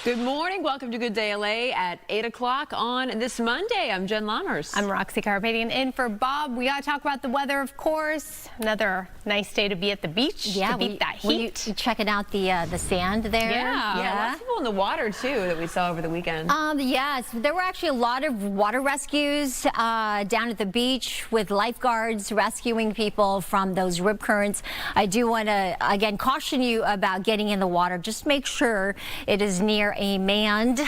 Good morning. Welcome to Good Day LA at 8 o'clock on this Monday. I'm Jen Lammers. I'm Roxy Carpadian in for Bob. We got to talk about the weather, of course. Another nice day to be at the beach, to beat that heat. You checking out the sand there? Yeah. Lots of people in the water, too, that we saw over the weekend. Yes, there were actually a lot of water rescues down at the beach with lifeguards rescuing people from those rip currents. I do want to, again, caution you about getting in the water. Just make sure it is near a manned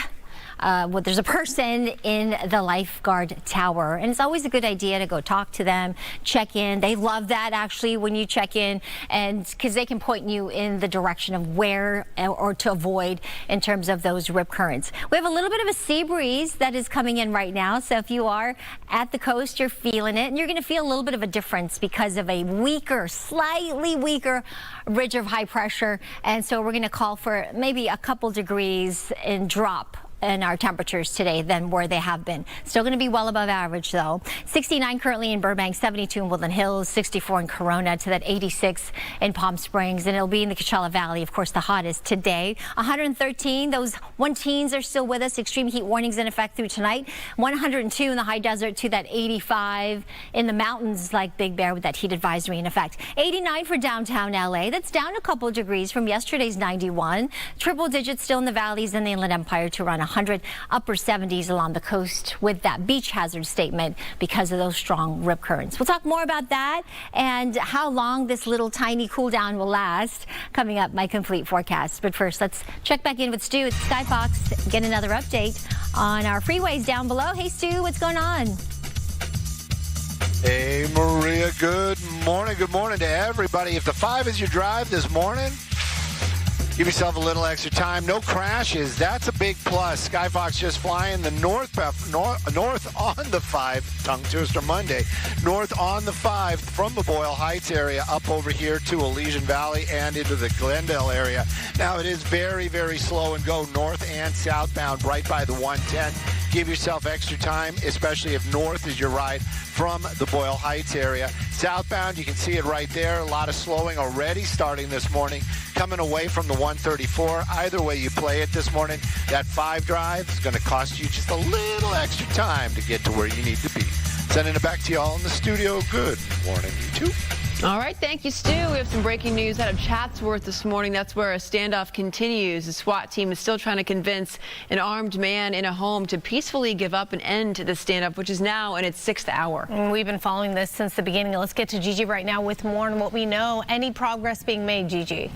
there's a person in the lifeguard tower, and it's always a good idea to go talk to them, check in. They love that, actually, when you check in, and because they can point you in the direction of where or to avoid in terms of those rip currents. We have a little bit of a sea breeze that is coming in right now, so if you are at the coast, you're feeling it, and you're going to feel a little bit of a difference because of a weaker, slightly weaker ridge of high pressure, and so we're going to call for maybe a couple degrees in drop in our temperatures today than where they have been. Still going to be well above average, though. 69 currently in Burbank, 72 in Woodland Hills, 64 in Corona, to that 86 in Palm Springs, and it'll be in the Coachella Valley, of course, the hottest today. 113, those 1-teens are still with us. Extreme heat warnings in effect through tonight. 102 in the high desert to that 85 in the mountains like Big Bear with that heat advisory in effect. 89 for downtown LA. That's down a couple degrees from yesterday's 91. Triple digits still in the valleys and the Inland Empire to around 100, upper 70s along the coast with that beach hazard statement because of those strong rip currents. We'll talk more about that and how long this little tiny cool down will last coming up, my complete forecast. But first, let's check back in with Stu at Skyfox, get another update on our freeways down below. Hey, Stu, what's going on? Hey, Maria, good morning. Good morning to everybody. If the 5 is your drive this morning, give yourself a little extra time. No crashes. That's a big plus. Skyfox just flying the north on the 5, tongue twister Monday. North on the 5 from the Boyle Heights area up over here to Elysian Valley and into the Glendale area. Now it is very, very slow and go north and southbound right by the 110. Give yourself extra time, especially if north is your ride from the Boyle Heights area. Southbound, you can see it right there. A lot of slowing already starting this morning, coming away from the 134. Either way you play it this morning, that 5 drive is going to cost you just a little extra time to get to where you need to be. Sending it back to you all in the studio. Good morning, you two. All right, thank you, Stu. We have some breaking news out of Chatsworth this morning. That's where a standoff continues. The SWAT team is still trying to convince an armed man in a home to peacefully give up and end the standoff, which is now in its 6th hour. We've been following this since the beginning. Let's get to Gigi right now with more on what we know. Any progress being made, Gigi?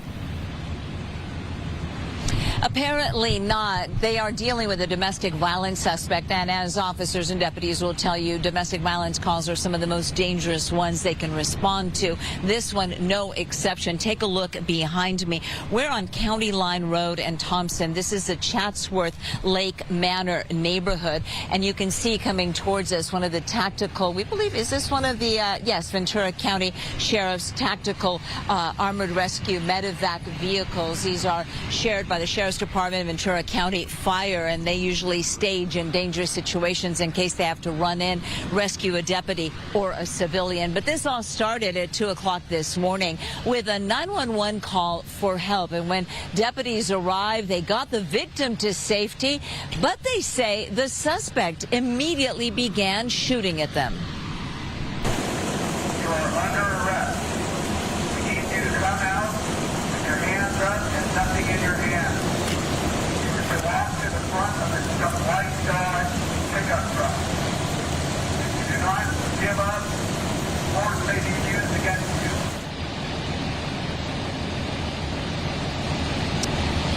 Apparently not. They are dealing with a domestic violence suspect, and as officers and deputies will tell you, domestic violence calls are some of the most dangerous ones they can respond to. This one, no exception. Take a look behind me. We're on County Line Road and Thompson. This is the Chatsworth Lake Manor neighborhood, and you can see coming towards us one of the tactical, we believe, is this one of the, yes, Ventura County Sheriff's tactical armored rescue medevac vehicles. These are shared by the Sheriff's Department of Ventura County Fire, and they usually stage in dangerous situations in case they have to run in, rescue a deputy or a civilian. But this all started at 2 o'clock this morning with a 911 call for help. And when deputies arrived, they got the victim to safety, but they say the suspect immediately began shooting at them. You are under arrest. We need you to come out with your hands up and nothing in your hand. Walk to the front of the white Dodge pickup truck. If you do not give up, force may be used against you.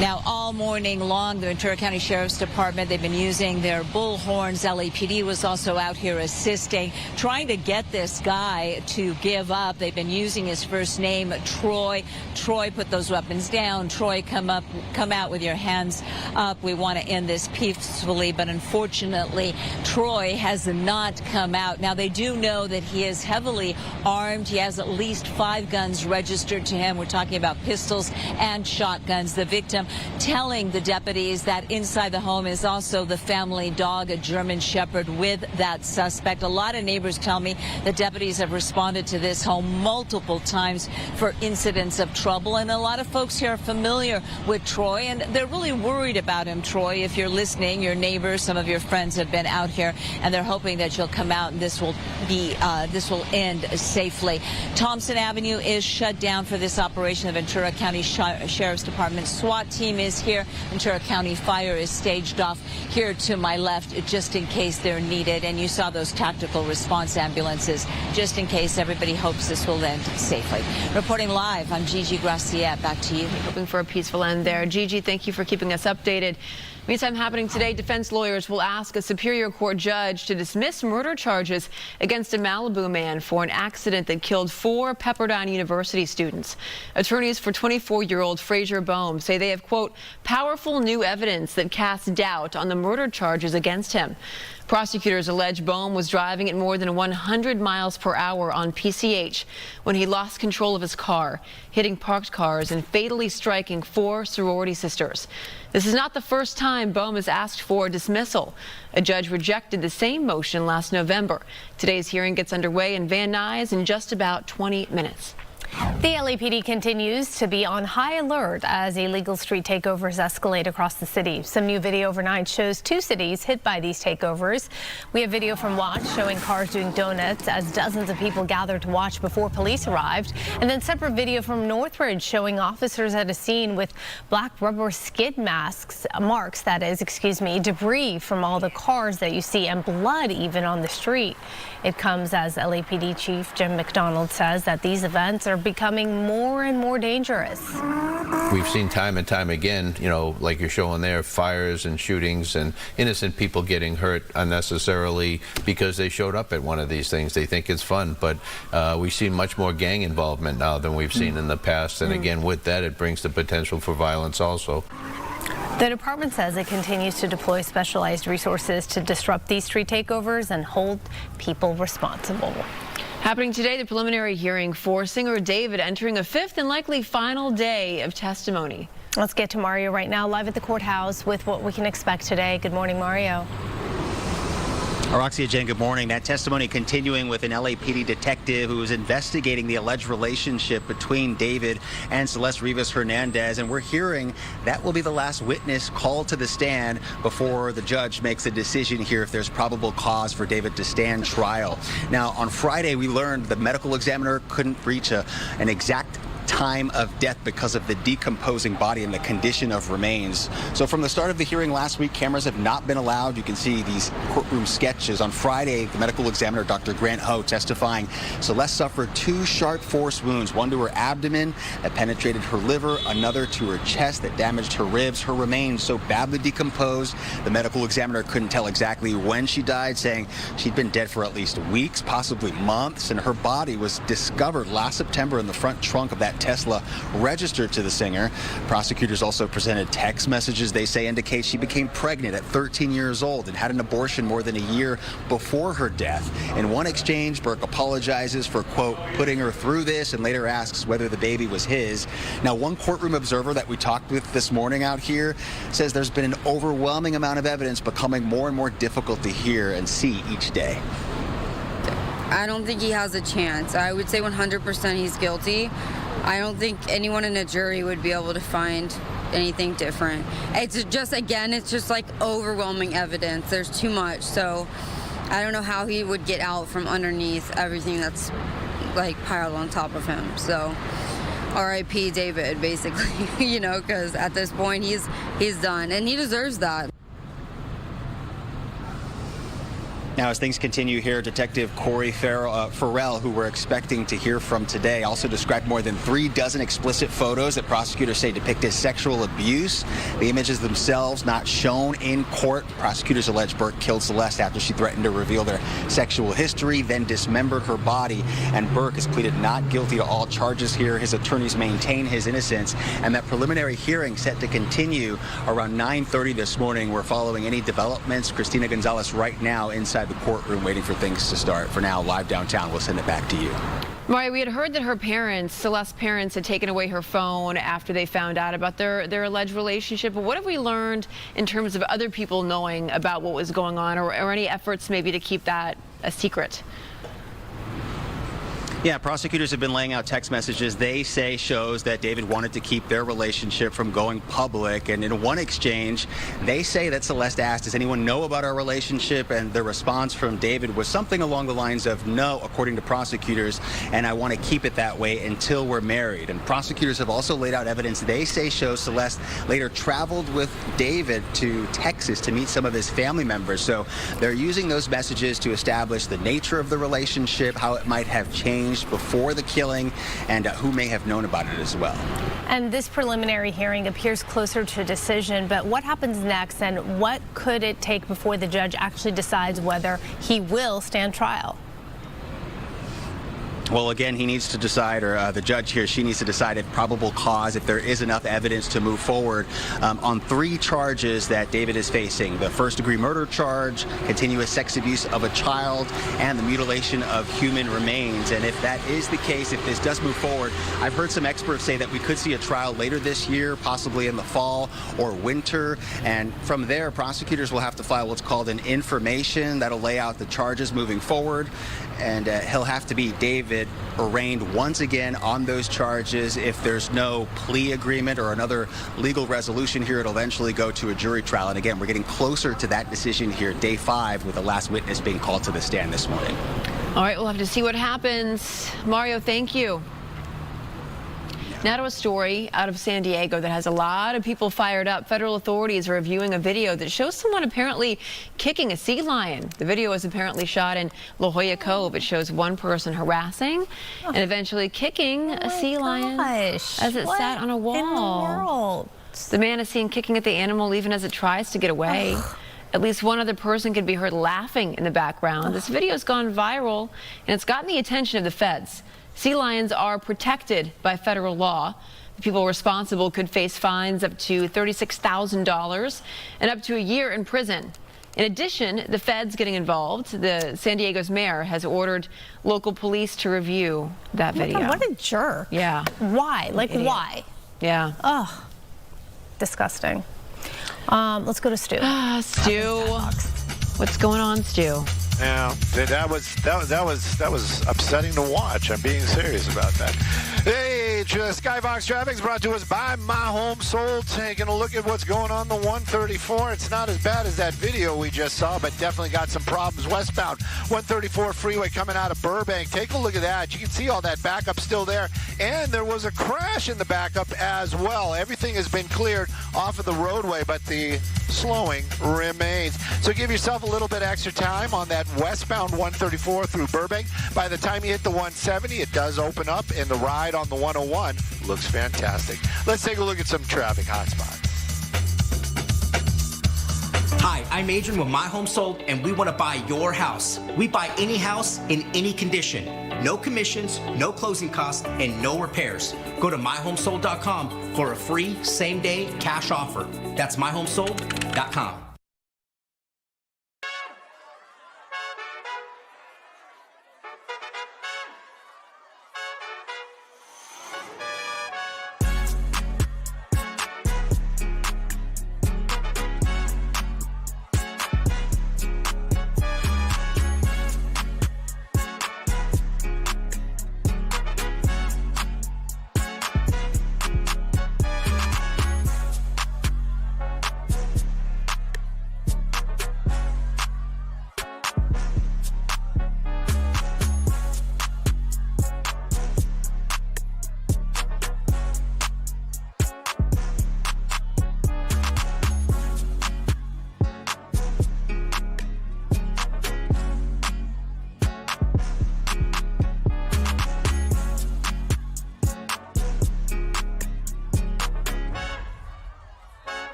Now, all all morning long. The Ventura County Sheriff's Department, they've been using their bullhorns. LAPD was also out here assisting, trying to get this guy to give up. They've been using his first name, Troy. Troy, put those weapons down. Troy, come out with your hands up. We want to end this peacefully, but unfortunately, Troy has not come out. Now, they do know that he is heavily armed. He has at least 5 guns registered to him. We're talking about pistols and shotguns. The victim telling the deputies that inside the home is also the family dog, a German Shepherd, with that suspect. A lot of neighbors tell me the deputies have responded to this home multiple times for incidents of trouble, and a lot of folks here are familiar with Troy, and they're really worried about him. Troy, if you're listening, your neighbors, some of your friends have been out here, and they're hoping that you'll come out and this will end safely. Thompson Avenue is shut down for this operation. The Ventura County Sheriff's Department SWAT team is here. Ventura County Fire is staged off here to my left just in case they're needed. And you saw those tactical response ambulances just in case. Everybody hopes this will end safely. Reporting live, I'm Gigi Gracia. Back to you. Hoping for a peaceful end there. Gigi, thank you for keeping us updated. Meantime, happening today, defense lawyers will ask a Superior Court judge to dismiss murder charges against a Malibu man for an accident that killed 4 Pepperdine University students. Attorneys for 24-year-old Frazier Bohm say they have, quote, powerful new evidence that casts doubt on the murder charges against him. Prosecutors allege Bohm was driving at more than 100 miles per hour on PCH when he lost control of his car, hitting parked cars and fatally striking 4 sorority sisters. This is not the first time Bohm has asked for dismissal. A judge rejected the same motion last November. Today's hearing gets underway in Van Nuys in just about 20 minutes. The LAPD continues to be on high alert as illegal street takeovers escalate across the city. Some new video overnight shows 2 cities hit by these takeovers. We have video from Watch showing cars doing donuts as dozens of people gathered to watch before police arrived. And then separate video from Northridge showing officers at a scene with black rubber skid marks, debris from all the cars that you see and blood even on the street. It comes as LAPD Chief Jim McDonald says that these events are becoming more and more dangerous. We've seen time and time again, like you're showing there, fires and shootings and innocent people getting hurt unnecessarily because they showed up at one of these things. They think it's fun, but we see much more gang involvement now than we've seen in the past. And again, with that, it brings the potential for violence also. The department says it continues to deploy specialized resources to disrupt these street takeovers and hold people responsible. Happening today, the preliminary hearing for singer David entering a 5th and likely final day of testimony. Let's get to Mario right now, live at the courthouse with what we can expect today. Good morning, Mario. Roxy, Jen, good morning. That testimony continuing with an LAPD detective who was investigating the alleged relationship between David and Celeste Rivas Hernandez. And we're hearing that will be the last witness called to the stand before the judge makes a decision here if there's probable cause for David to stand trial. Now, on Friday, we learned the medical examiner couldn't reach an exact time of death because of the decomposing body and the condition of remains. So from the start of the hearing last week, cameras have not been allowed. You can see these courtroom sketches. On Friday, the medical examiner, Dr. Grant Ho, testifying Celeste suffered 2 sharp force wounds, one to her abdomen that penetrated her liver, another to her chest that damaged her ribs. Her remains so badly decomposed, the medical examiner couldn't tell exactly when she died, saying she'd been dead for at least weeks, possibly months, and her body was discovered last September in the front trunk of that Tesla registered to the singer. Prosecutors also presented text messages they say indicate she became pregnant at 13 years old and had an abortion more than a year before her death. In one exchange, Burke apologizes for, quote, putting her through this and later asks whether the baby was his. Now, one courtroom observer that we talked with this morning out here says there's been an overwhelming amount of evidence becoming more and more difficult to hear and see each day. I don't think he has a chance. I would say 100% he's guilty. I don't think anyone in a jury would be able to find anything different. It's just, again, it's just like overwhelming evidence. There's too much. So I don't know how he would get out from underneath everything that's like piled on top of him. So R.I.P. David, basically, because at this point he's done and he deserves that. Now, as things continue here, Detective Corey Farrell, who we're expecting to hear from today, also described more than 36 explicit photos that prosecutors say depict as sexual abuse. The images themselves not shown in court. Prosecutors allege Burke killed Celeste after she threatened to reveal their sexual history, then dismembered her body. And Burke has pleaded not guilty to all charges here. His attorneys maintain his innocence, and that preliminary hearing set to continue around 9:30 this morning. We're following any developments. Christina Gonzalez right now inside the courtroom waiting for things to start. For now, live downtown, we'll send it back to you. Maria, we had heard that her parents, Celeste's parents, had taken away her phone after they found out about their alleged relationship. But what have we learned in terms of other people knowing about what was going on, or any efforts maybe to keep that a secret? Yeah, prosecutors have been laying out text messages they say shows that David wanted to keep their relationship from going public. And in one exchange, they say that Celeste asked, does anyone know about our relationship? And the response from David was something along the lines of, no, according to prosecutors, and I want to keep it that way until we're married. And prosecutors have also laid out evidence they say shows Celeste later traveled with David to Texas to meet some of his family members. So they're using those messages to establish the nature of the relationship, how it might have changed before the killing, and who may have known about it as well. And this preliminary hearing appears closer to decision, but what happens next, and what could it take before the judge actually decides whether he will stand trial? Well, again, he needs to decide, or the judge here, she needs to decide if probable cause, if there is enough evidence to move forward on 3 charges that David is facing. The first-degree murder charge, continuous sex abuse of a child, and the mutilation of human remains. And if that is the case, if this does move forward, I've heard some experts say that we could see a trial later this year, possibly in the fall or winter. And from there, prosecutors will have to file what's called an information that'll lay out the charges moving forward. And he'll have to be, David, arraigned once again on those charges. If there's no plea agreement or another legal resolution here, it'll eventually go to a jury trial. And again, we're getting closer to that decision here, day 5, with the last witness being called to the stand this morning. All right, we'll have to see what happens. Mario, thank you. Now to a story out of San Diego that has a lot of people fired up. Federal authorities are reviewing a video that shows someone apparently kicking a sea lion. The video was apparently shot in La Jolla Cove. It shows one person harassing and eventually kicking a sea lion as it sat on a wall. In the world? The man is seen kicking at the animal even as it tries to get away. At least one other person can be heard laughing in the background. This video has gone viral, and it's gotten the attention of the feds. Sea lions are protected by federal law. The people responsible could face fines up to $36,000 and up to a year in prison. In addition, the feds getting involved. The San Diego's mayor has ordered local police to review that video. God, what a jerk. Yeah. Why? Like, why? Yeah. Ugh. Disgusting. Let's go to Stu. Stu. What's going on, Stu? Yeah, that was upsetting to watch. I'm being serious about that. Hey, Skybox Traffic is brought to us by My Home Sold. Taking a look at what's going on the 134. It's not as bad as that video we just saw, but definitely got some problems westbound. 134 freeway coming out of Burbank. Take a look at that. You can see all that backup still there. And there was a crash in the backup as well. Everything has been cleared off of the roadway, but the slowing remains. So give yourself a little bit extra time on that westbound 134 through Burbank. By the time you hit the 170, it does open up, and the ride on the 101 looks fantastic. Let's take a look at some traffic hotspots. Hi, I'm Adrian with My Home Sold, and we want to buy your house. We buy any house in any condition. No commissions, no closing costs, and no repairs. Go to myhomesold.com for a free same-day cash offer. That's myhomesold.com.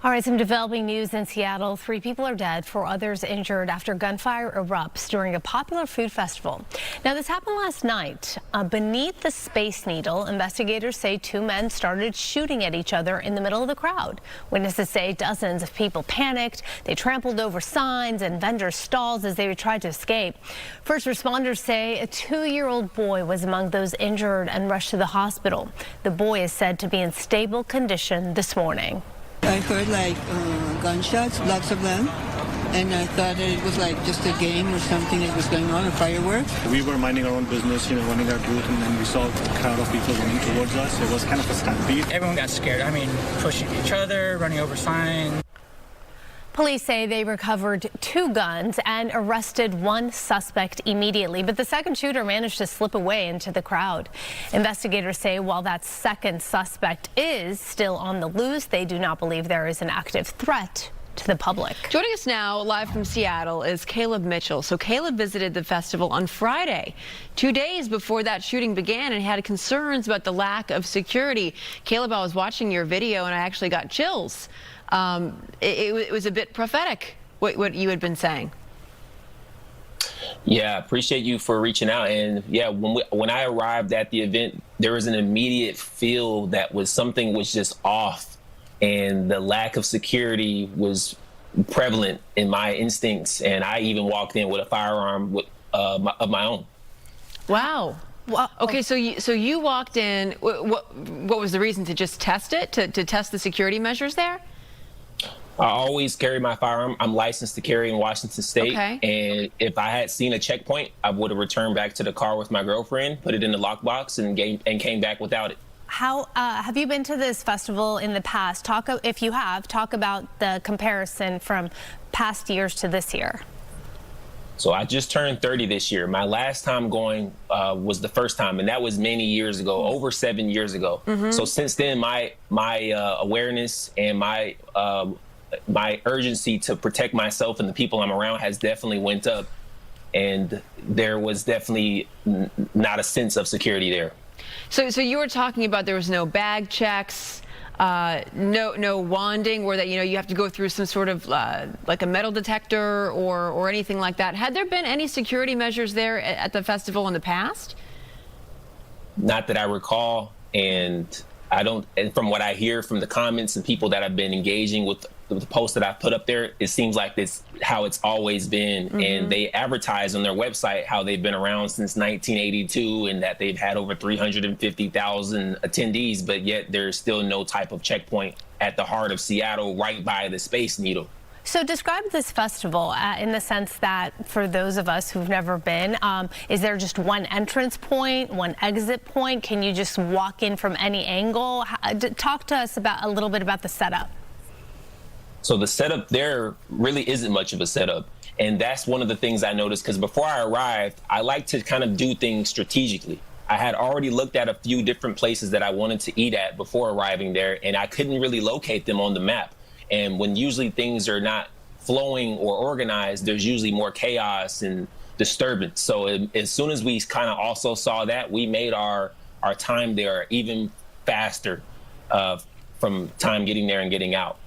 All right, some developing news in Seattle. 3 people are dead, 4 others injured after gunfire erupts during a popular food festival. Now, this happened last night. Beneath the Space Needle, investigators say 2 men started shooting at each other in the middle of the crowd. Witnesses say dozens of people panicked. They trampled over signs and vendors' stalls as they tried to escape. First responders say a 2-year-old boy was among those injured and rushed to the hospital. The boy is said to be in stable condition this morning. I heard like gunshots, lots of them, and I thought it was like just a game or something that was going on, or fireworks. We were minding our own business, running our booth, and then we saw a crowd of people running towards us. It was kind of a stampede. Everyone got scared. I mean, pushing each other, running over signs. Police say they recovered 2 guns and arrested 1 suspect immediately, but the second shooter managed to slip away into the crowd. Investigators say while that second suspect is still on the loose, they do not believe there is an active threat to the public. Joining us now live from Seattle is Caleb Mitchell. So Caleb visited the festival on Friday, 2 days before that shooting began, and had concerns about the lack of security. Caleb, I was watching your video and I actually got chills. It was a bit prophetic, what you had been saying. Yeah, appreciate you for reaching out. And yeah, when I arrived at the event, there was an immediate feel that something was just off, and the lack of security was prevalent in my instincts. And I even walked in with a firearm of my own. Wow. Well, okay, so you walked in. What was the reason? To just test it? To test the security measures there? I always carry my firearm. I'm licensed to carry in Washington State. Okay. And if I had seen a checkpoint, I would have returned back to the car with my girlfriend, put it in the lockbox, and came back without it. How have you been to this festival in the past? If you have, talk about the comparison from past years to this year. So I just turned 30 this year. My last time going was the first time, and that was many years ago, over 7 years ago. Mm-hmm. So since then, my awareness and my urgency to protect myself and the people I'm around has definitely went up, and there was definitely not a sense of security there. So you were talking about there was no bag checks. No wanding, where that you have to go through some sort of like a metal detector or anything like that. Had there been any security measures there at the festival in the past? Not that I recall, and I don't. And from what I hear from the comments and people that have been engaging with the posts that I've put up there, it seems like this how it's always been. Mm-hmm. And they advertise on their website how they've been around since 1982 and that they've had over 350,000 attendees, but yet there's still no type of checkpoint at the heart of Seattle, right by the Space Needle. So describe this festival in the sense that for those of us who've never been, is there just one entrance point, one exit point? Can you just walk in from any angle? Talk to us a little bit about the setup. So the setup there really isn't much of a setup. And that's one of the things I noticed, because before I arrived, I like to kind of do things strategically. I had already looked at a few different places that I wanted to eat at before arriving there, and I couldn't really locate them on the map. And when usually things are not flowing or organized, there's usually more chaos and disturbance. So as soon as we kind of also saw that, we made our time there even faster from time getting there and getting out.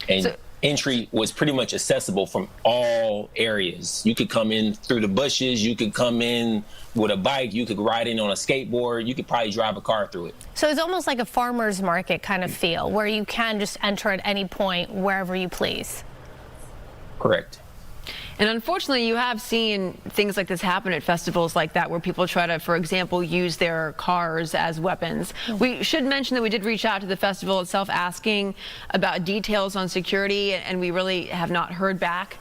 And entry was pretty much accessible from all areas. You could come in through the bushes, you could come in with a bike, you could ride in on a skateboard, you could probably drive a car through it. So it's almost like a farmer's market kind of feel, where you can just enter at any point wherever you please. Correct. And unfortunately, you have seen things like this happen at festivals like that, where people try to, for example, use their cars as weapons. We should mention that we did reach out to the festival itself asking about details on security, and we really have not heard back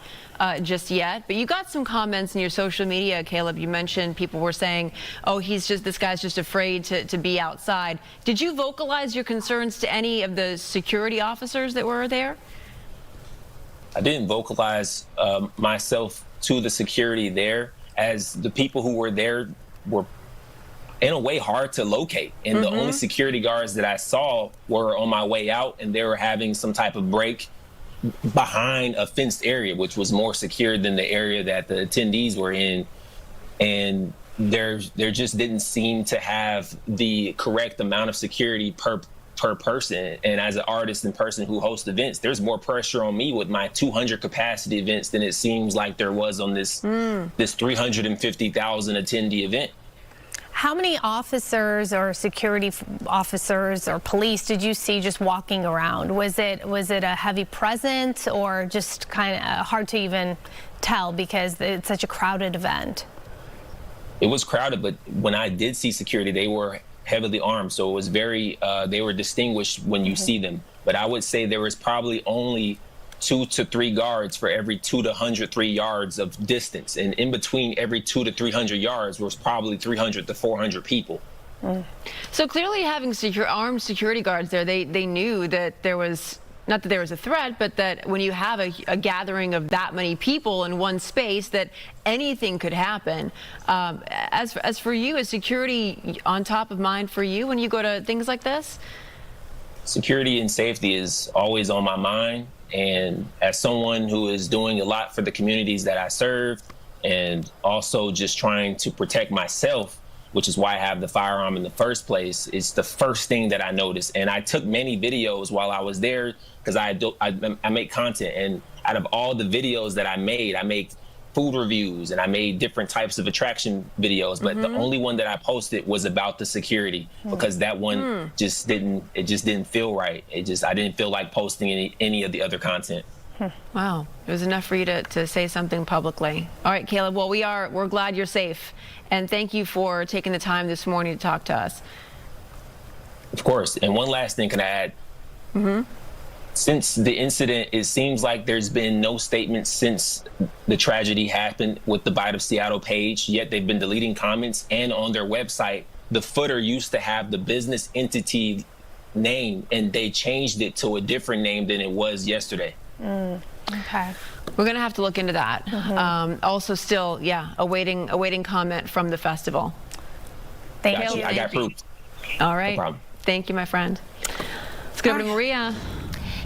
just yet. But you got some comments in your social media, Caleb. You mentioned people were saying, oh, this guy's just afraid to be outside. Did you vocalize your concerns to any of the security officers that were there? I didn't vocalize myself to the security there, as the people who were there were in a way hard to locate. And the only security guards that I saw were on my way out, and they were having some type of break behind a fenced area, which was more secure than the area that the attendees were in. And there just didn't seem to have the correct amount of security per per person. And as an artist and person who hosts events, there's more pressure on me with my 200 capacity events than it seems like there was on this 350,000 attendee event. How many officers or security officers or police did you see just walking around? Was it a heavy presence or just kind of hard to even tell because it's such a crowded event? It was crowded, but when I did see security, they were heavily armed. So it was very, they were distinguished when you see them. But I would say there was probably only 2 to 3 guards for every 2 to 103 yards of distance. And in between every 2 to 300 yards was probably 300 to 400 people. So clearly having armed security guards there, they knew that there was, not that there was a threat, but that when you have a gathering of that many people in one space, that anything could happen. As for you, is security on top of mind for you when you go to things like this? Security and safety is always on my mind. And as someone who is doing a lot for the communities that I serve and also just trying to protect myself, which is why I have the firearm in the first place, it's the first thing that I noticed. And I took many videos while I was there because I make content. And out of all the videos that I make food reviews and I made different types of attraction videos. But the only one that I posted was about the security because that one just didn't feel right. I didn't feel like posting any of the other content. Wow, it was enough for you to say something publicly. All right, Caleb, well, we're glad you're safe. And thank you for taking the time this morning to talk to us. Of course. And one last thing, can I add? Since the incident, it seems like there's been no statement since the tragedy happened with the Bite of Seattle page, yet they've been deleting comments. And on their website, the footer used to have the business entity name, and they changed it to a different name than it was yesterday. Okay. We're going to have to look into that. Also still, awaiting comment from the festival. Thank you. I got proof. All right. No problem. Thank you, my friend. Let's go over to Maria.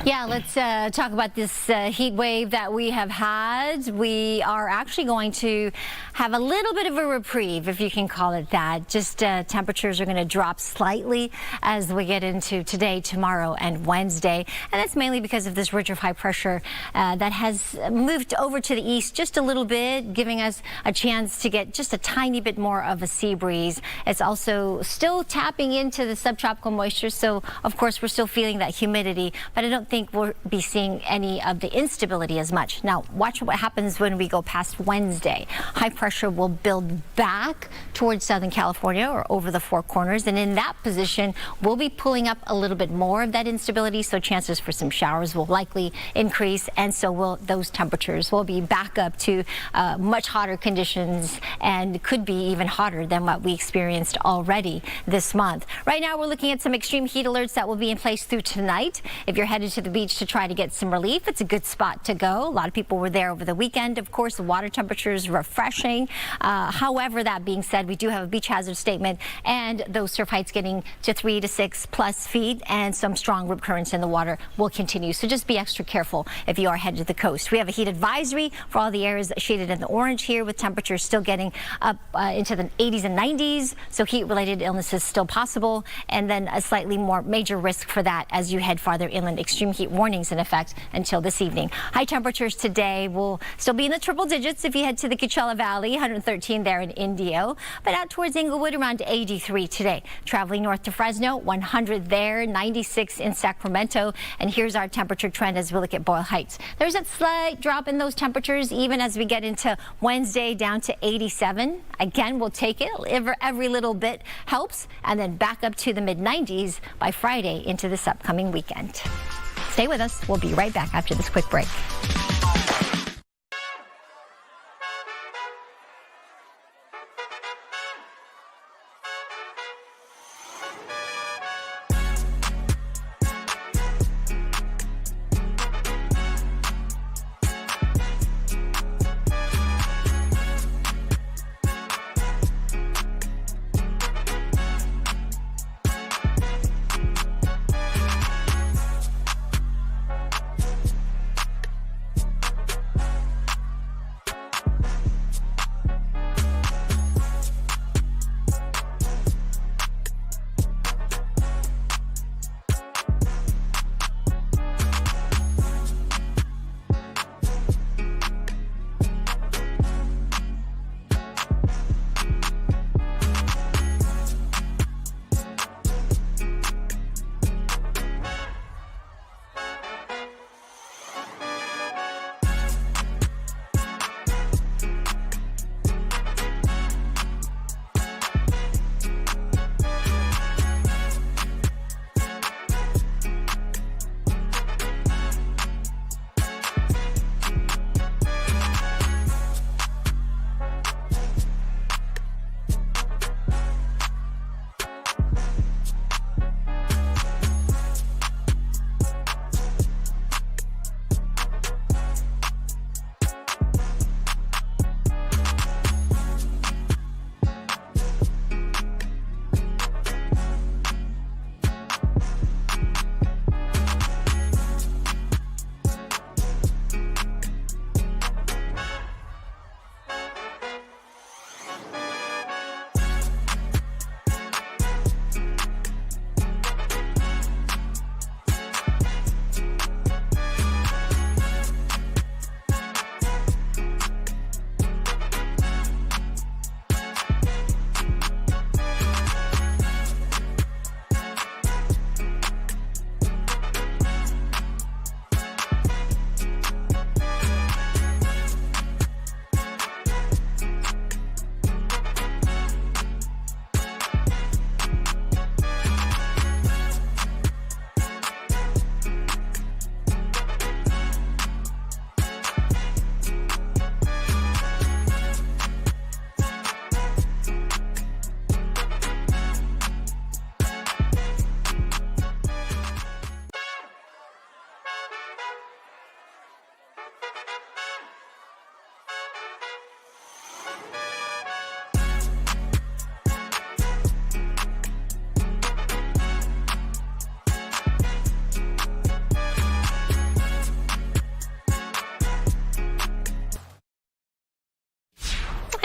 Yeah, let's talk about this heat wave that we have had. We are actually going to have a little bit of a reprieve, if you can call it that. Just temperatures are going to drop slightly as we get into today, tomorrow, and Wednesday. And that's mainly because of this ridge of high pressure that has moved over to the east just a little bit, giving us a chance to get just a tiny bit more of a sea breeze. It's also still tapping into the subtropical moisture, so of course we're still feeling that humidity, but I don't think we'll be seeing any of the instability as much. Now, watch what happens when we go past Wednesday. High pressure will build back towards Southern California or over the Four Corners, and in that position, we'll be pulling up a little bit more of that instability, so chances for some showers will likely increase, and so will those temperatures. Will be back up to much hotter conditions and could be even hotter than what we experienced already this month. Right now, we're looking at some extreme heat alerts that will be in place through tonight. If you're headed to the beach to try to get some relief, it's a good spot to go. A lot of people were there over the weekend. Of course, the water temperature is refreshing. However, that being said, we do have a beach hazard statement and those surf heights getting to 3 to 6+ feet, and some strong rip currents in the water will continue. So just be extra careful if you are headed to the coast. We have a heat advisory for all the areas shaded in the orange here, with temperatures still getting up into the 80s and 90s. So heat-related illnesses still possible, and then a slightly more major risk for that as you head farther inland. Extreme heat warnings in effect until this evening. High temperatures today will still be in the triple digits if you head to the Coachella Valley, 113 there in Indio, but out towards Inglewood around 83 today. Traveling north to Fresno, 100 there, 96 in Sacramento, and here's our temperature trend as we look at Boyle Heights. There's a slight drop in those temperatures even as we get into Wednesday, down to 87. Again, we'll take it. Every little bit helps, and then back up to the mid-90s by Friday into this upcoming weekend. Stay with us. We'll be right back after this quick break.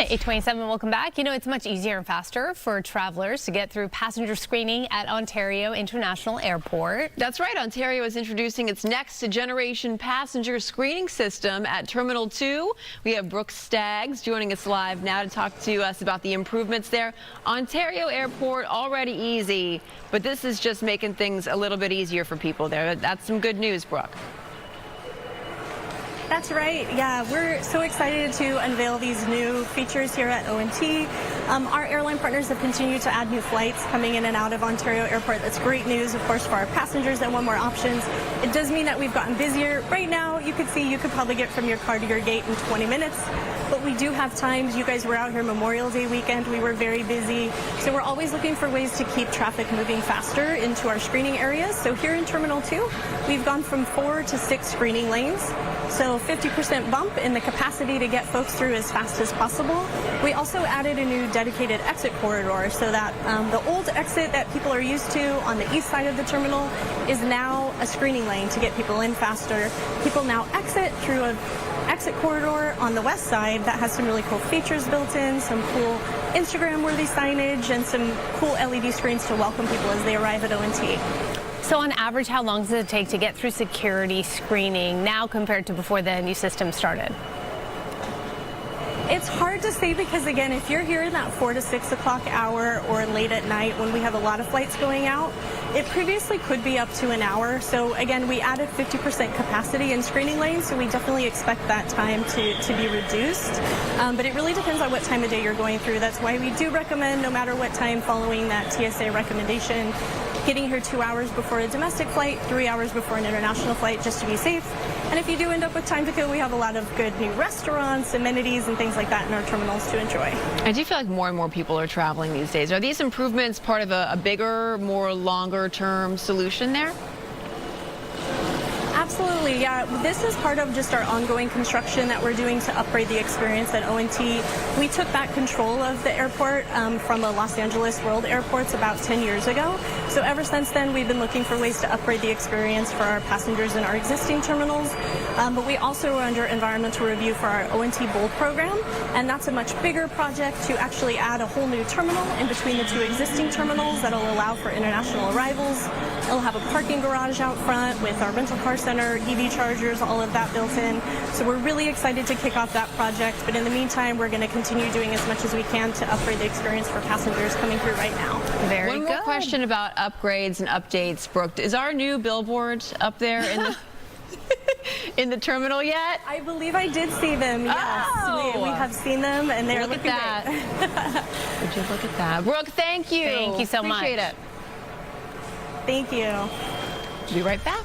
8:27, welcome back. You know, it's much easier and faster for travelers to get through passenger screening at Ontario International Airport. That's right. Ontario is introducing its next-generation passenger screening system at Terminal 2. We have Brooke Staggs joining us live now to talk to us about the improvements there. Ontario Airport, already easy, but this is just making things a little bit easier for people there. That's some good news, Brooke. That's right. Yeah, we're so excited to unveil these new features here at ONT. Our airline partners have continued to add new flights coming in and out of Ontario Airport. That's great news, of course, for our passengers that want more options. It does mean that we've gotten busier. Right now, you could see you could probably get from your car to your gate in 20 minutes. But we do have times. You guys were out here Memorial Day weekend. We were very busy. So we're always looking for ways to keep traffic moving faster into our screening areas. So here in Terminal 2, we've gone from 4 to 6 screening lanes. So 50% bump in the capacity to get folks through as fast as possible. We also added a new dedicated exit corridor so that the old exit that people are used to on the east side of the terminal is now a screening lane to get people in faster. People now exit through an exit corridor on the west side that has some really cool features built in, some cool Instagram-worthy signage, and some cool LED screens to welcome people as they arrive at ONT. So on average, how long does it take to get through security screening now compared to before the new system started? It's hard to say because, again, if you're here in that 4 to 6 o'clock hour or late at night when we have a lot of flights going out, it previously could be up to an hour. So, again, we added 50% capacity in screening lanes, so we definitely expect that time to be reduced. But it really depends on what time of day you're going through. That's why we do recommend, no matter what time following that TSA recommendation, getting here 2 hours before a domestic flight, 3 hours before an international flight, just to be safe. And if you do end up with time to kill, we have a lot of good new restaurants, amenities, and things like that in our terminals to enjoy. I do feel like more and more people are traveling these days. Are these improvements part of a bigger, more longer-term solution there? Absolutely, yeah. This is part of just our ongoing construction that we're doing to upgrade the experience at ONT. We took back control of the airport from the Los Angeles World Airports about 10 years ago. So ever since then, we've been looking for ways to upgrade the experience for our passengers in our existing terminals. But we also are under environmental review for our ONT Bold program, and that's a much bigger project to actually add a whole new terminal in between the 2 existing terminals that'll allow for international arrivals. It'll have a parking garage out front with our rental car center, EV chargers, all of that built in. So we're really excited to kick off that project. But in the meantime, we're going to continue doing as much as we can to upgrade the experience for passengers coming through right now. Very good. One more question about upgrades and updates, Brooke. Is our new billboard up there in the in the terminal yet? I believe I did see them, yes. Oh. We have seen them, and they're looking great. Would you look at that? Brooke, thank you. Thank you so much. Appreciate it. Thank you. We'll be right back.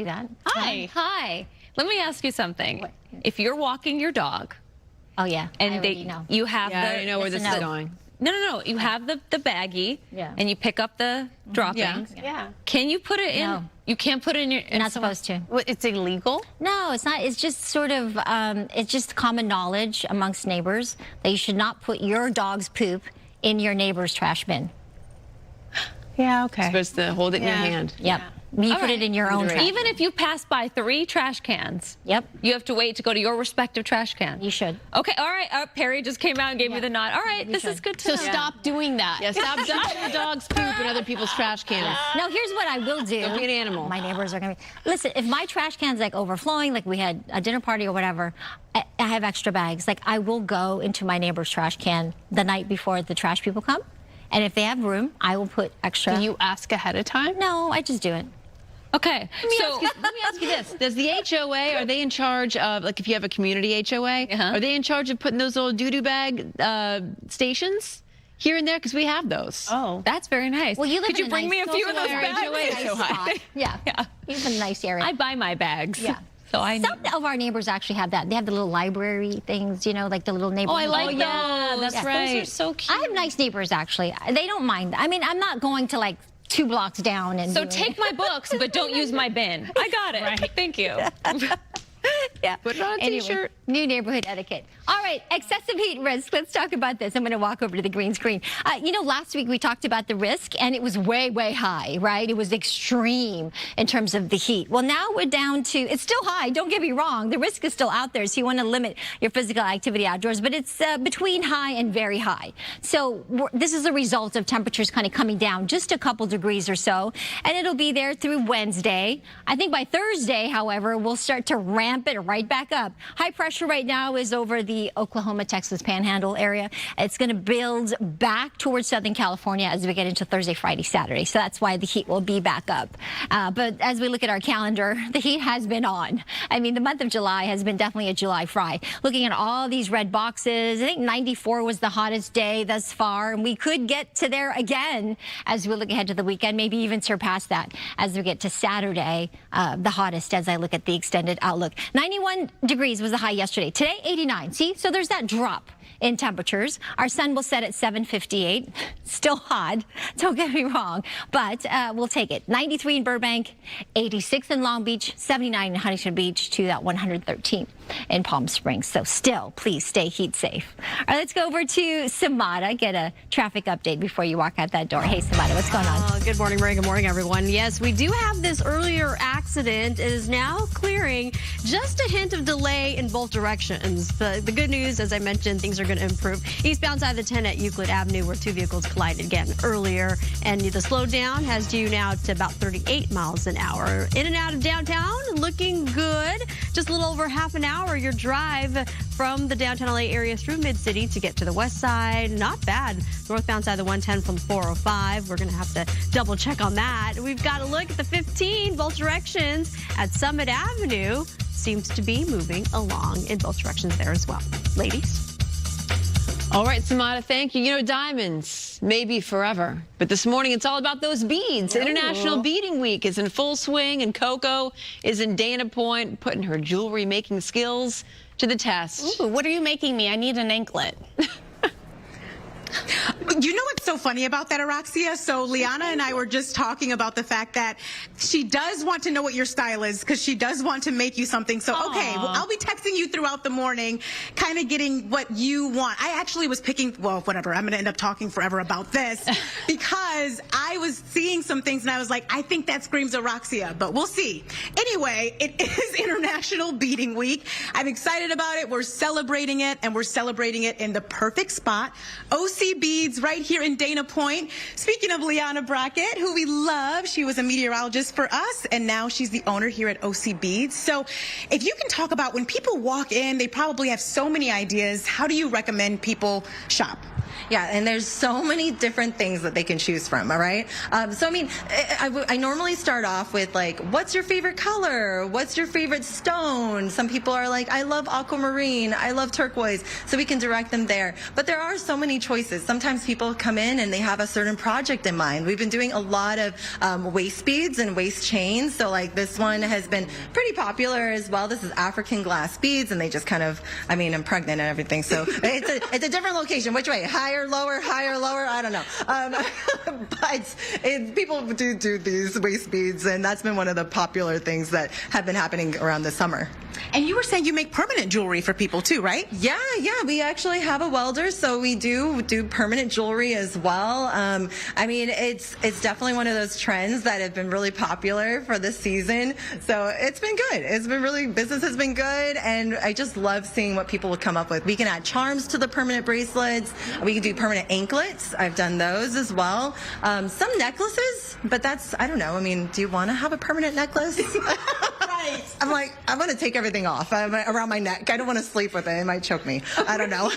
do that. Hi. Hi. Let me ask you something. If you're walking your dog, oh yeah, and you have I know where this is going. No. You have the baggie, and you pick up the droppings. Yeah. Can you put it in? No. You can't put it in your. You're not supposed to. What, it's illegal? No, it's not. It's just sort of, it's just common knowledge amongst neighbors that you should not put your dog's poop in your neighbor's trash bin. Yeah, okay. You're supposed to hold it in your hand. Yep. You put it in your own trash. Even if you pass by 3 trash cans, yep, you have to wait to go to your respective trash can. You should. Okay, all right. Perry just came out and gave me the nod. All right, this is good to know. So stop doing that. Yeah, stop dumping your dog's poop in other people's trash cans. Now, here's what I will do. Don't be an animal. My neighbors are going to be... Listen, if my trash can's like overflowing, like we had a dinner party or whatever, I have extra bags. Like I will go into my neighbor's trash can the night before the trash people come. And if they have room, I will put extra. Do you ask ahead of time? No, I just do it. Okay, let me ask you this. Does the HOA, are they in charge of, like if you have a community HOA, are they in charge of putting those little doo-doo bag stations here and there? Because we have those. Oh, that's very nice. Well, you live Could you bring me a few of those bags? Yeah. You have a nice area. I buy my bags. Yeah. So Some of our neighbors actually have that. They have the little library things, you know, like the little neighborhood. Oh, I like that. That's right. Those are so cute. I have nice neighbors, actually. They don't mind. I mean, I'm not going to like 2 blocks down and so take my books, but don't use my bin. I got it. Right. Thank you. Yeah. Put it on a t-shirt. New neighborhood etiquette. All right, excessive heat risk. Let's talk about this. I'm going to walk over to the green screen. You know, last week we talked about the risk, and it was way, way high, right? It was extreme in terms of the heat. Well, now we're down to, it's still high. Don't get me wrong. The risk is still out there, so you want to limit your physical activity outdoors, but it's between high and very high. So this is a result of temperatures kind of coming down just a couple degrees or so, and it'll be there through Wednesday. I think by Thursday, however, we'll start to ramp it right back up. High pressure right now is over the Oklahoma-Texas Panhandle area. It's going to build back towards Southern California as we get into Thursday, Friday, Saturday. So that's why the heat will be back up. But as we look at our calendar, the heat has been on. I mean, the month of July has been definitely a July fry. Looking at all these red boxes, I think 94 was the hottest day thus far, and we could get to there again as we look ahead to the weekend, maybe even surpass that as we get to Saturday, the hottest as I look at the extended outlook. 91 degrees was the high yesterday. Today, 89. See, so there's that drop in temperatures. Our sun will set at 7:58. Still hot, don't get me wrong, but we'll take it. 93 in Burbank, 86 in Long Beach, 79 in Huntington Beach, to that 113 in Palm Springs. So still, please stay heat safe. All right, let's go over to Samada, get a traffic update before you walk out that door. Hey, Samada, what's going on? Good morning, Ray. Good morning, everyone. Yes, we do have this earlier accident. It is now clearing. Just a hint of delay in both directions. The good news, as I mentioned, things are going to improve. Eastbound side of the 10 at Euclid Avenue, where 2 vehicles collided again earlier. And the slowdown has you now to about 38 miles an hour. In and out of downtown, looking good. Just a little over half an hour, your drive from the downtown LA area through Mid-City to get to the west side. Not bad. Northbound side of the 110 from 405. We're going to have to double check on that. We've got a look at the 15, both directions at Summit Avenue. Seems to be moving along in both directions there as well. Ladies? All right, Samada, thank you. You know, diamonds may be forever, but this morning it's all about those beads. Ooh. International Beading Week is in full swing, and Coco is in Dana Point putting her jewelry making skills to the test. Ooh, what are you making me? I need an anklet. You know what's so funny about that, Araxia? So Liana and I were just talking about the fact that she does want to know what your style is because she does want to make you something. So, okay, well, I'll be texting you throughout the morning, kind of getting what you want. I actually was picking, well, whatever. I'm going to end up talking forever about this because I was seeing some things and I was like, I think that screams Araxia, but we'll see. Anyway, it is International Beading Week. I'm excited about it. We're celebrating it, and we're celebrating it in the perfect spot. OC Beads right here in Dana Point. Speaking of Liana Brackett, who we love, she was a meteorologist for us, and now she's the owner here at OC Beads. So if you can talk about when people walk in, they probably have so many ideas. How do you recommend people shop? Yeah, and there's so many different things that they can choose from, all right? So, I mean, I normally start off with, like, what's your favorite color? What's your favorite stone? Some people are like, I love aquamarine, I love turquoise, so we can direct them there. But there are so many choices. Sometimes people come in and they have a certain project in mind. We've been doing a lot of waist beads and waist chains, so, like, this one has been pretty popular as well. This is African glass beads, and they just kind of, I mean, I'm pregnant and everything, so it's a different location. Which way? Higher, lower, I don't know. But people do these waist beads, and that's been one of the popular things that have been happening around the summer. And you were saying you make permanent jewelry for people too, right? Yeah, we actually have a welder, so we do permanent jewelry as well. I mean, it's definitely one of those trends that have been really popular for this season. So it's been good. It's been really, business has been good, and I just love seeing what people would come up with. We can add charms to the permanent bracelets. We can do permanent anklets. I've done those as well. Some necklaces, but that's, I don't know. I mean, do you want to have a permanent necklace? Right. I'm like, I'm going to take everything off around my neck. I don't want to sleep with it. It might choke me. I don't know.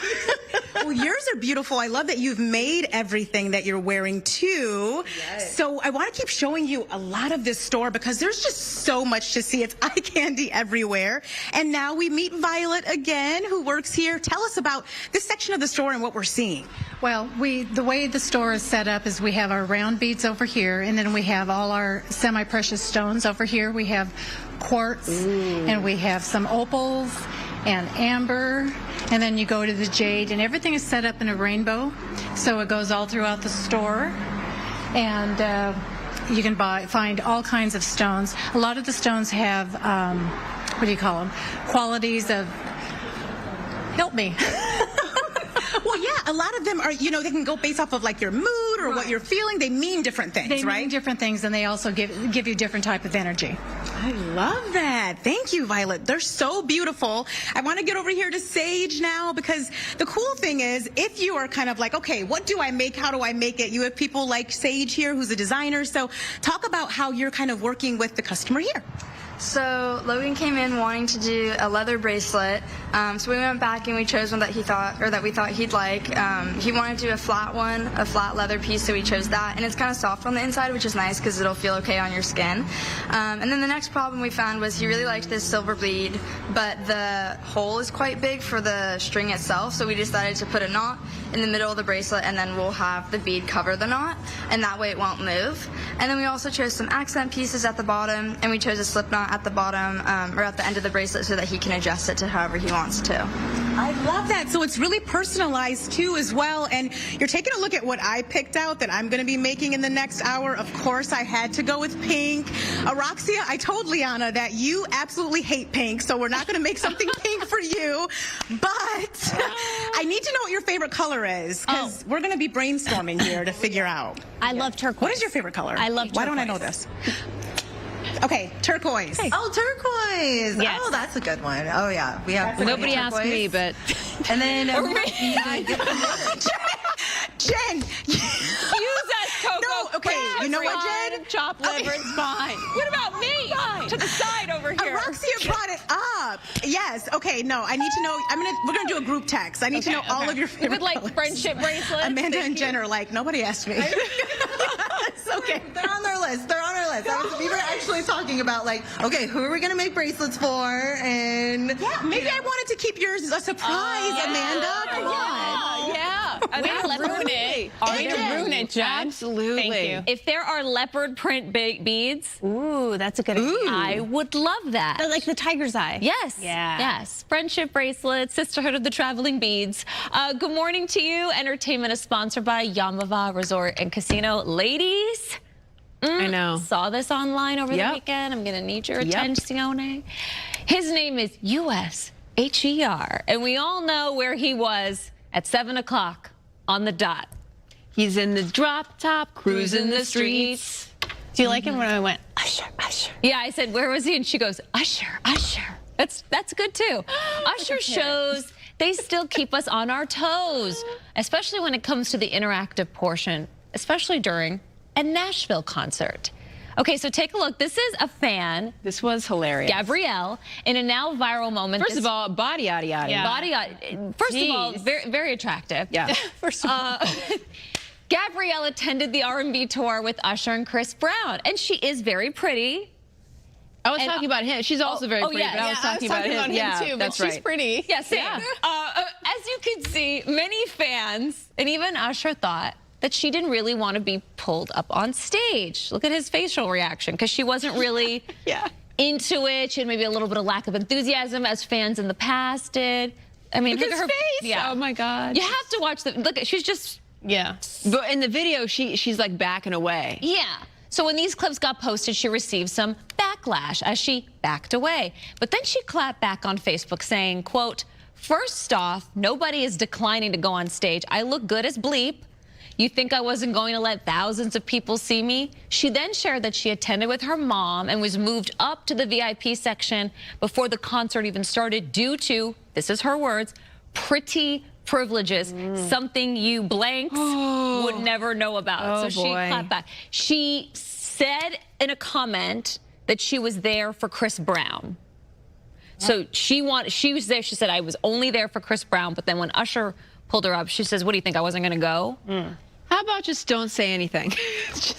Well, yours are beautiful. I love that you've made everything that you're wearing too. Yes. So I want to keep showing you a lot of this store because there's just so much to see. It's eye candy everywhere. And now we meet Violet again, who works here. Tell us about this section of the store and what we're seeing. Well, the way the store is set up is we have our round beads over here, and then we have all our semi-precious stones over here. We have quartz, and we have some opals and amber, and then you go to the jade, and everything is set up in a rainbow, so it goes all throughout the store. And you can find all kinds of stones. A lot of the stones have, what do you call them, qualities of, help me. Well, yeah, a lot of them are, you know, they can go based off of like your mood or what you're feeling. They mean different things, right? They mean different things, and they also give you different type of energy. I love that. Thank you, Violet. They're so beautiful. I want to get over here to Sage now because the cool thing is if you are kind of like, okay, what do I make? How do I make it? You have people like Sage here who's a designer. So talk about how you're kind of working with the customer here. So Logan came in wanting to do a leather bracelet. So we went back and we chose one that we thought he'd like. He wanted to do a flat leather piece, so we chose that. And it's kind of soft on the inside, which is nice because it'll feel okay on your skin. And then the next problem we found was he really liked this silver bead, but the hole is quite big for the string itself. So we decided to put a knot in the middle of the bracelet, and then we'll have the bead cover the knot, and that way it won't move. And then we also chose some accent pieces at the bottom, and we chose a slip knot at the bottom or at the end of the bracelet so that he can adjust it to however he wants to. I love that. So it's really personalized too as well. And you're taking a look at what I picked out that I'm going to be making in the next hour. Of course, I had to go with pink. Araxia, I told Liana that you absolutely hate pink, so we're not going to make something pink for you. But I need to know what your favorite color is because we're going to be brainstorming here to figure out. I love turquoise. What is your favorite color? I love turquoise. Why don't I know this? Okay, turquoise. Hey. Oh, turquoise. Yes. Oh, that's a good one. Oh, yeah. We have nobody asked me, but and then Jen, use that Coco. No, okay. You know what, Jen? Chopped liver, it's fine. What about me? Fine. To the side over here. Araxia brought it up. Yes. Okay. No, I need to know. We're gonna do a group text. I need to know all of your favorite with like colors. friendship bracelets. Amanda and Jen are like, nobody asked me. It's okay. They're on their list. We were actually talking about like, okay, who are we gonna make bracelets for? And yeah, maybe I wanted to keep yours a surprise, Amanda. Come on. Yeah. Ruin it. Ruin it, Jen. Absolutely. Thank you. If there are leopard print beads, Ooh, that's a good idea. I would love that. Like the tiger's eye. Yes. Yeah. Yes. Friendship bracelets, Sisterhood of the Traveling Beads. Good morning to you. Entertainment is sponsored by Yamava Resort and Casino. Ladies, I know. Saw this online over the weekend. I'm going to need your attention. His name is USHER, and we all know where he was at 7 o'clock on the dot. He's in the drop top, cruising the streets. Do you like him when I went, Usher, Usher? Yeah, I said, where was he? And she goes, Usher, Usher. That's good too. Usher shows they still keep us on our toes, especially when it comes to the interactive portion, especially during a Nashville concert. Okay, so take a look. This is a fan. This was hilarious. Gabrielle, in a now viral moment. First of all, body yada yada. Yeah. Body yada. First of all, very, very attractive. Yeah. First of all. Gabrielle attended the R&B tour with Usher and Chris Brown, and she is very pretty. I was talking about him. She's also very pretty, but I was talking about him. Yeah, too, that's but she's right. pretty. Yeah, same. Yeah. As you can see, many fans and even Usher thought that she didn't really want to be pulled up on stage. Look at his facial reaction, because she wasn't really into it. She had maybe a little bit of lack of enthusiasm, as fans in the past did. I mean, look at her face. Yeah. Oh my God. You have to watch the look. She's just But in the video, she's like backing away. Yeah. So when these clips got posted, she received some backlash as she backed away. But then she clapped back on Facebook saying, quote, "First off, nobody is declining to go on stage. I look good as bleep. You think I wasn't going to let thousands of people see me?" She then shared that she attended with her mom and was moved up to the VIP section before the concert even started due to, this is her words, pretty privileges, something you blanks would never know about. So she clapped back. She said in a comment that she was there for Chris Brown. So she was there. She said, "I was only there for Chris Brown." But then when Usher pulled her up, she says, "What do you think? I wasn't going to go?" How about just don't say anything?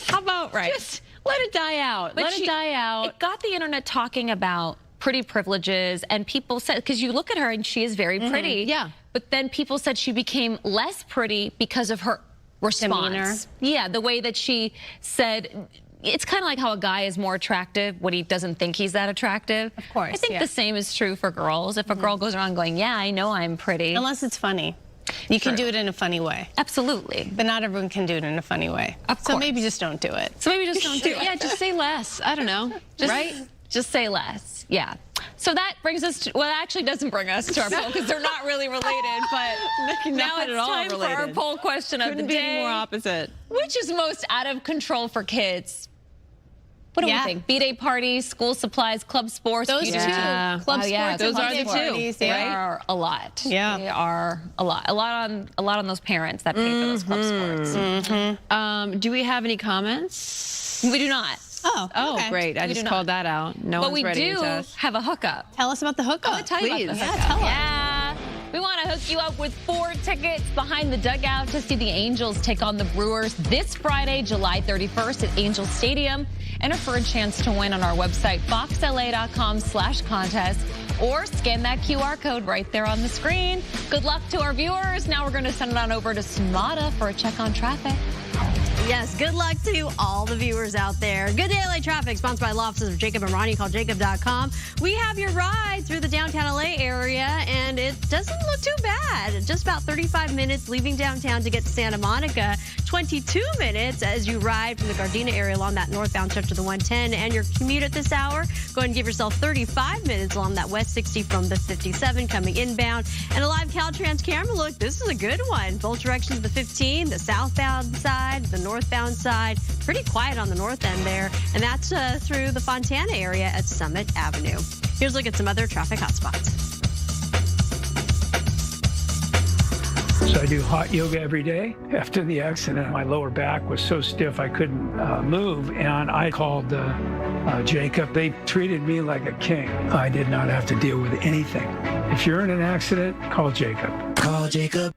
How about just let it die out. Let it die out. It got the internet talking about pretty privileges, and people said, because you look at her and she is very pretty. Yeah. But then people said she became less pretty because of her response. Demeanor. Yeah, the way that she said. It's kind of like how a guy is more attractive when he doesn't think he's that attractive. Of course, I think the same is true for girls. If a girl goes around going, "Yeah, I know I'm pretty." Unless it's funny. You can do it in a funny way. Absolutely. But not everyone can do it in a funny way. So maybe just don't do it. So maybe just don't do it. Yeah, just say less. I don't know. Just say less. Yeah. So that brings us to, well, it actually doesn't bring us to our poll because they're not really related, but now it's time for our poll question of the day. Couldn't be more opposite. Which is most out of control for kids? What do we think? B-day parties, school supplies, club sports. Those two. Club sports. Those are the two. Parties, They are a lot. Yeah. They are a lot. A lot on those parents that pay for those club sports. Do we have any comments? We do not. Oh, okay. great. I just called that out. No But one's we ready do to test. have a hookup. Tell us about the hookup. I'll tell you about the hookup. Tell us. Yeah. We want to hook you up with 4 tickets behind the dugout to see the Angels take on the Brewers this Friday, July 31st at Angels Stadium. Enter for a chance to win on our website, foxla.com/contest, or scan that QR code right there on the screen. Good luck to our viewers. Now we're going to send it on over to Smada for a check on traffic. Yes, good luck to all the viewers out there. Good Day LA Traffic, sponsored by law offices of Jacob and Ronnie. Call jacob.com. We have your ride through the downtown LA area, and it doesn't look too bad. Just about 35 minutes leaving downtown to get to Santa Monica. 22 minutes as you ride from the Gardena area along that northbound stretch of the 110. And your commute at this hour, go ahead and give yourself 35 minutes along that West 60 from the 57 coming inbound. And a live Caltrans camera look, this is a good one. Both directions of the 15, the southbound side, the northbound side. Pretty quiet on the north end there. And that's through the Fontana area at Summit Avenue. Here's a look at some other traffic hotspots. So I do hot yoga every day. After the accident, my lower back was so stiff I couldn't move, and I called Jacob. They treated me like a king. I did not have to deal with anything. If you're in an accident, call Jacob. Call Jacob.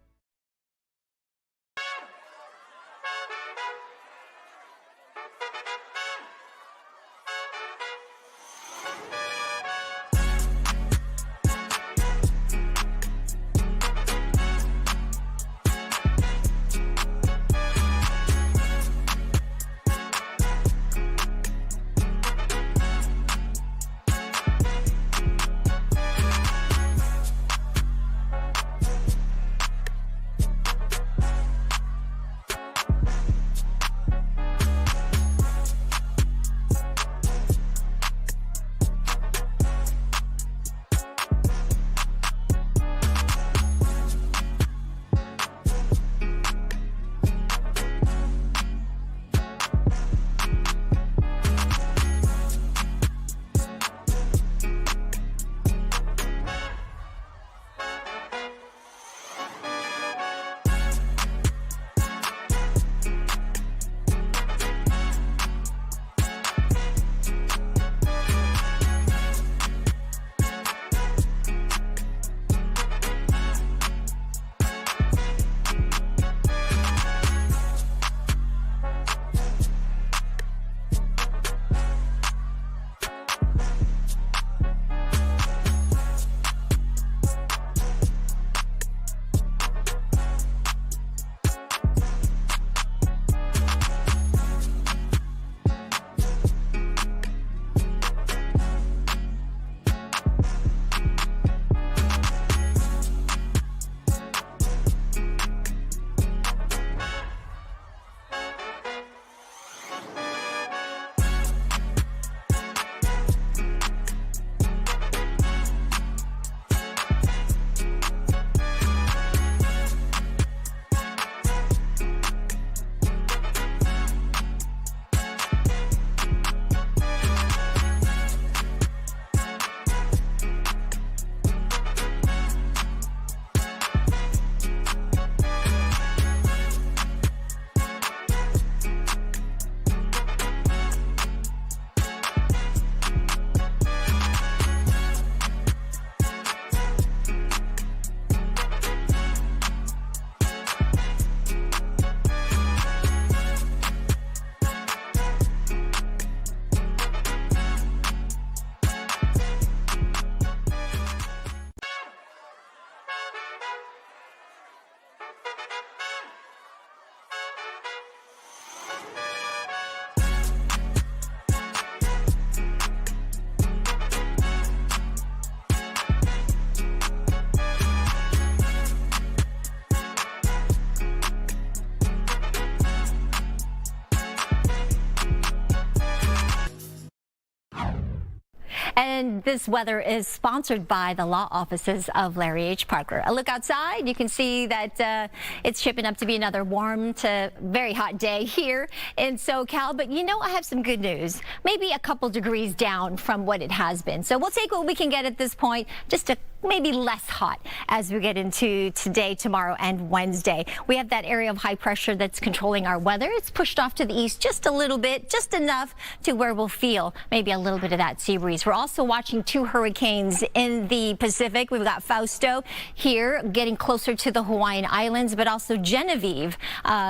And this weather is sponsored by the law offices of Larry H. Parker. A look outside, you can see that it's shaping up to be another warm to very hot day here in SoCal. But you know, I have some good news. Maybe a couple degrees down from what it has been. So we'll take what we can get at this point, just maybe less hot as we get into today, tomorrow, and Wednesday. We have that area of high pressure that's controlling our weather. It's pushed off to the east just a little bit, just enough to where we'll feel maybe a little bit of that sea breeze. We're also watching two hurricanes in the Pacific. We've got Fausto here getting closer to the Hawaiian Islands, but also Genevieve.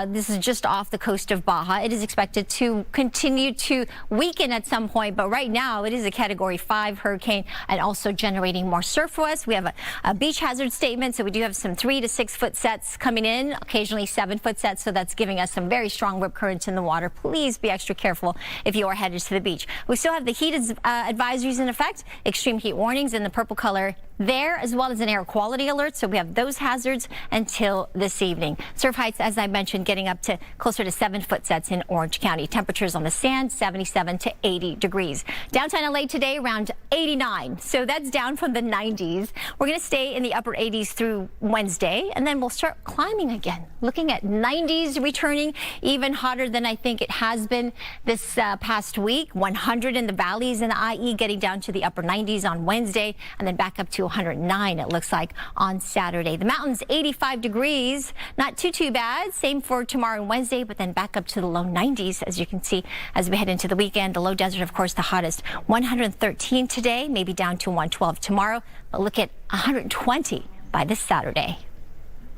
This is just off the coast of Baja. It is expected to continue to weaken at some point, but right now it is a Category 5 hurricane and also generating more surf for us. We have a beach hazard statement, so we do have some 3 to 6 foot sets coming in, occasionally 7 foot sets, so that's giving us some very strong rip currents in the water. Please be extra careful if you are headed to the beach. We still have the heat advisories in effect, extreme heat warnings in the purple color there, as well as an air quality alert. So we have those hazards until this evening. Surf heights, as I mentioned, getting up to closer to 7 foot sets in Orange County. Temperatures on the sand, 77 to 80 degrees. Downtown LA today around 89. So that's down from the 90s. We're going to stay in the upper 80s through Wednesday, and then we'll start climbing again. Looking at 90s returning, even hotter than I think it has been this past week. 100 in the valleys in the IE, getting down to the upper 90s on Wednesday, and then back up to 109, it looks like, on Saturday. The mountains, 85 degrees. Not too bad. Same for tomorrow and Wednesday, but then back up to the low 90s, as you can see, as we head into the weekend. The low desert, of course, the hottest. 113 today, maybe down to 112 tomorrow. But look at 120 by this Saturday.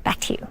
Back to you.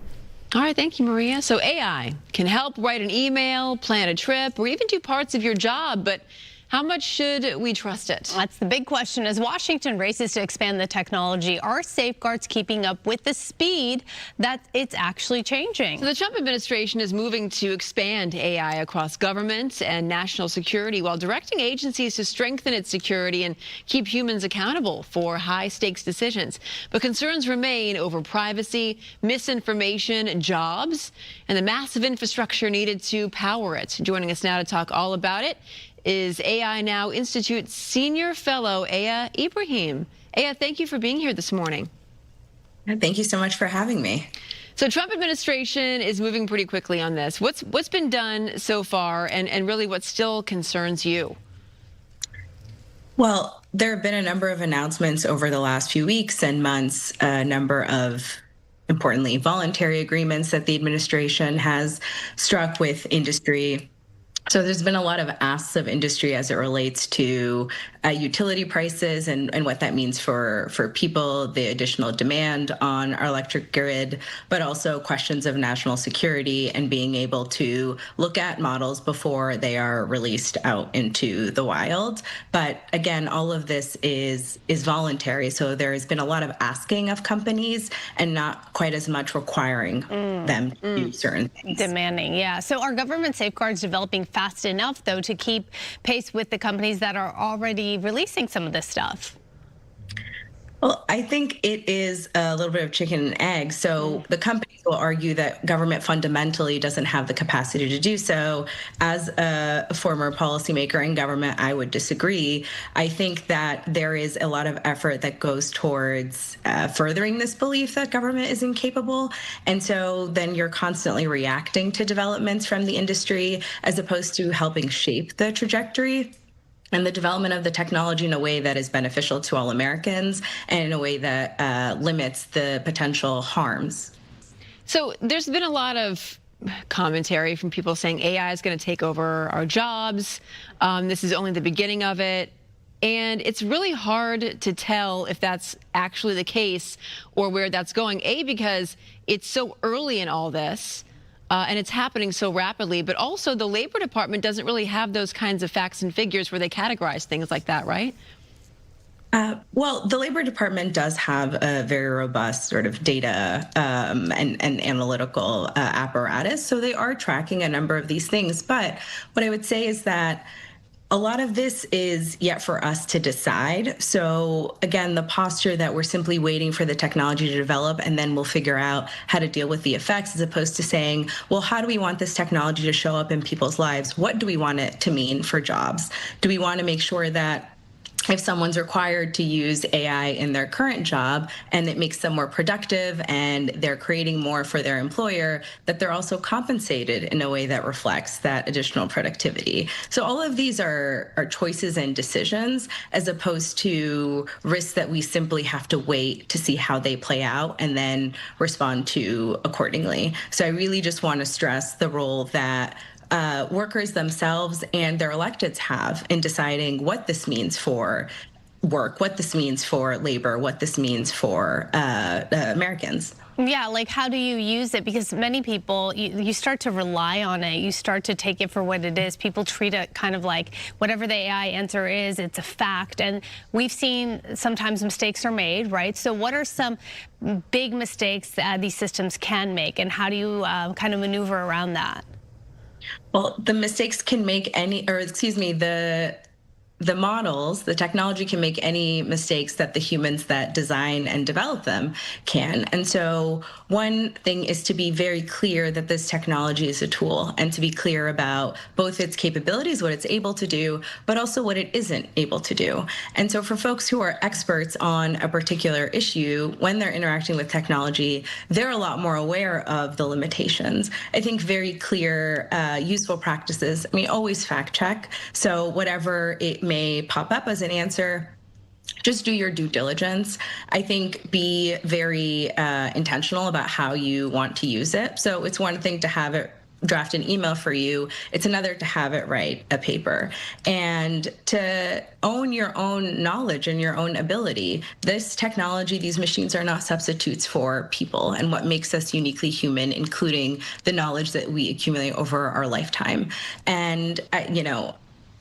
All right, thank you, Maria. So AI can help write an email, plan a trip, or even do parts of your job, but how much should we trust it? That's the big question. As Washington races to expand the technology, are safeguards keeping up with the speed that it's actually changing? So the Trump administration is moving to expand AI across government and national security while directing agencies to strengthen its security and keep humans accountable for high-stakes decisions. But concerns remain over privacy, misinformation, jobs, and the massive infrastructure needed to power it. Joining us now to talk all about it is AI Now Institute Senior Fellow Aya Ibrahim. Aya, thank you for being here this morning. Thank you so much for having me. So Trump administration is moving pretty quickly on this. What's been done so far, and really what still concerns you? Well, there have been a number of announcements over the last few weeks and months, a number of, importantly, voluntary agreements that the administration has struck with industry. So there's been a lot of asks of industry as it relates to utility prices and what that means for people, the additional demand on our electric grid, but also questions of national security and being able to look at models before they are released out into the wild. But again, all of this is voluntary. So there has been a lot of asking of companies and not quite as much requiring them to do certain things. Demanding, yeah. So are government safeguards developing fast enough, though, to keep pace with the companies that are already releasing some of this stuff? Well, I think it is a little bit of chicken and egg. So the companies will argue that government fundamentally doesn't have the capacity to do so. As a former policymaker in government, I would disagree. I think that there is a lot of effort that goes towards furthering this belief that government is incapable. And so then you're constantly reacting to developments from the industry as opposed to helping shape the trajectory and the development of the technology in a way that is beneficial to all Americans and in a way that limits the potential harms. So there's been a lot of commentary from people saying AI is going to take over our jobs. This is only the beginning of it. And it's really hard to tell if that's actually the case or where that's going. A, because it's so early in all this. And it's happening so rapidly, but also the Labor Department doesn't really have those kinds of facts and figures where they categorize things like that, right? Well, the Labor Department does have a very robust sort of data and analytical apparatus, so they are tracking a number of these things. But what I would say is that a lot of this is yet for us to decide. So again, the posture that we're simply waiting for the technology to develop and then we'll figure out how to deal with the effects, as opposed to saying, well, how do we want this technology to show up in people's lives? What do we want it to mean for jobs? Do we want to make sure that if someone's required to use AI in their current job and it makes them more productive and they're creating more for their employer, that they're also compensated in a way that reflects that additional productivity. So all of these are choices and decisions, as opposed to risks that we simply have to wait to see how they play out and then respond to accordingly. So I really just want to stress the role that workers themselves and their electeds have in deciding what this means for work, what this means for labor, what this means for Americans. Yeah, like how do you use it? Because many people, you start to rely on it. You start to take it for what it is. People treat it kind of like whatever the AI answer is, it's a fact. And we've seen sometimes mistakes are made, right? So what are some big mistakes that these systems can make, and how do you kind of maneuver around that? Well, the mistakes can make the models, the technology can make any mistakes that the humans that design and develop them can. And so one thing is to be very clear that this technology is a tool, and to be clear about both its capabilities, what it's able to do, but also what it isn't able to do. And so for folks who are experts on a particular issue, when they're interacting with technology, they're a lot more aware of the limitations. I think very clear, useful practices, always fact check. So whatever it may pop up as an answer, just do your due diligence. I think be very intentional about how you want to use it. So it's one thing to have it draft an email for you. It's another to have it write a paper, and to own your own knowledge and your own ability. This technology, these machines are not substitutes for people and what makes us uniquely human, including the knowledge that we accumulate over our lifetime. And,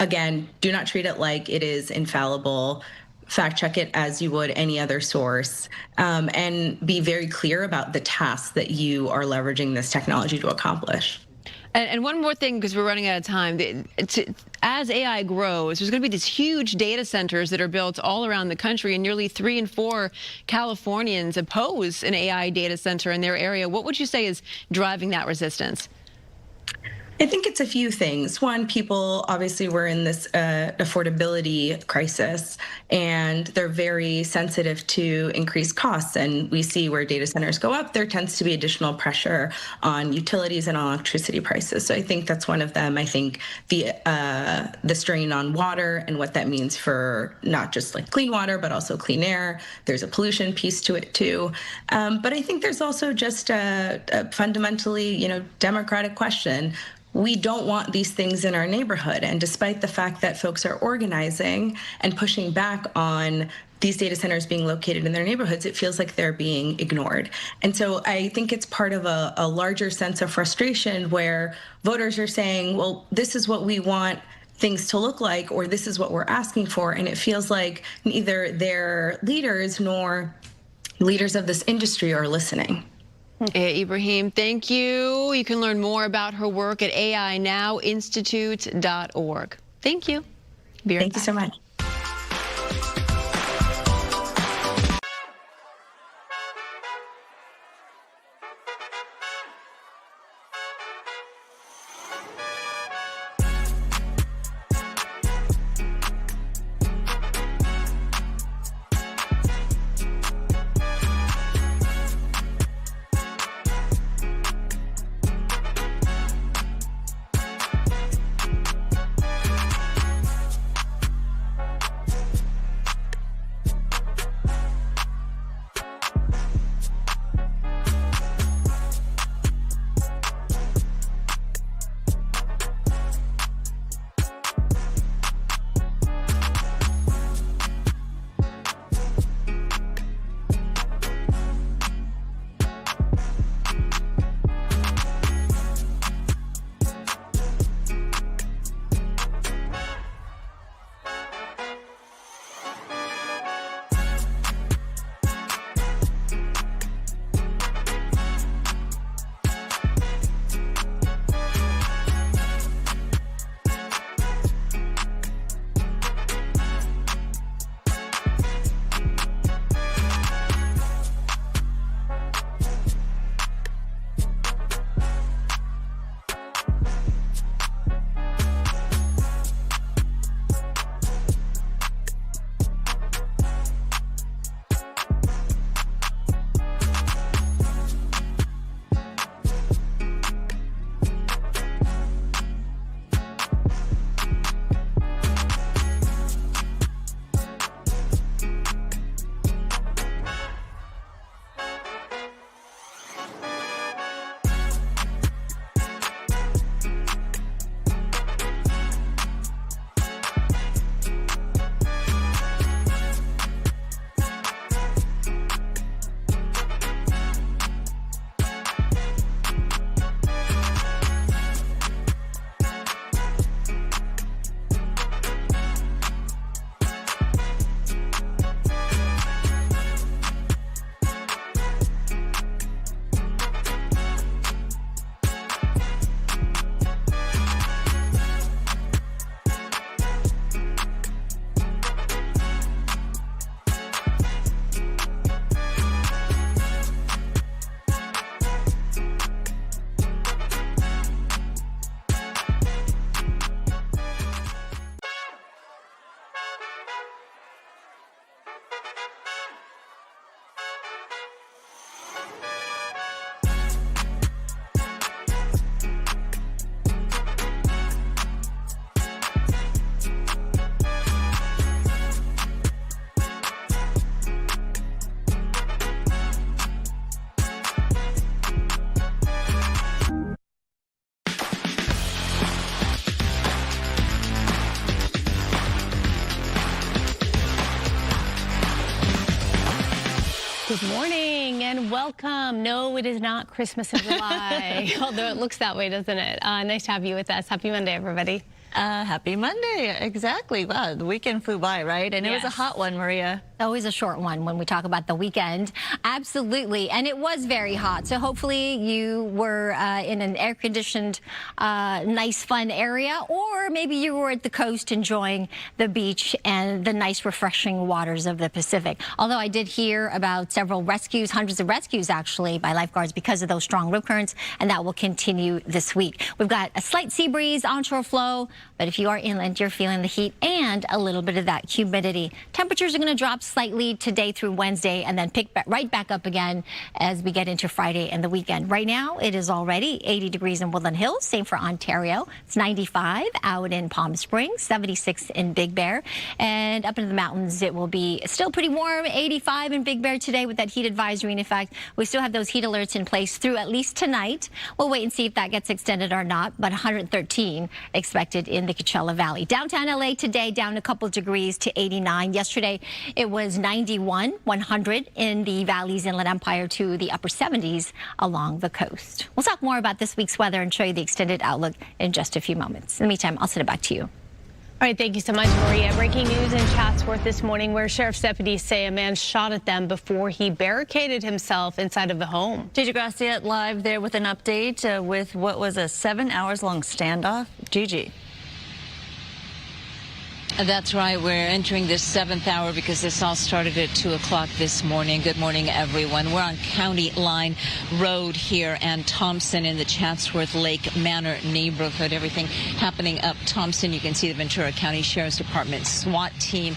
again, do not treat it like it is infallible. Fact check it as you would any other source, and be very clear about the tasks that you are leveraging this technology to accomplish. And one more thing, because we're running out of time. As AI grows, there's going to be these huge data centers that are built all around the country, and nearly 3 in 4 Californians oppose an AI data center in their area. What would you say is driving that resistance? I think it's a few things. One, people, obviously, we're in this affordability crisis, and they're very sensitive to increased costs. And we see where data centers go up, there tends to be additional pressure on utilities and on electricity prices. So I think that's one of them. I think the strain on water and what that means for not just like clean water, but also clean air. There's a pollution piece to it too. But I think there's also just a fundamentally, democratic question. We don't want these things in our neighborhood. And despite the fact that folks are organizing and pushing back on these data centers being located in their neighborhoods, it feels like they're being ignored. And so I think it's part of a larger sense of frustration where voters are saying, well, this is what we want things to look like, or this is what we're asking for. And it feels like neither their leaders nor leaders of this industry are listening. Ibrahim, thank you. You can learn more about her work at AINowInstitute.org. Thank you. Thank you so much. Good morning and welcome. No, it is not Christmas in July, although it looks that way, doesn't it? Nice to have you with us. Happy Monday, everybody. Happy Monday. Exactly. Wow, the weekend flew by, right? And It was a hot one, Maria. Always a short one when we talk about the weekend. Absolutely. And it was very hot. So hopefully you were in an air-conditioned, nice, fun area, or maybe you were at the coast enjoying the beach and the nice, refreshing waters of the Pacific. Although I did hear about several rescues, hundreds of rescues actually, by lifeguards because of those strong rip currents, and that will continue this week. We've got a slight sea breeze, onshore flow, but if you are inland, you're feeling the heat and a little bit of that humidity. Temperatures are going to drop slightly today through Wednesday and then pick right back up again as we get into Friday and the weekend. Right now, it is already 80 degrees in Woodland Hills. Same for Ontario. It's 95 out in Palm Springs, 76 in Big Bear. And up into the mountains, it will be still pretty warm, 85 in Big Bear today with that heat advisory in effect. We still have those heat alerts in place through at least tonight. We'll wait and see if that gets extended or not, but 113 expected in the Coachella Valley. Downtown LA today down a couple degrees to 89. Yesterday it was 91, 100 in the Valley's Inland Empire to the upper 70s along the coast. We'll talk more about this week's weather and show you the extended outlook in just a few moments. In the meantime, I'll send it back to you. All right, thank you so much, Maria. Breaking news in Chatsworth this morning where sheriff's deputies say a man shot at them before he barricaded himself inside of the home. Gigi Graciette live there with an update with what was a 7 hours long standoff. Gigi. That's right. We're entering this 7th hour because this all started at 2 o'clock this morning. Good morning, everyone. We're on County Line Road here and Thompson in the Chatsworth Lake Manor neighborhood. Everything happening up Thompson. You can see the Ventura County Sheriff's Department SWAT team.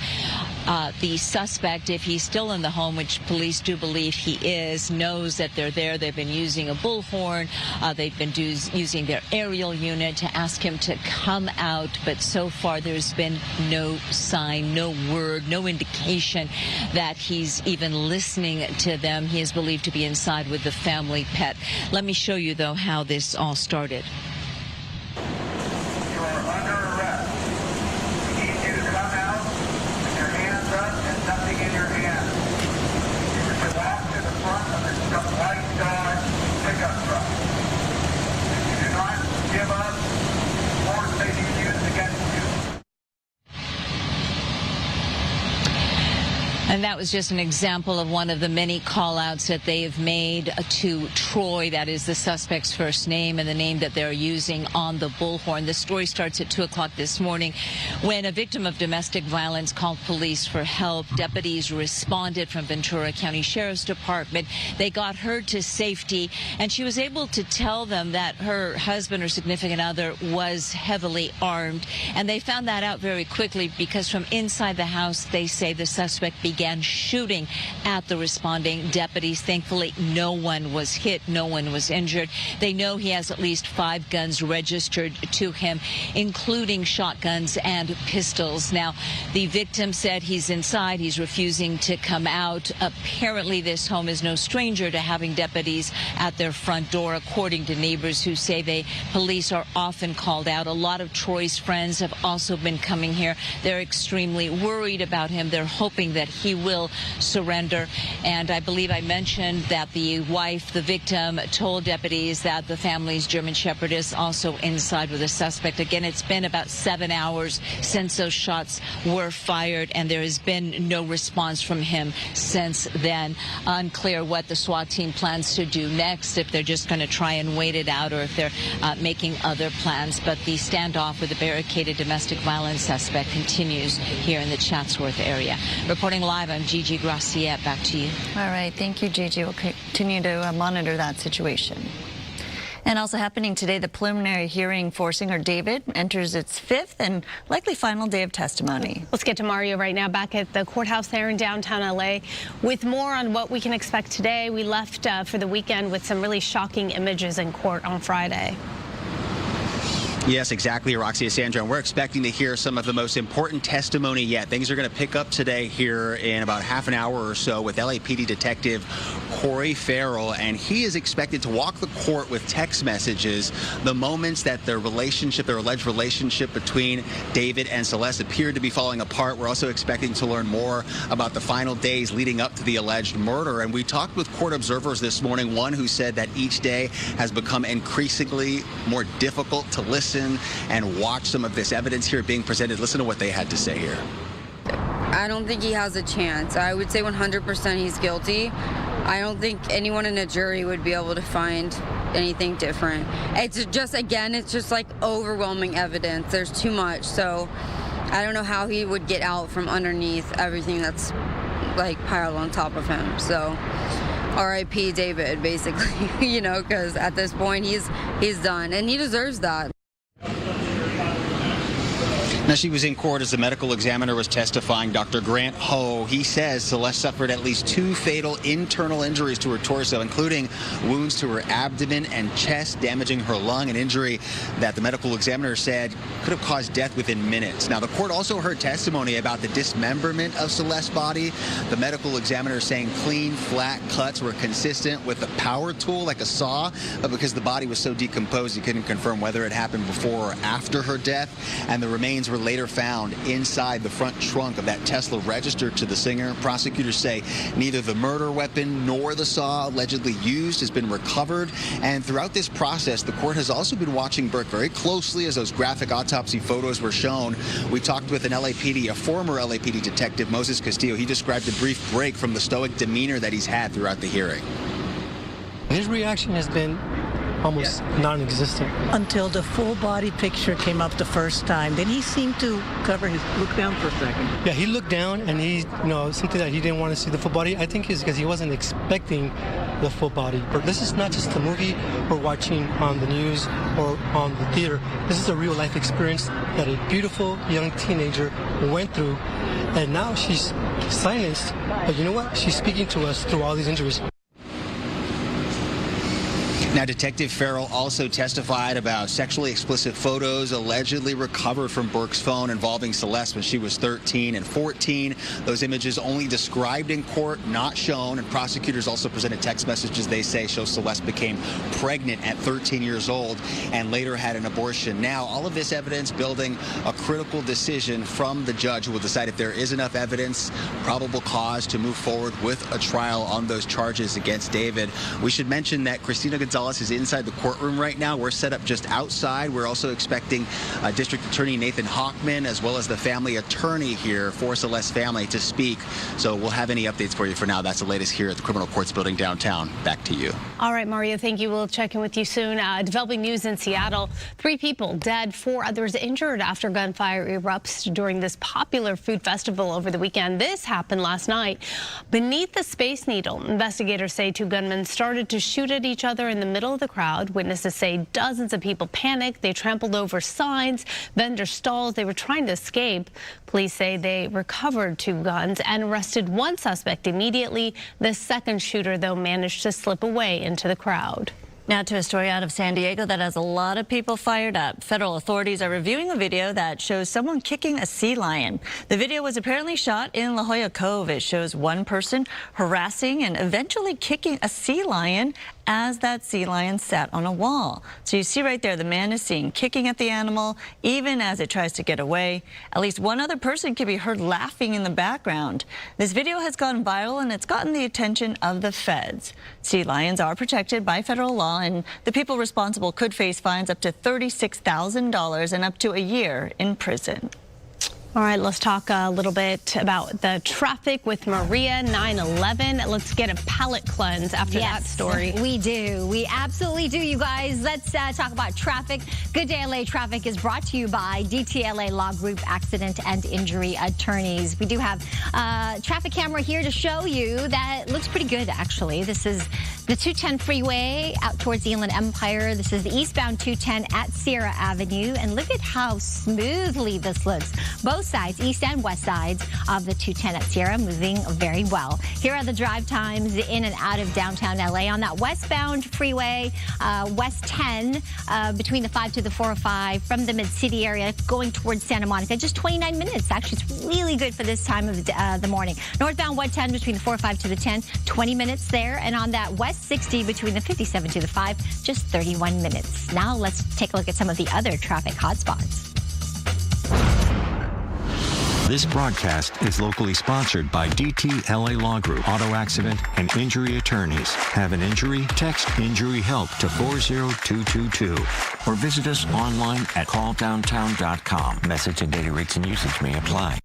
The suspect, if he's still in the home, which police do believe he is, knows that they're there. They've been using a bullhorn. They've been using their aerial unit to ask him to come out. But so far, there's been no sign, no word, no indication that he's even listening to them. He is believed to be inside with the family pet. Let me show you, though, how this all started. And that was just an example of one of the many call-outs that they have made to Troy. That is the suspect's first name and the name that they're using on the bullhorn. The story starts at 2 o'clock this morning when a victim of domestic violence called police for help. Deputies responded from Ventura County Sheriff's Department. They got her to safety, and she was able to tell them that her husband or significant other was heavily armed. And they found that out very quickly because from inside the house, they say the suspect began shooting at the responding deputies. Thankfully, no one was hit, no one was injured. They know he has at least 5 guns registered to him, including shotguns and pistols. Now, the victim said he's inside. He's refusing to come out. Apparently, this home is no stranger to having deputies at their front door, according to neighbors who say police are often called out. A lot of Troy's friends have also been coming here. They're extremely worried about him. They're hoping that he will surrender. And I believe I mentioned that the wife, the victim, told deputies that the family's German Shepherd is also inside with the suspect. Again, it's been about 7 hours since those shots were fired, and there has been no response from him since then. Unclear what the SWAT team plans to do next, if they're just going to try and wait it out or if they're making other plans. But the standoff with the barricaded domestic violence suspect continues here in the Chatsworth area. Reporting live, I'm Gigi Graciette. Back to you. All right. Thank you, Gigi. We'll continue to monitor that situation. And also happening today, the preliminary hearing for singer David enters its 5th and likely final day of testimony. Let's get to Mario right now back at the courthouse there in downtown LA with more on what we can expect today. We left for the weekend with some really shocking images in court on Friday. Yes, exactly, Roxy, Sandra. And we're expecting to hear some of the most important testimony yet. Things are going to pick up today here in about half an hour or so with LAPD Detective Corey Farrell, and he is expected to walk the court with text messages the moments that their alleged relationship between David and Celeste appeared to be falling apart. We're also expecting to learn more about the final days leading up to the alleged murder. And we talked with court observers this morning, one who said that each day has become increasingly more difficult to listen and watch some of this evidence here being presented. Listen to what they had to say here. I don't think he has a chance. I would say 100% he's guilty. I don't think anyone in a jury would be able to find anything different. It's just, again, it's just like overwhelming evidence. There's too much. So I don't know how he would get out from underneath everything that's like piled on top of him. So R.I.P. David, basically, you know, because at this point he's done, and he deserves that. Now, she was in court as the medical examiner was testifying. Dr. Grant Ho, he says Celeste suffered at least 2 fatal internal injuries to her torso, including wounds to her abdomen and chest, damaging her lung, an injury that the medical examiner said could have caused death within minutes. Now, the court also heard testimony about the dismemberment of Celeste's body. The medical examiner saying clean, flat cuts were consistent with a power tool like a saw, but because the body was so decomposed, he couldn't confirm whether it happened before or after her death. And the remains were later found inside the front trunk of that Tesla registered to the singer. Prosecutors say neither the murder weapon nor the saw allegedly used has been recovered. And throughout this process, the court has also been watching Burke very closely as those graphic autopsy photos were shown. We talked with a former LAPD detective, Moses Castillo. He described a brief break from the stoic demeanor that he's had throughout the hearing. His reaction has been almost non-existent. Until the full body picture came up the first time. Then he seemed to look down for a second. Yeah, he looked down and he, something that he didn't want to see the full body, I think is because he wasn't expecting the full body. But this is not just a movie we're watching on the news or on the theater. This is a real life experience that a beautiful young teenager went through. And now she's silenced, but you know what? She's speaking to us through all these injuries. Now, Detective Farrell also testified about sexually explicit photos allegedly recovered from Burke's phone involving Celeste when she was 13 and 14. Those images only described in court, not shown. And prosecutors also presented text messages they say show Celeste became pregnant at 13 years old and later had an abortion. Now, all of this evidence building a critical decision from the judge who will decide if there is enough evidence, probable cause to move forward with a trial on those charges against David. We should mention that Christina Gonzalez is inside the courtroom right now. We're set up just outside. We're also expecting District Attorney Nathan Hochman, as well as the family attorney here for Celeste's family, to speak. So we'll have any updates for you for now. That's the latest here at the Criminal Courts Building downtown. Back to you. All right, Mario, thank you. We'll check in with you soon. Developing news in Seattle. 3 people dead, 4 others injured after gunfire erupts during this popular food festival over the weekend. This happened last night beneath the Space Needle. Investigators say 2 gunmen started to shoot at each other in the middle of the crowd. Witnesses say dozens of people panicked. They trampled over signs, vendor stalls. They were trying to escape. Police say they recovered 2 guns and arrested 1 suspect immediately. The second shooter, though, managed to slip away into the crowd. Now to a story out of San Diego that has a lot of people fired up. Federal authorities are reviewing a video that shows someone kicking a sea lion. The video was apparently shot in La Jolla Cove. It shows one person harassing and eventually kicking a sea lion as that sea lion sat on a wall. So you see right there, the man is seen kicking at the animal, even as it tries to get away. At least 1 other person can be heard laughing in the background. This video has gone viral and it's gotten the attention of the feds. Sea lions are protected by federal law, and the people responsible could face fines up to $36,000 and up to a year in prison. All right, let's talk a little bit about the traffic with Maria. 9/11. Let's get a palate cleanse after that story. We do. We absolutely do, you guys. Let's talk about traffic. Good Day LA Traffic is brought to you by DTLA Law Group Accident and Injury Attorneys. We do have a traffic camera here to show you that looks pretty good, actually. This is The 210 freeway out towards the Inland Empire. This is the eastbound 210 at Sierra Avenue. And look at how smoothly this looks. Both sides, east and west sides of the 210 at Sierra, moving very well. Here are the drive times in and out of downtown LA. On that westbound freeway, West 10, between the 5 to the 405 from the Mid-City area going towards Santa Monica. Just 29 minutes. Actually, it's really good for this time of the morning. Northbound 110 between the 405 to the 10, 20 minutes there. And on that West 60 between the 57 to the 5, just 31 minutes. Now let's take a look at some of the other traffic hotspots. This broadcast is locally sponsored by DT LA Law Group, Auto Accident and Injury Attorneys. Have an injury? Text Injury Help to 40222 or visit us online at calldowntown.com. Message and data rates and usage may apply.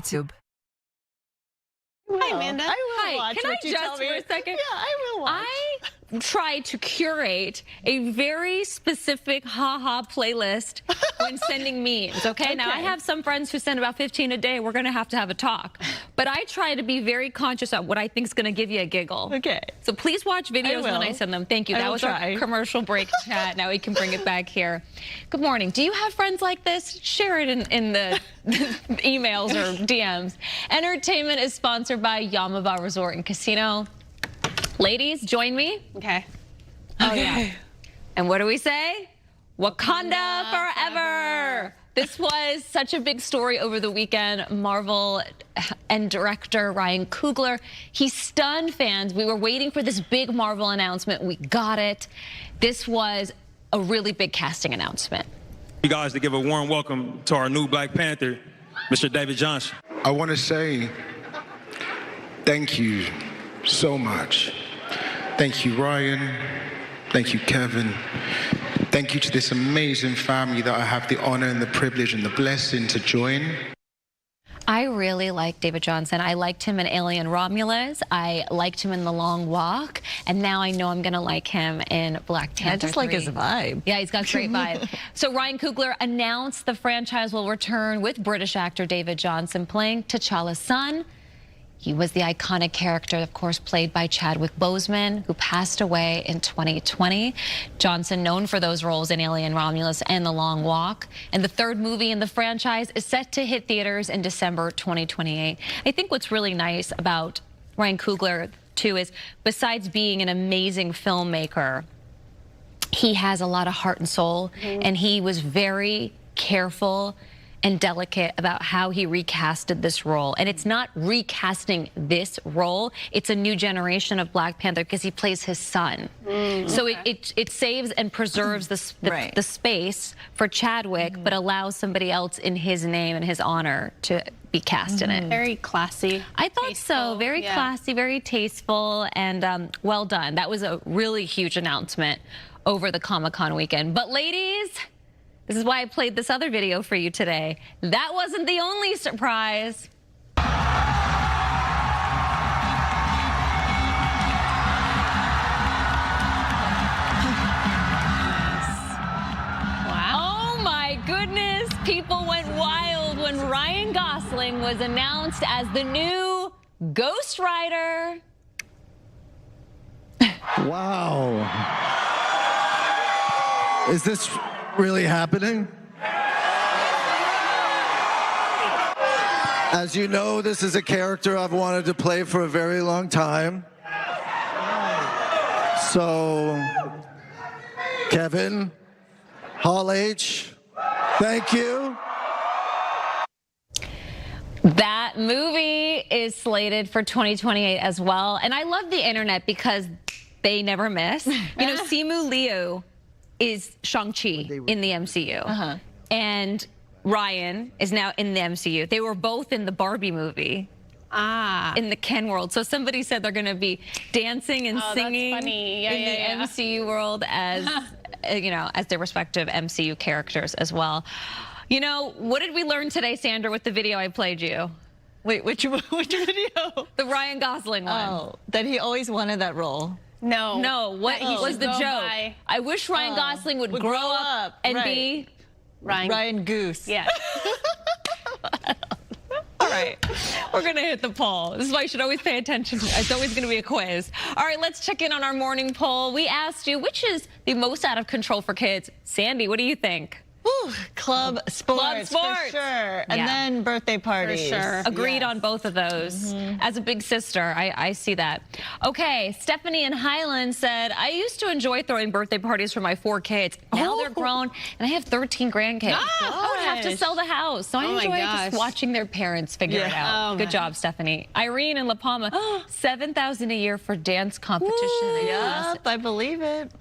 YouTube. Hi, Amanda. I will watch Can I what you tell just me. for a second? Yeah, I will watch. I try to curate a very specific haha playlist when sending memes, okay? Now, I have some friends who send about 15 a day. We're going to have a talk. But I try to be very conscious of what I think is going to give you a giggle. Okay. So please watch videos when I send them. Thank you. That was our commercial break chat. Now we can bring it back here. Good morning. Do you have friends like this? Share it in the emails or DMs. Entertainment is sponsored by Yamava Resort and Casino. Ladies, join me. Okay. Oh, yeah. And what do we say? Wakanda forever. This was such a big story over the weekend. Marvel and director Ryan Coogler, he stunned fans. We were waiting for this big Marvel announcement. We got it. This was a really big casting announcement. You guys to give a warm welcome to our new Black Panther, Mr. David Johnson. I want to say thank you so much. Thank you, Ryan. Thank you, Kevin. Thank you to this amazing family that I have the honor and the privilege and the blessing to join. I really like David Johnson. I liked him in Alien Romulus. I liked him in The Long Walk. And now I know I'm going to like him in Black Panther 3. I just like his vibe. Yeah, he's got a great vibe. So Ryan Coogler announced the franchise will return with British actor David Johnson playing T'Challa's son. He was the iconic character, of course, played by Chadwick Boseman, who passed away in 2020. Johnson, known for those roles in Alien Romulus and The Long Walk. And the third movie in the franchise is set to hit theaters in December 2028. I think what's really nice about Ryan Coogler, too, is besides being an amazing filmmaker, he has a lot of heart and soul, and he was very careful and delicate about how he recasted this role. And it's not recasting this role, it's a new generation of Black Panther because he plays his son. So it saves and preserves the space for Chadwick, but allows somebody else in his name and his honor to be cast in it. Very classy. I thought so. Very classy, very tasteful, and well done. That was a really huge announcement over the Comic-Con weekend. But ladies, this is why I played this other video for you today. That wasn't the only surprise. Wow. Oh my goodness, people went wild when Ryan Gosling was announced as the new Ghost Rider. Wow. Is this really happening? As you know, this is a character I've wanted to play for a very long time. So, Kevin, Hall H, thank you. That movie is slated for 2028 as well. And I love the internet because they never miss. You know, Simu Liu is Shang-Chi in the MCU. And Ryan is now in the MCU. They were both in the Barbie movie. In the Ken world. So somebody said they're going to be dancing and singing in the MCU world as, you know, as their respective MCU characters as well. You know, what did we learn today, Sandra, with the video I played you? Wait, which video? The Ryan Gosling one. Oh, that he always wanted that role. No, what was the joke? By... I wish Ryan Gosling would grow up and be Ryan Goose. Yeah. All right, we're gonna hit the poll. This is why you should always pay attention. It's always gonna be a quiz. All right, let's check in on our morning poll. We asked you, which is the most out of control for kids? Sandy, what do you think? Club sports, for sure. And then birthday parties. For sure. Agreed on both of those. As a big sister, I see that. Okay, Stephanie in Highland said, I used to enjoy throwing birthday parties for my 4 kids. Now they're grown, and I have 13 grandkids. I would have to sell the house. So I enjoy just watching their parents figure it out. Good job, Stephanie. Irene in La Palma, $7,000 a year for dance competition. Yep, I believe it.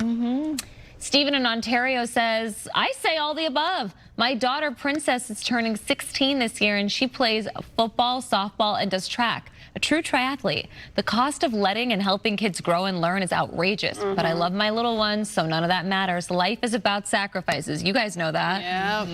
Stephen in Ontario says, I say all the above. My daughter, Princess, is turning 16 this year, and she plays football, softball, and does track. A true triathlete. The cost of letting and helping kids grow and learn is outrageous, but I love my little ones, so none of that matters. Life is about sacrifices. You guys know that.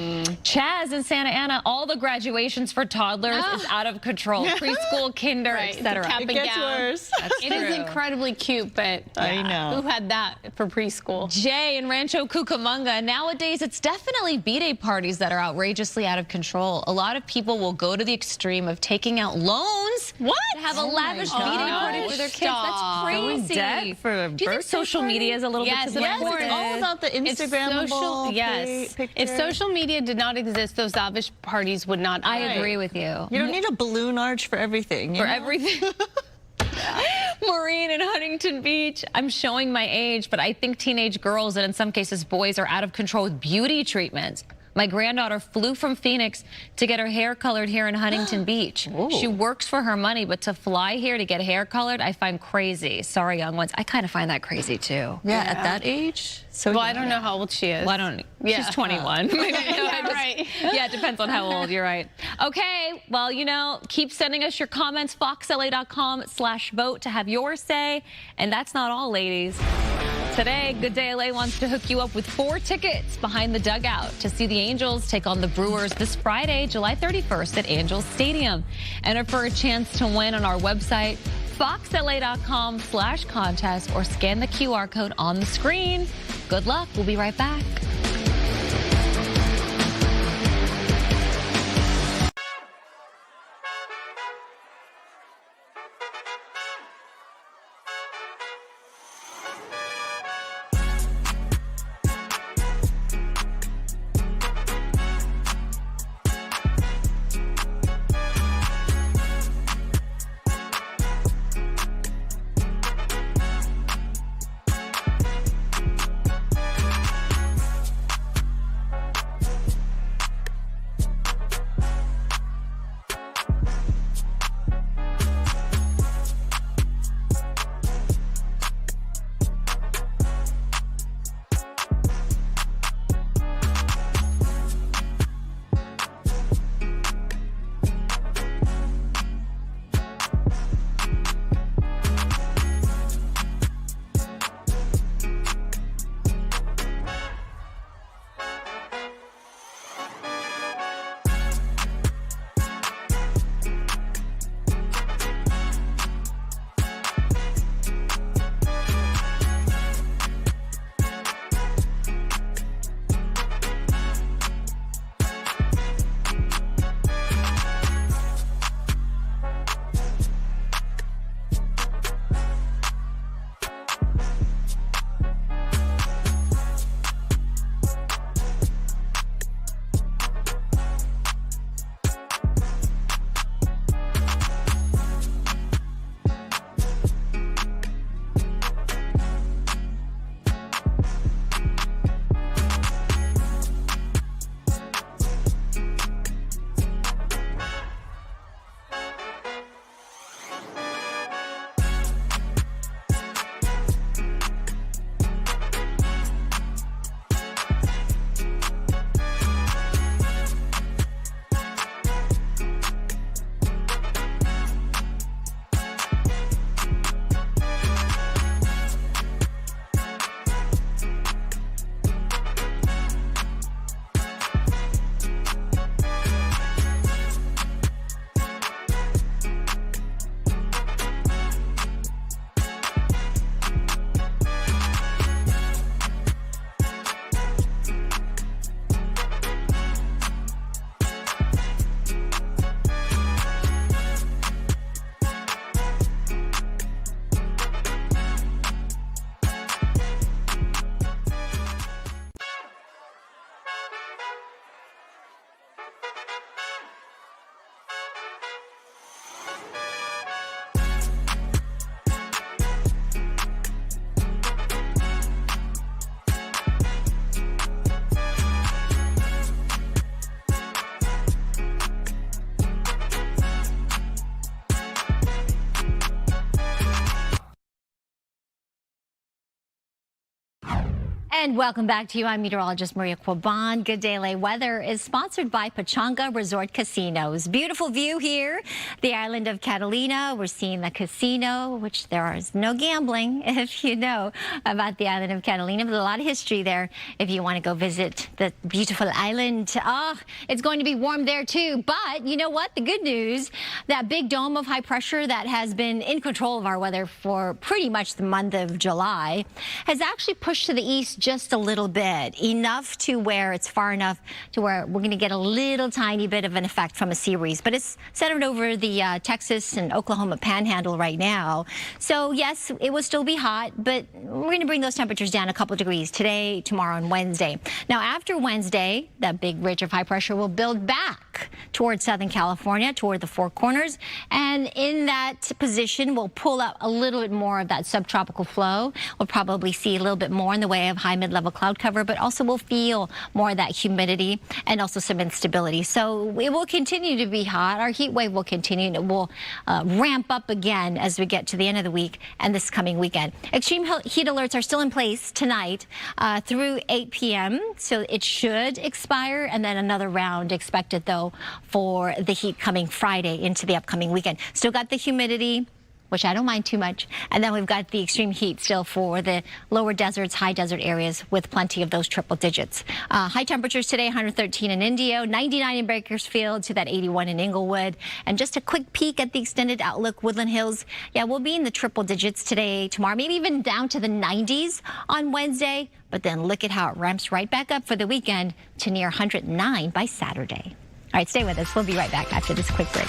Chaz in Santa Ana, all the graduations for toddlers is out of control. Preschool, kinder, etc. It gets worse. It is incredibly cute, but I know. Who had that for preschool? Jay in Rancho Cucamonga, nowadays it's definitely B-Day parties that are outrageously out of control. A lot of people will go to the extreme of taking out loans. To have a lavish B-Day party for their kids. That's crazy. Debt for a Do you think social media is a little bit too Yes, important? it's all about the Instagrammable picture. If social media did not exist, those lavish parties would not. I agree with you. You don't need a balloon arch for everything. For everything. Maureen in Huntington Beach, I'm showing my age, but I think teenage girls and in some cases boys are out of control with beauty treatments. My granddaughter flew from Phoenix to get her hair colored here in Huntington Beach. She works for her money, but to fly here to get hair colored, I find crazy. Sorry, young ones. I kind of find that crazy, too. Yeah, at that age? So well, I don't know how old she is. Well, I don't. She's 21. Right. Yeah, it depends on how old. You're right. Okay. Well, you know, keep sending us your comments. FoxLA.com/vote to have your say. And that's not all, ladies. Today, Good Day LA wants to hook you up with 4 tickets behind the dugout to see the Angels take on the Brewers this Friday, July 31st at Angels Stadium. Enter for a chance to win on our website, foxla.com/contest, or scan the QR code on the screen. Good luck. We'll be right back. And welcome back to you. I'm meteorologist Maria Quaban. Good Day LA weather is sponsored by Pechanga Resort Casinos. Beautiful view here, the island of Catalina. We're seeing the casino, which there is no gambling, if you know about the island of Catalina, but a lot of history there if you want to go visit the beautiful island. It's going to be warm there too, but you know what? The good news, that big dome of high pressure that has been in control of our weather for pretty much the month of July has actually pushed to the east just a little bit, enough to where it's far enough to where we're going to get a little tiny bit of an effect from a sea breeze, but it's centered over the Texas and Oklahoma panhandle right now. So yes, it will still be hot, but we're going to bring those temperatures down a couple degrees today, tomorrow, and Wednesday. Now after Wednesday, that big ridge of high pressure will build back back towards Southern California, toward the Four Corners. And in that position, we'll pull out a little bit more of that subtropical flow. We'll probably see a little bit more in the way of high mid-level cloud cover, but also we'll feel more of that humidity and also some instability. So it will continue to be hot. Our heat wave will continue, and it will ramp up again as we get to the end of the week and this coming weekend. Extreme heat alerts are still in place tonight through 8 p.m. So it should expire, and then another round expected, though, for the heat coming Friday into the upcoming weekend. Still got the humidity, which I don't mind too much. And then we've got the extreme heat still for the lower deserts, high desert areas with plenty of those triple digits. High temperatures today, 113 in Indio, 99 in Bakersfield, to that 81 in Inglewood. And just a quick peek at the extended outlook, Woodland Hills. Yeah, we'll be in the triple digits today, tomorrow, maybe even down to the 90s on Wednesday. But then look at how it ramps right back up for the weekend to near 109 by Saturday. All right, stay with us. We'll be right back after this quick break.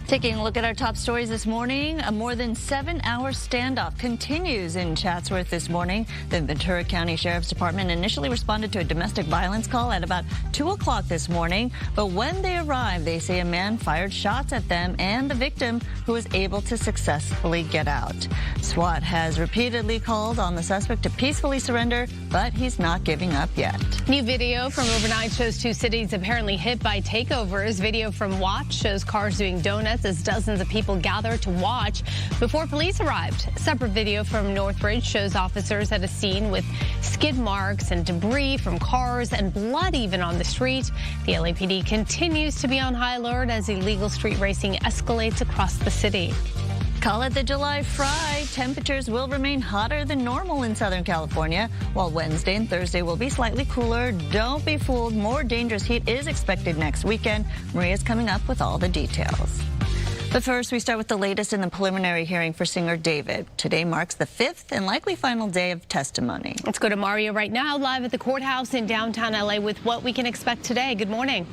Taking a look at our top stories this morning, a more than 7-hour standoff continues in Chatsworth this morning. The Ventura County Sheriff's Department initially responded to a domestic violence call at about 2 o'clock this morning. But when they arrived, they say a man fired shots at them and the victim, who was able to successfully get out. SWAT has repeatedly called on the suspect to peacefully surrender, but he's not giving up yet. New video from overnight shows 2 cities apparently hit by takeovers. Video from Watch shows cars doing donuts as dozens of people gather to watch before police arrived. Separate video from Northridge shows officers at a scene with skid marks and debris from cars and blood even on the street. The LAPD continues to be on high alert as illegal street racing escalates across the city. Call it the July fry. Temperatures will remain hotter than normal in Southern California, while Wednesday and Thursday will be slightly cooler. Don't be fooled. More dangerous heat is expected next weekend. Maria's coming up with all the details. But first, we start with the latest in the preliminary hearing for singer David. Today marks the 5th and likely final day of testimony. Let's go to Mario right now, live at the courthouse in downtown LA with what we can expect today. Good morning.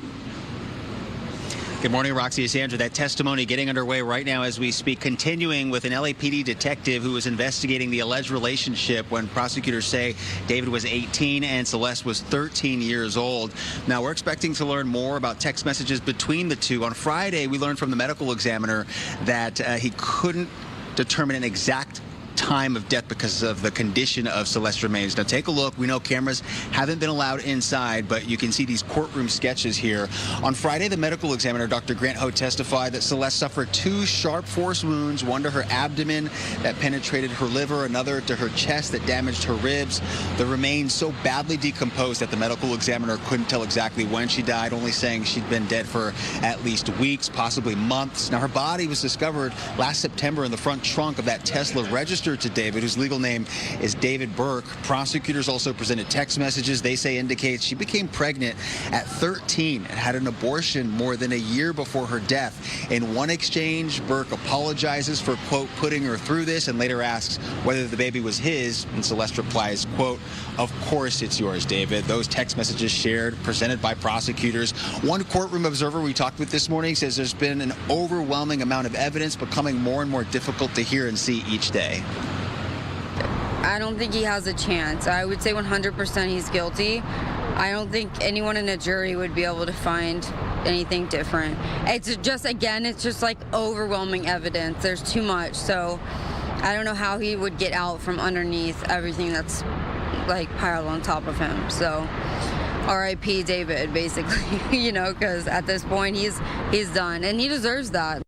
Good morning, Roxy and Sandra. That testimony getting underway right now as we speak, continuing with an LAPD detective who was investigating the alleged relationship when prosecutors say David was 18 and Celeste was 13 years old. Now, we're expecting to learn more about text messages between the two. On Friday, we learned from the medical examiner that he couldn't determine an exact time of death because of the condition of Celeste's remains. Now take a look. We know cameras haven't been allowed inside, but you can see these courtroom sketches here. On Friday, the medical examiner, Dr. Grant Ho, testified that Celeste suffered 2 sharp force wounds, one to her abdomen that penetrated her liver, another to her chest that damaged her ribs. The remains so badly decomposed that the medical examiner couldn't tell exactly when she died, only saying she'd been dead for at least weeks, possibly months. Now her body was discovered last September in the front trunk of that Tesla registered to David, whose legal name is David Burke. Prosecutors also presented text messages they say indicate she became pregnant at 13 and had an abortion more than a year before her death. In one exchange, Burke apologizes for, quote, putting her through this and later asks whether the baby was his, and Celeste replies, quote, "Of course it's yours, David." Those text messages shared, presented by prosecutors. One courtroom observer we talked with this morning says there's been an overwhelming amount of evidence becoming more and more difficult to hear and see each day. I don't think he has a chance. I would say 100% he's guilty. I don't think anyone in a jury would be able to find anything different. It's just, again, it's just like overwhelming evidence. There's too much. So I don't know how he would get out from underneath everything that's like piled on top of him. So R.I.P. David, basically, you know, because at this point he's done and he deserves that.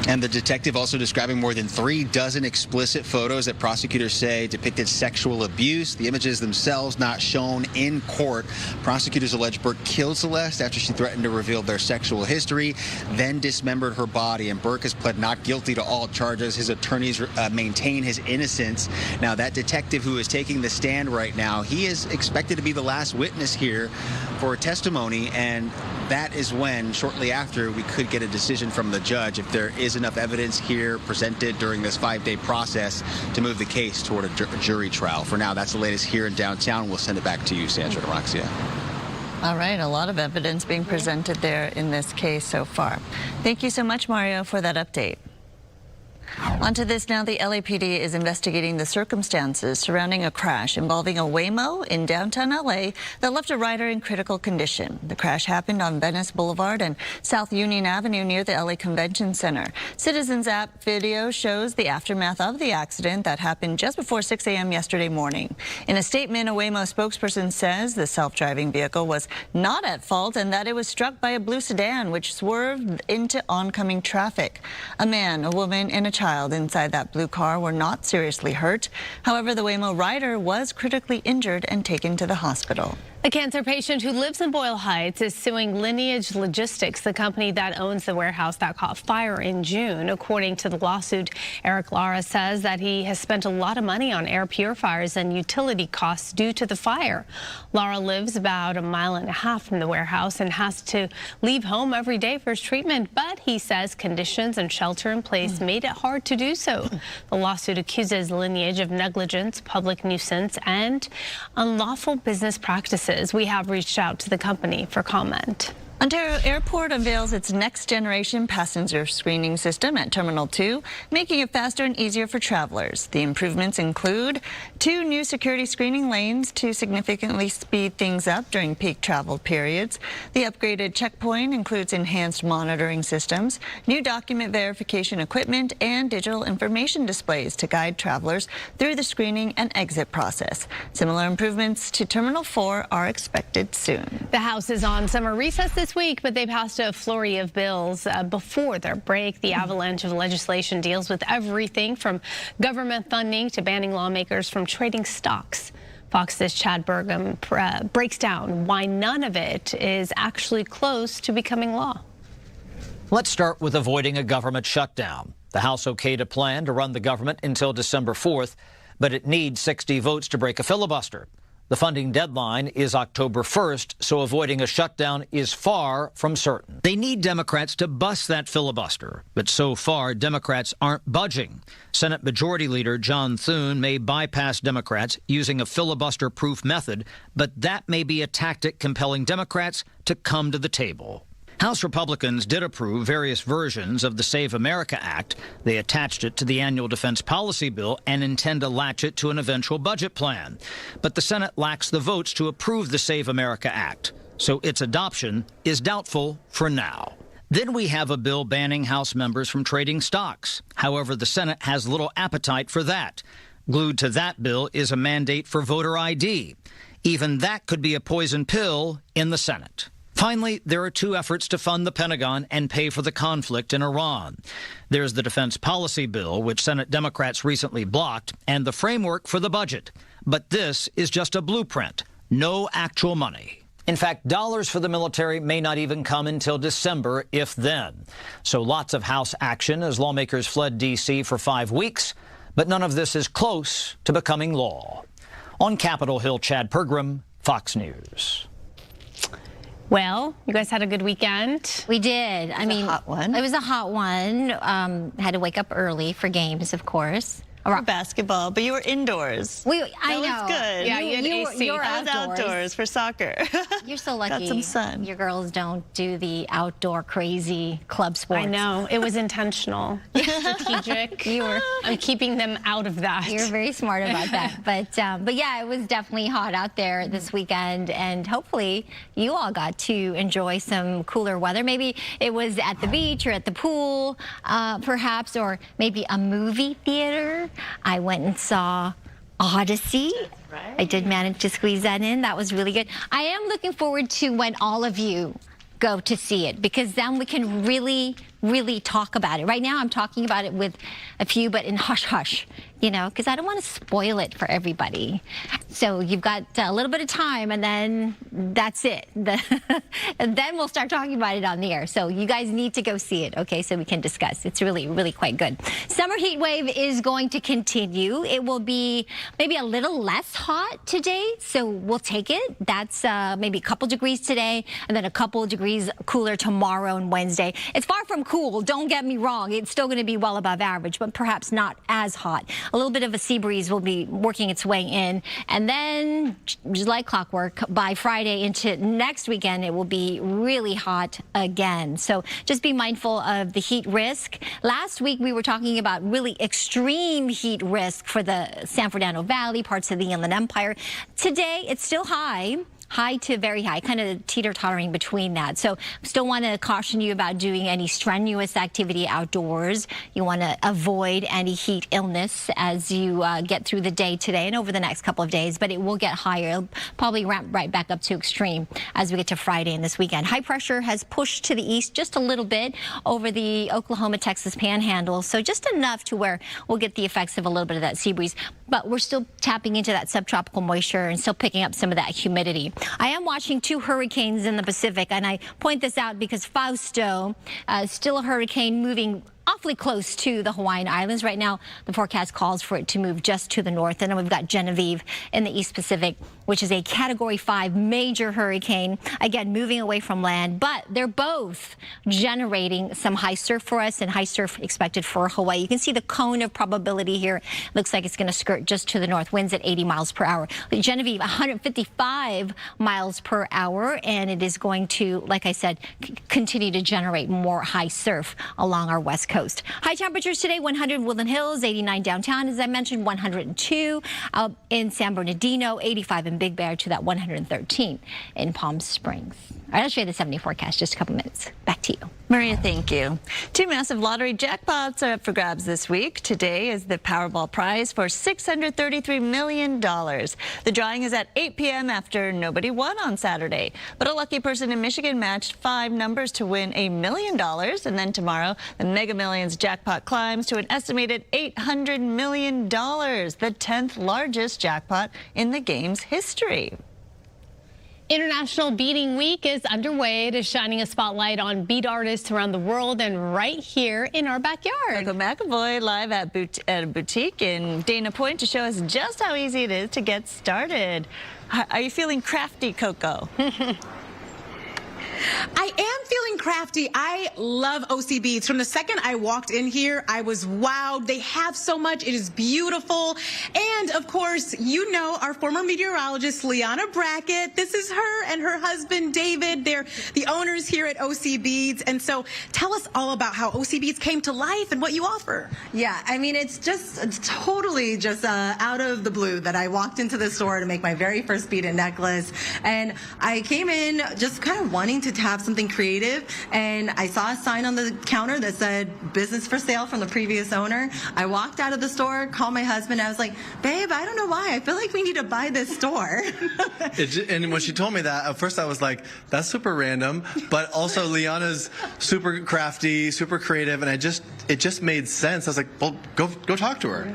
And the detective also describing more than 3 dozen explicit photos that prosecutors say depicted sexual abuse. The images themselves not shown in court. Prosecutors allege Burke killed Celeste after she threatened to reveal their sexual history, then dismembered her body. And Burke has pled not guilty to all charges. His attorneys maintain his innocence. Now, that detective who is taking the stand right now, he is expected to be the last witness here for a testimony, and that is when, shortly after, we could get a decision from the judge if there is enough evidence here presented during this 5-day process to move the case toward a jury trial. For now, that's the latest here in downtown. We'll send it back to you, Sandra and Roxia. All right, a lot of evidence being presented there in this case so far. Thank you so much, Mario, for that update. On to this now. The LAPD is investigating the circumstances surrounding a crash involving a Waymo in downtown LA that left a rider in critical condition. The crash happened on Venice Boulevard and South Union Avenue near the LA Convention Center. Citizens app video shows the aftermath of the accident that happened just before 6 a.m. yesterday morning. In a statement, a Waymo spokesperson says the self-driving vehicle was not at fault and that it was struck by a blue sedan which swerved into oncoming traffic. A man, a woman, and a child inside that blue car were not seriously hurt. However, the Waymo rider was critically injured and taken to the hospital. A cancer patient who lives in Boyle Heights is suing Lineage Logistics, the company that owns the warehouse that caught fire in June. According to the lawsuit, Eric Lara says that he has spent a lot of money on air purifiers and utility costs due to the fire. Lara lives about 1.5 miles from the warehouse and has to leave home every day for his treatment, but he says conditions and shelter in place made it hard to do so. The lawsuit accuses Lineage of negligence, public nuisance, and unlawful business practices. We have reached out to the company for comment. Ontario Airport unveils its next-generation passenger screening system at Terminal 2, making it faster and easier for travelers. The improvements include 2 new security screening lanes to significantly speed things up during peak travel periods. The upgraded checkpoint includes enhanced monitoring systems, new document verification equipment, and digital information displays to guide travelers through the screening and exit process. Similar improvements to Terminal 4 are expected soon. The House is on summer recess this week, but they passed a flurry of bills before their break. The avalanche of legislation deals with everything from government funding to banning lawmakers from trading stocks. Fox's Chad Burke breaks down why none of it is actually close to becoming law. Let's start with avoiding a government shutdown. The House okayed a plan to run the government until December 4th, but it needs 60 votes to break a filibuster. The funding deadline is October 1st, so avoiding a shutdown is far from certain. They need Democrats to bust that filibuster, but so far, Democrats aren't budging. Senate Majority Leader John Thune may bypass Democrats using a filibuster-proof method, but that may be a tactic compelling Democrats to come to the table. House Republicans did approve various versions of the Save America Act. They attached it to the annual defense policy bill and intend to latch it to an eventual budget plan. But the Senate lacks the votes to approve the Save America Act, so its adoption is doubtful for now. Then we have a bill banning House members from trading stocks. However, the Senate has little appetite for that. Glued to that bill is a mandate for voter ID. Even that could be a poison pill in the Senate. Finally, there are two efforts to fund the Pentagon and pay for the conflict in Iran. There's the defense policy bill, which Senate Democrats recently blocked, and the framework for the budget. But this is just a blueprint, no actual money. In fact, dollars for the military may not even come until December, if then. So lots of House action as lawmakers fled D.C. for 5 weeks, but none of this is close to becoming law. On Capitol Hill, Chad Pergram, Fox News. Well, you guys had a good weekend. We did. I mean, hot one. It was a hot one. Had to wake up early for games, of course. For basketball, but you were indoors. I That know. was good. Yeah, you had AC. You're I was outdoors for soccer. You're so lucky. Got some sun. Your girls don't do the outdoor crazy club sports. I know. It was intentional. Strategic. I'm keeping them out of that. You're very smart about that. But yeah, it was definitely hot out there this weekend, and hopefully you all got to enjoy some cooler weather. Maybe it was at the beach or at the pool, perhaps, or maybe a movie theater. I went and saw Odyssey. Right. I did manage to squeeze that in. That was really good. I am looking forward to when all of you go to see it, because then we can really talk about it. Right now I'm talking about it with a few, but in hush-hush, you know, because I don't want to spoil it for everybody. So you've got a little bit of time, and then that's it. And then we'll start talking about it on the air. So you guys need to go see it, okay, so we can discuss. It's really quite good. Summer heat wave is going to continue. It will be maybe a little less hot today, so we'll take it. That's maybe a couple degrees today, and then a couple degrees cooler tomorrow and Wednesday. It's far from cool, don't get me wrong. It's still going to be well above average, but perhaps not as hot. A little bit of a sea breeze will be working its way in, and then just like clockwork, by Friday into next weekend, it will be really hot again. So just be mindful of the heat risk. Last week, we were talking about really extreme heat risk for the San Fernando Valley, parts of the Inland Empire. Today, it's still high to very high, kind of teeter-tottering between that. So still want to caution you about doing any strenuous activity outdoors. You want to avoid any heat illness as you get through the day today and over the next couple of days, but it will get higher. It'll probably ramp right back up to extreme as we get to Friday and this weekend. High pressure has pushed to the east just a little bit over the Oklahoma-Texas panhandle, so just enough to where we'll get the effects of a little bit of that sea breeze, but we're still tapping into that subtropical moisture and still picking up some of that humidity. I am watching 2 hurricanes in the Pacific, and I point this out because Fausto is still a hurricane moving awfully close to the Hawaiian Islands. Right now, the forecast calls for it to move just to the north. And then we've got Genevieve in the East Pacific, which is a Category 5 major hurricane, again, moving away from land. But they're both generating some high surf for us, and high surf expected for Hawaii. You can see the cone of probability here. Looks like it's going to skirt just to the north. Winds at 80 miles per hour. Genevieve, 155 miles per hour. And it is going to, like I said, continue to generate more high surf along our west coast. High temperatures today, 100 Woodland Hills, 89 downtown, as I mentioned, 102 out in San Bernardino, 85 in Big Bear, to that 113 in Palm Springs. All right, I'll show you the 70 forecast just a couple minutes. Back to you. Maria, thank you. 2 massive lottery jackpots are up for grabs this week. Today is the Powerball prize for $633 million. The drawing is at 8 p.m. after nobody won on Saturday. But a lucky person in Michigan matched 5 numbers to win $1 million. And then tomorrow, the Mega Millions jackpot climbs to an estimated $800 million, the 10th largest jackpot in the game's history. International Beading Week is underway. It is shining a spotlight on bead artists around the world and right here in our backyard. Coco McAvoy live at a boutique in Dana Point to show us just how easy it is to get started. Are you feeling crafty, Coco? I am feeling crafty. I love OC beads. From the second I walked in here, I was wowed. They have so much. It is beautiful. And of course, you know our former meteorologist, Liana Brackett. This is her and her husband, David. They're the owners here at OC Beads. And so tell us all about how OC Beads came to life and what you offer. Yeah, I mean, it's totally just out of the blue that I walked into the store to make my very first beaded necklace. And I came in just kind of wanting to have something creative, and I saw a sign on the counter that said business for sale from the previous owner. I walked out of the store, called my husband. I was like, babe, I don't know why, I feel like we need to buy this store. And when she told me that, at first I was like, that's super random, but also Liana's super crafty, super creative, and it just made sense. I was like, well, go talk to her.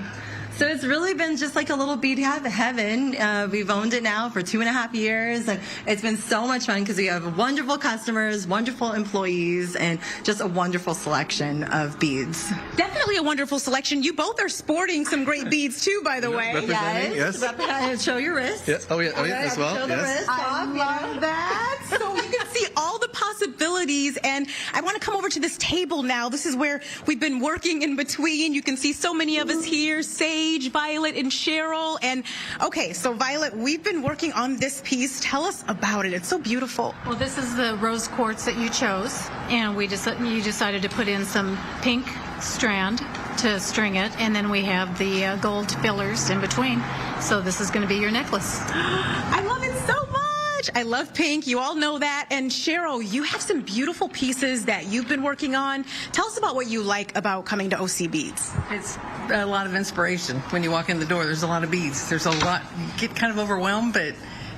So it's really been just like a little bead heaven. We've owned it now for 2.5 years, and it's been so much fun because we have wonderful customers, wonderful employees, and just a wonderful selection of beads. Definitely a wonderful selection. You both are sporting some great beads too, by the way. Yes. Show your wrist. Yes. Oh yeah, as well. Show the wrist off. I love that. So you can see all the possibilities, and I want to come over to this table now. This is where we've been working in between. You can see so many of us here, Sage, Violet, and Cheryl. And okay, so Violet, we've been working on this piece. Tell us about it. It's so beautiful. Well, this is the rose quartz that you chose, and you decided to put in some pink strand to string it, and then we have the gold fillers in between. So this is going to be your necklace. I love it so much. I love pink. You all know that. And Cheryl, you have some beautiful pieces that you've been working on. Tell us about what you like about coming to OC Beads. It's a lot of inspiration. When you walk in the door, there's a lot of beads. There's a lot. You get kind of overwhelmed, but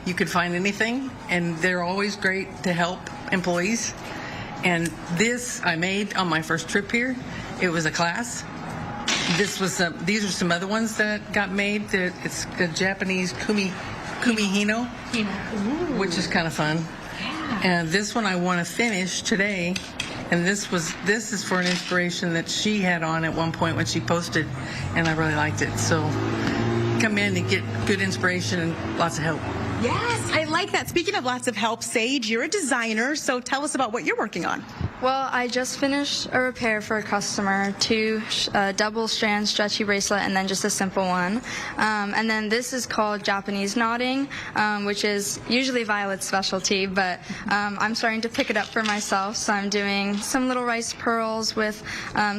you could find anything, and they're always great to help employees. And this I made on my first trip here. It was a class. These are some other ones that got made. It's a Japanese kumihino, which is kind of fun. And this one I want to finish today. And this is for an inspiration that she had on at one point when she posted, and I really liked it. So come in and get good inspiration and lots of help. Yes, I like that. Speaking of lots of help, Sage, you're a designer, so tell us about what you're working on. Well, I just finished a repair for a customer, 2 double strand stretchy bracelet and then just a simple one. And then this is called Japanese knotting, which is usually Violet's specialty, but I'm starting to pick it up for myself. So I'm doing some little rice pearls with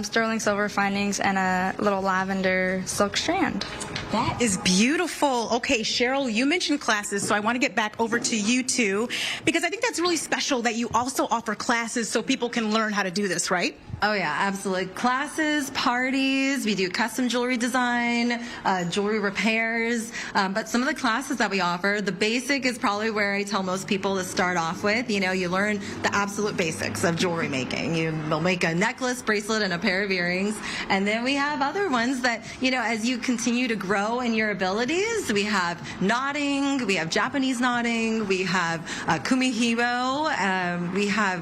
sterling silver findings and a little lavender silk strand. That is beautiful. Okay, Cheryl, you mentioned classes, so I want to get back over to you two, because I think that's really special that you also offer classes so people can learn how to do this, right? Oh yeah, absolutely. Classes, parties, we do custom jewelry design, jewelry repairs, but some of the classes that we offer, the basic is probably where I tell most people to start off with. You know, you learn the absolute basics of jewelry making. You'll make a necklace, bracelet, and a pair of earrings, and then we have other ones that, you know, as you continue to grow in your abilities, we have knotting, we have Japanese knotting, we have kumihimo, we have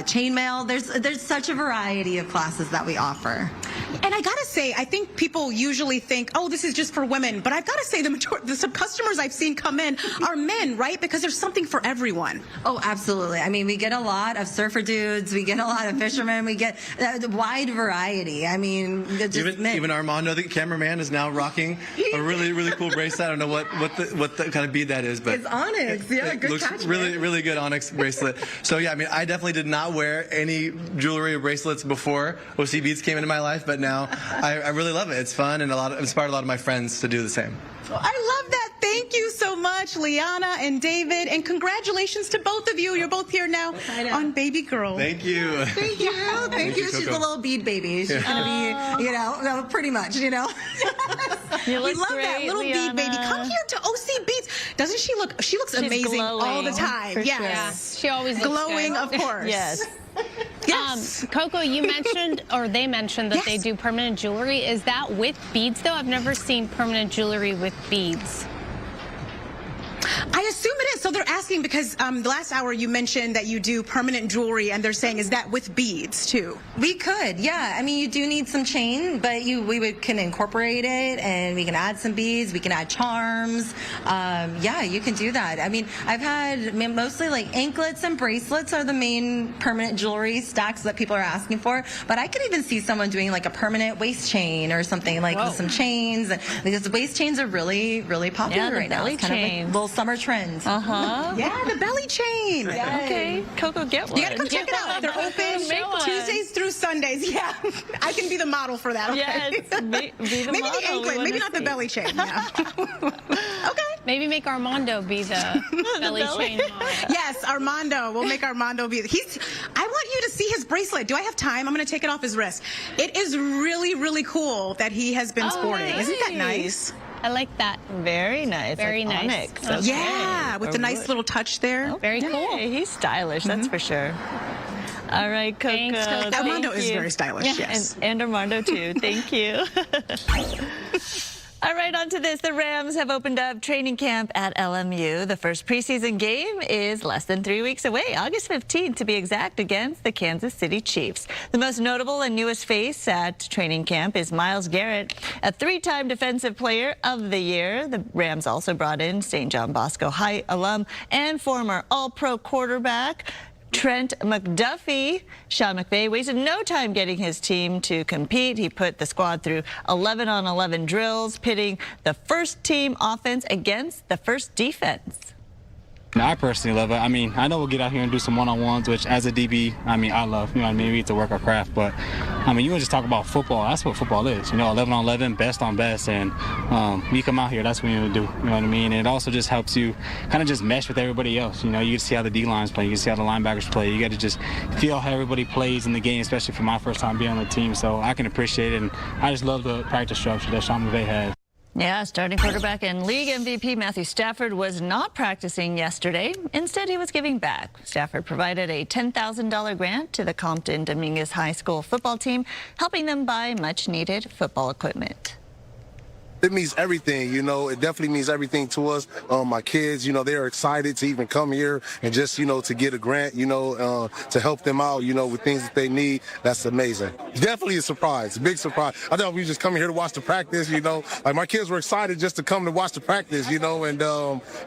chainmail. There's such a variety of classes that we offer. And I gotta say, I think people usually think, oh, this is just for women, but I've gotta say some customers I've seen come in are men, right? Because there's something for everyone. Oh, absolutely. I mean, we get a lot of surfer dudes, we get a lot of fishermen, we get a wide variety. I mean, even Armando, the cameraman, is now rocking a really, really cool bracelet. I don't know what the kind of bead that is, but it's onyx. Yeah, good looks catch, really, really good onyx bracelet. So yeah, I mean, I definitely did not wear any jewelry or bracelets before OC Beads came into my life, but now I really love it. It's fun, and inspired a lot of my friends to do the same. Well, I love that. Thank you so much, Liana and David, and congratulations to both of you. You're both here now on Baby Girl. Thank you. Thank you. Thank you. She's a little bead baby. She's gonna be, you know, pretty much, you know. You look we love great, that little Liana. bead baby. Come here to OC Beads. Doesn't she look? She looks amazing glowing, all the time. for Yes, sure. She always looks glowing, good. of course. Yes. Yes. Coco, you mentioned, or they mentioned that they do permanent jewelry. Is that with beads, though? I've never seen permanent jewelry with beads. I assume it is. So they're asking because the last hour you mentioned that you do permanent jewelry, and they're saying, is that with beads too? We could, yeah. I mean, you do need some chain, but can incorporate it, and we can add some beads. We can add charms. Yeah, you can do that. I mean, I've had mostly like anklets and bracelets are the main permanent jewelry stacks that people are asking for. But I could even see someone doing like a permanent waist chain or something like with some chains, because waist chains are really, really popular right now. It's kind of like little summer trends. Yeah, the belly chain. Okay, Coco, get one. You gotta come check it out. They're open Tuesdays through Sundays. Yeah, I can be the model for that. Okay? Yes, be the maybe model. the anklet, maybe not the belly chain. Yeah. Okay. Maybe make Armando be the belly chain model. Yes, Armando. We'll make Armando be. I want you to see his bracelet. Do I have time? I'm going to take it off his wrist. It is really, really cool that he has been sporting. Nice. Isn't that nice? I like that. Very nice. Very nice. Yeah, with the nice little touch there. Very cool. He's stylish, that's for sure. All right, Coco. Thanks, Coco. Armando is very stylish, yes. And Armando, too. Thank you. All right, on to this. The Rams have opened up training camp at LMU. The first preseason game is less than 3 weeks away, August 15th to be exact, against the Kansas City Chiefs. The most notable and newest face at training camp is Myles Garrett, a 3-time Defensive Player of the Year. The Rams also brought in St. John Bosco High alum and former All-Pro quarterback Trent McDuffie. Sean McVay wasted no time getting his team to compete. He put the squad through 11-on-11 drills, pitting the first team offense against the first defense. I personally love it. I mean, I know we'll get out here and do some one-on-ones, which as a DB, I mean, I love. You know what I mean? We get to work our craft. But, I mean, you want to just talk about football. That's what football is. You know, 11-on-11, best on best. And you come out here, that's what you do. You know what I mean? And it also just helps you kind of just mesh with everybody else. You know, you get to see how the D-lines play. You get to see how the linebackers play. You got to just feel how everybody plays in the game, especially for my first time being on the team. So I can appreciate it. And I just love the practice structure that Sean McVay has. Yeah, starting quarterback and league MVP Matthew Stafford was not practicing yesterday. Instead, he was giving back. Stafford provided a $10,000 grant to the Compton Dominguez High School football team, helping them buy much-needed football equipment. It means everything, you know. It definitely means everything to us. My kids, you know, they're excited to even come here and just, you know, to get a grant, you know, to help them out, you know, with things that they need. That's amazing. Definitely a surprise, a big surprise. I thought we were just coming here to watch the practice, you know. Like, my kids were excited just to come to watch the practice, you know, and,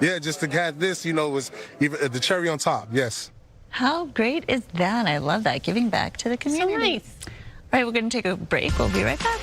yeah, just to have this, you know, was even the cherry on top, yes. How great is that? I love that, giving back to the community. So nice. All right, we're going to take a break. We'll be right back.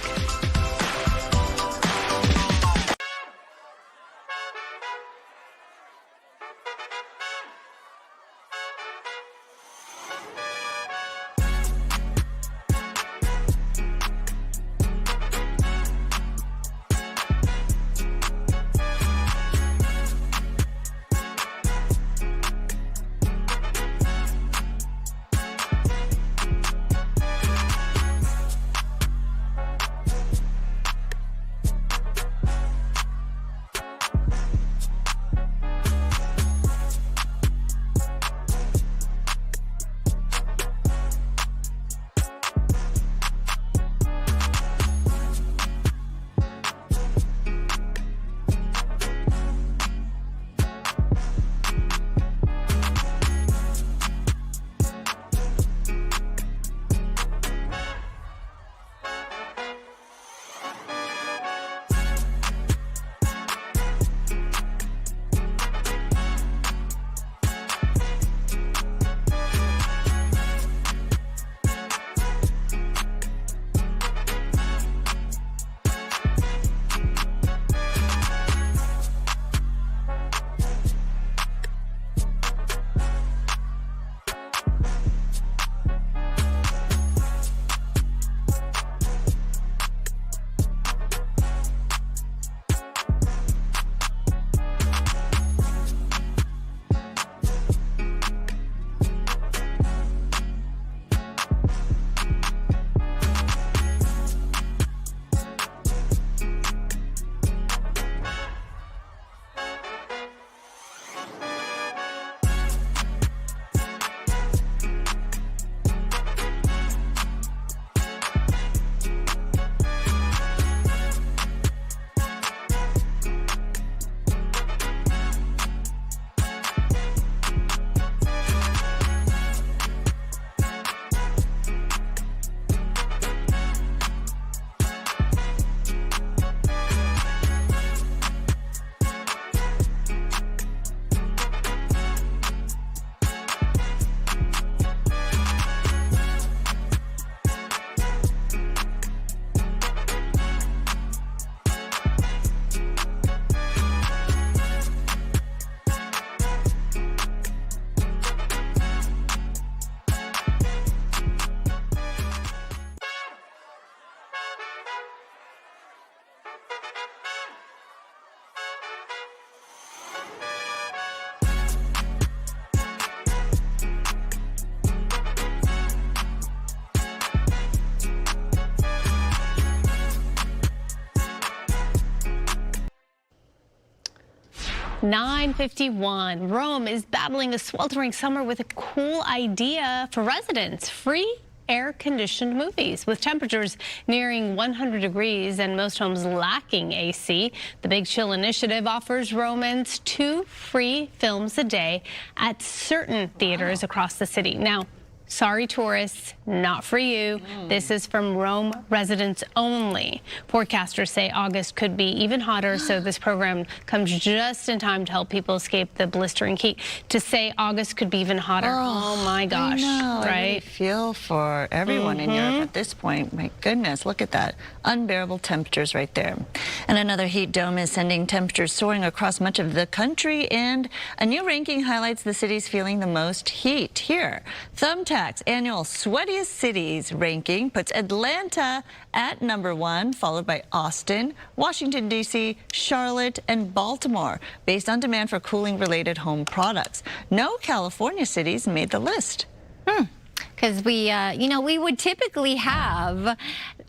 9:51. Rome is battling a sweltering summer with a cool idea for residents. Free air-conditioned movies. With temperatures nearing 100 degrees and most homes lacking AC, the Big Chill initiative offers Romans 2 free films a day at certain theaters across the city. Now, sorry, tourists, not for you. This is from Rome residents only. Forecasters say August could be even hotter, so this program comes just in time to help people escape the blistering heat. To say August could be even hotter, oh my gosh, I know, right? I really feel for everyone in Europe at this point. My goodness, look at that. Unbearable temperatures right there. And another heat dome is sending temperatures soaring across much of the country, and a new ranking highlights the cities feeling the most heat. Here, Thumbtack's annual Sweatiest Cities ranking puts Atlanta at #1, followed by Austin, Washington, D.C., Charlotte, and Baltimore, based on demand for cooling-related home products. No California cities made the list. Because we would typically have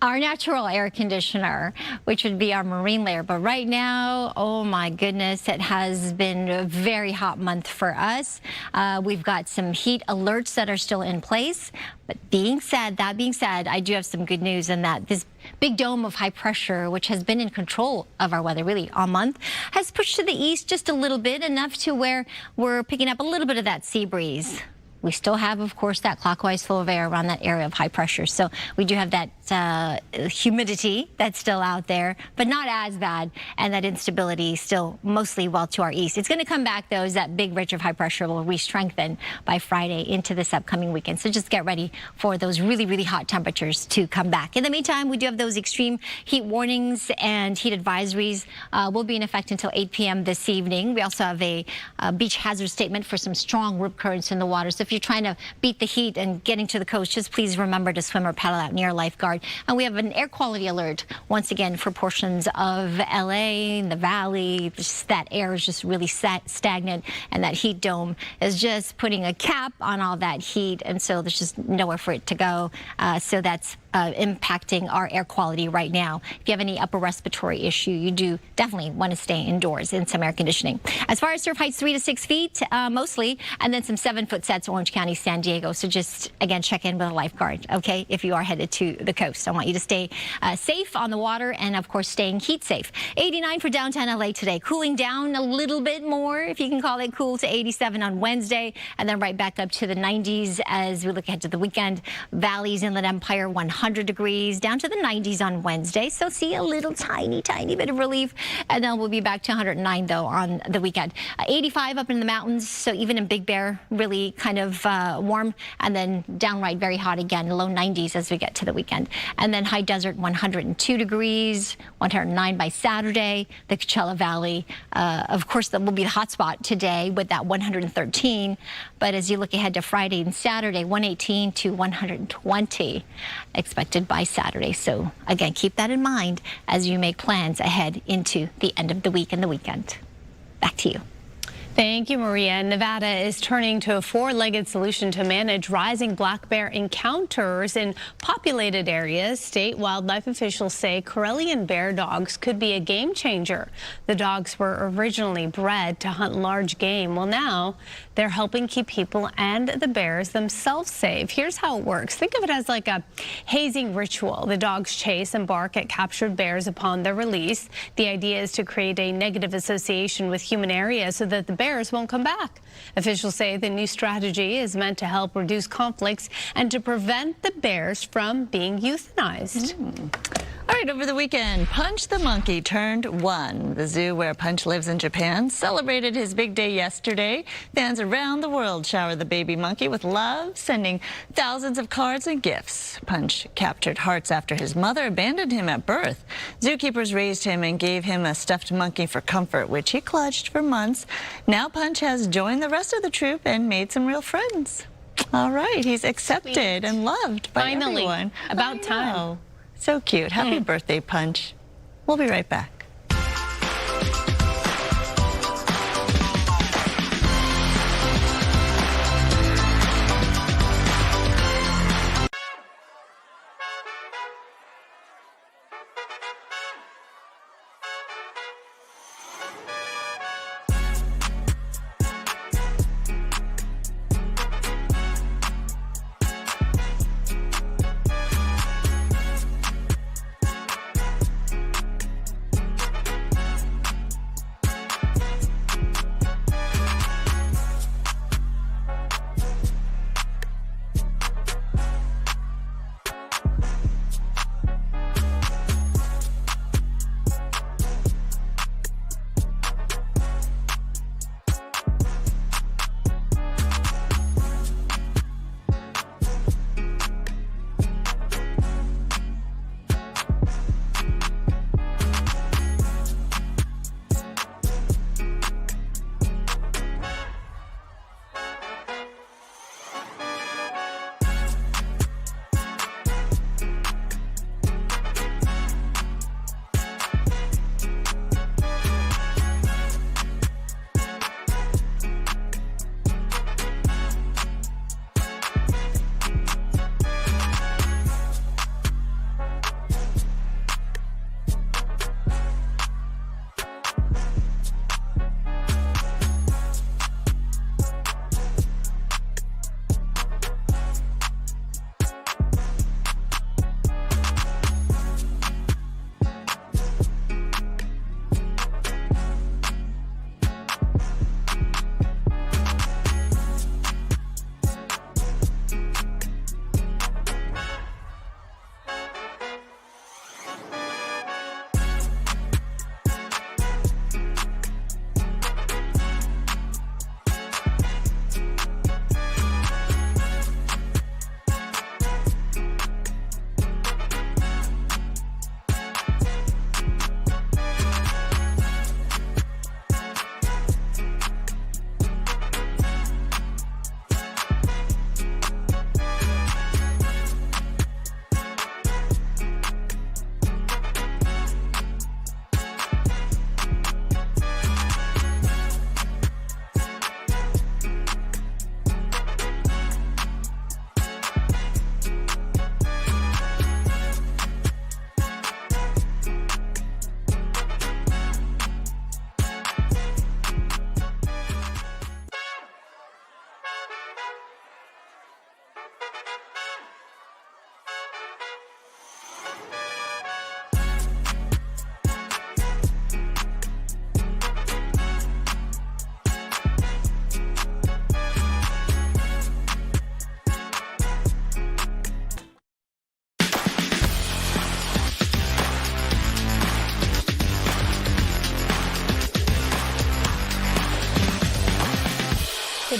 our natural air conditioner, which would be our marine layer. But right now, oh my goodness, it has been a very hot month for us. We've got some heat alerts that are still in place. But that being said, I do have some good news in that this big dome of high pressure, which has been in control of our weather really all month, has pushed to the east just a little bit, enough to where we're picking up a little bit of that sea breeze. We still have, of course, that clockwise flow of air around that area of high pressure. So we do have that humidity that's still out there, but not as bad. And that instability still mostly well to our east. It's going to come back, though, as that big ridge of high pressure will re-strengthen by Friday into this upcoming weekend. So just get ready for those really, really hot temperatures to come back. In the meantime, we do have those extreme heat warnings and heat advisories will be in effect until 8 p.m. this evening. We also have a beach hazard statement for some strong rip currents in the water. So if you're trying to beat the heat and getting to the coast, just please remember to swim or paddle out near a lifeguard. And we have an air quality alert once again for portions of LA, the valley. Just that air is just really stagnant, and that heat dome is just putting a cap on all that heat, and so there's just nowhere for it to go. So that's impacting our air quality right now. If you have any upper respiratory issue, you do definitely want to stay indoors in some air conditioning. As far as surf heights, 3 to 6 feet mostly, and then some 7-foot sets, Orange County, San Diego. So just, again, check in with a lifeguard, okay, if you are headed to the coast. I want you to stay safe on the water and, of course, staying heat safe. 89 for downtown LA today. Cooling down a little bit more, if you can call it cool, to 87 on Wednesday, and then right back up to the 90s as we look ahead to the weekend. Valleys, Inland Empire, 100 degrees, down to the 90s on Wednesday. So see a little tiny bit of relief, and then we'll be back to 109 though on the weekend. 85 up in the mountains, so even in Big Bear, really kind of warm, and then downright very hot again, low 90s as we get to the weekend. And then high desert, 102 degrees, 109 by Saturday. The Coachella Valley, of course, that will be the hot spot today with that 113. But as you look ahead to Friday and Saturday, 118 to 120 expected by Saturday. So again, keep that in mind as you make plans ahead into the end of the week and the weekend. Back to you. Thank you, Maria. Nevada is turning to a 4-legged solution to manage rising black bear encounters in populated areas. State wildlife officials say Karelian bear dogs could be a game changer. The dogs were originally bred to hunt large game. Well, now they're helping keep people and the bears themselves safe. Here's how it works. Think of it as like a hazing ritual. The dogs chase and bark at captured bears upon their release. The idea is to create a negative association with human areas so that the bears won't come back. Officials say the new strategy is meant to help reduce conflicts and to prevent the bears from being euthanized. All right, over the weekend, Punch the monkey turned 1. The zoo where Punch lives in Japan celebrated his big day yesterday. Fans around the world showered the baby monkey with love, sending thousands of cards and gifts. Punch captured hearts after his mother abandoned him at birth. Zookeepers raised him and gave him a stuffed monkey for comfort, which he clutched for months. Now Punch has joined the rest of the troop and made some real friends. All right, he's accepted and loved by everyone. About time. So cute. Happy birthday, Punch. We'll be right back.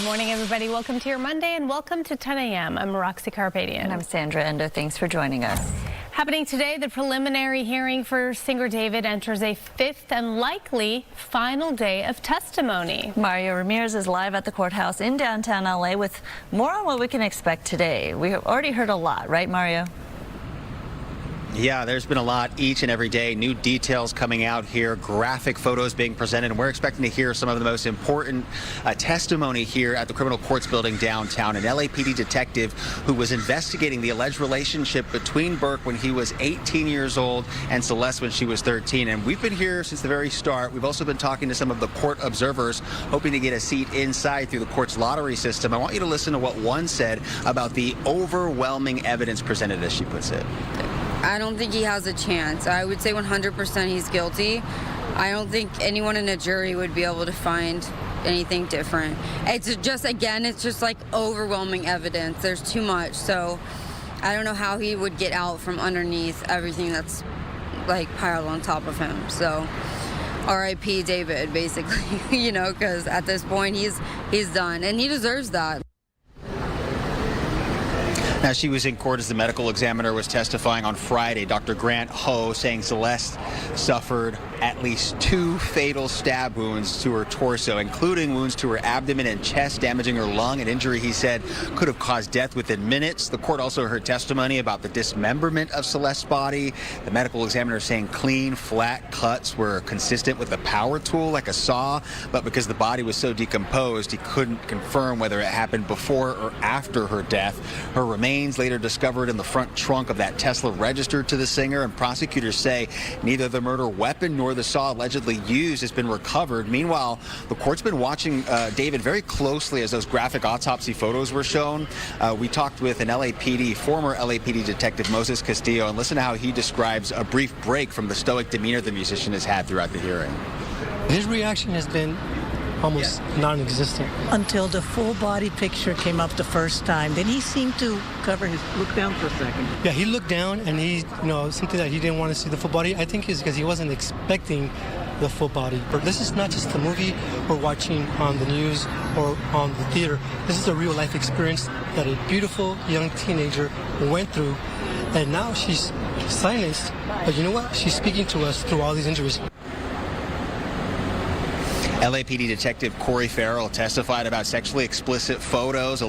Good morning, everybody. Welcome to your Monday and welcome to 10 a.m. I'm Roxy Carpadian. And I'm Sandra Endo. Thanks for joining us. Happening today, the preliminary hearing for singer David enters a fifth and likely final day of testimony. Mario Ramirez is live at the courthouse in downtown LA with more on what we can expect today. We have already heard a lot, right, Mario? Yeah, there's been a lot each and every day. New details coming out here, graphic photos being presented, and we're expecting to hear some of the most important testimony here at the Criminal Courts Building downtown. An LAPD detective who was investigating the alleged relationship between Burke when he was 18 years old and Celeste when she was 13. And we've been here since the very start. We've also been talking to some of the court observers, hoping to get a seat inside through the court's lottery system. I want you to listen to what one said about the overwhelming evidence presented, as she puts it. I don't think he has a chance. I would say 100% he's guilty. I don't think anyone in a jury would be able to find anything different. It's just, again, it's just like overwhelming evidence. There's too much. So I don't know how he would get out from underneath everything that's like piled on top of him. So R.I.P. David, basically, you know, because at this point he's done and he deserves that. Now, she was in court as the medical examiner was testifying on Friday. Dr. Grant Ho saying Celeste suffered at least 2 fatal stab wounds to her torso, including wounds to her abdomen and chest, damaging her lung, an injury he said could have caused death within minutes. The court also heard testimony about the dismemberment of Celeste's body. The medical examiner saying clean, flat cuts were consistent with a power tool like a saw, but because the body was so decomposed, he couldn't confirm whether it happened before or after her death. Her remains later discovered in the front trunk of that Tesla registered to the singer, and prosecutors say neither the murder weapon nor the saw allegedly used has been recovered. Meanwhile, the court's been watching David very closely as those graphic autopsy photos were shown. We talked with an former LAPD detective, Moses Castillo, and listen to how he describes a brief break from the stoic demeanor the musician has had throughout the hearing. His reaction has been almost non-existent. Until the full body picture came up the first time. Then he seemed to look down for a second. Yeah, he looked down and he, something that he didn't want to see the full body. I think is because he wasn't expecting the full body. But this is not just a movie we're watching on the news or on the theater. This is a real life experience that a beautiful young teenager went through. And now she's silenced. But you know what? She's speaking to us through all these injuries. LAPD Detective Corey Farrell testified about sexually explicit photos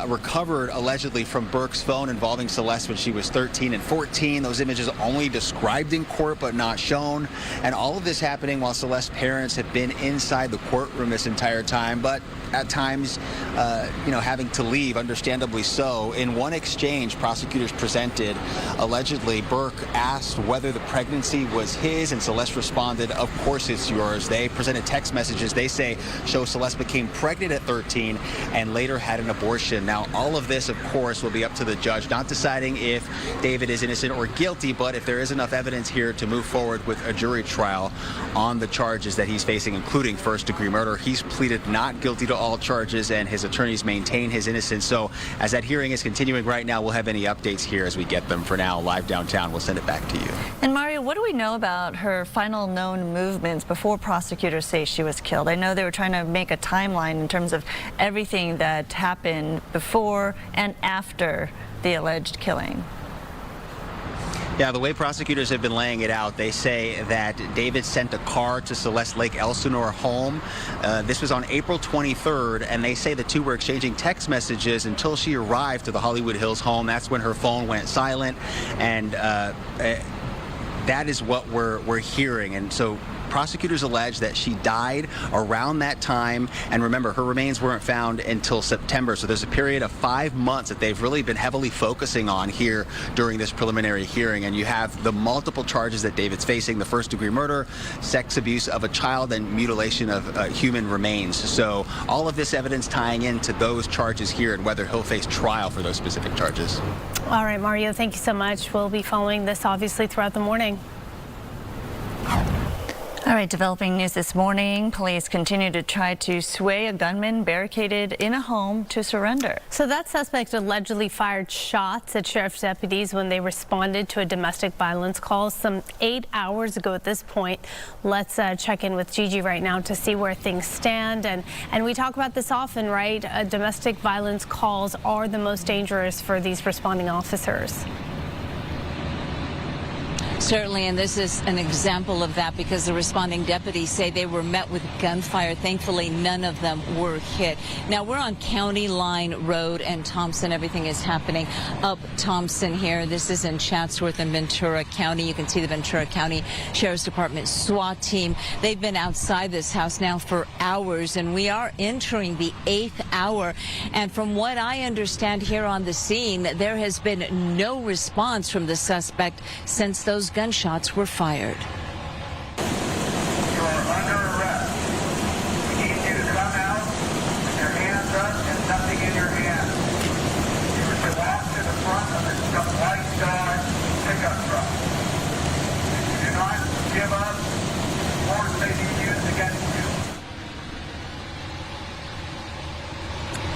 recovered allegedly from Burke's phone involving Celeste when she was 13 and 14. Those images only described in court but not shown. And all of this happening while Celeste's parents have been inside the courtroom this entire time, but at times, having to leave, understandably so. In one exchange prosecutors presented, allegedly Burke asked whether the pregnancy was his, and Celeste responded, "Of course it's yours." They presented text messages they say show Celeste became pregnant at 13 and later had an abortion. Now, all of this, of course, will be up to the judge, not deciding if David is innocent or guilty, but if there is enough evidence here to move forward with a jury trial on the charges that he's facing, including first-degree murder. He's pleaded not guilty to all charges, and his attorneys maintain his innocence. So as that hearing is continuing right now, we'll have any updates here as we get them. For now, live downtown, we'll send it back to you. And Mario, what do we know about her final known movements before prosecutors say she was killed? I know they were trying to make a timeline in terms of everything that happened before and after the alleged killing. Yeah, the way prosecutors have been laying it out, they say that David sent a car to Celeste Lake Elsinore home. This was on April 23rd, and they say the two were exchanging text messages until she arrived to the Hollywood Hills home. That's when her phone went silent, and that is what we're hearing. And so prosecutors allege that she died around that time, and remember, her remains weren't found until September, so there's a period of 5 months that they've really been heavily focusing on here during this preliminary hearing. And you have the multiple charges that David's facing: the first-degree murder, sex abuse of a child, and mutilation of human remains. So all of this evidence tying into those charges here and whether he'll face trial for those specific charges. All right, Mario, thank you so much. We'll be following this obviously throughout the morning. All right, developing news this morning. Police continue to try to sway a gunman barricaded in a home to surrender. So that suspect allegedly fired shots at sheriff's deputies when they responded to a domestic violence call some 8 hours ago at this point. Let's check in with Gigi right now to see where things stand. And we talk about this often, right? Domestic violence calls are the most dangerous for these responding officers. Certainly, and this is an example of that because the responding deputies say they were met with gunfire. Thankfully, none of them were hit. Now, we're on County Line Road and Thompson. Everything is happening up Thompson here. This is in Chatsworth and Ventura County. You can see the Ventura County Sheriff's Department SWAT team. They've been outside this house now for hours, and we are entering the 8th hour. And from what I understand here on the scene, there has been no response from the suspect since those gunshots were fired. You are under arrest. We need you to come out with your hands up and nothing in your hand. You are to walk to the front of the white Dodge pickup truck. If you do not give up, force may be used against you.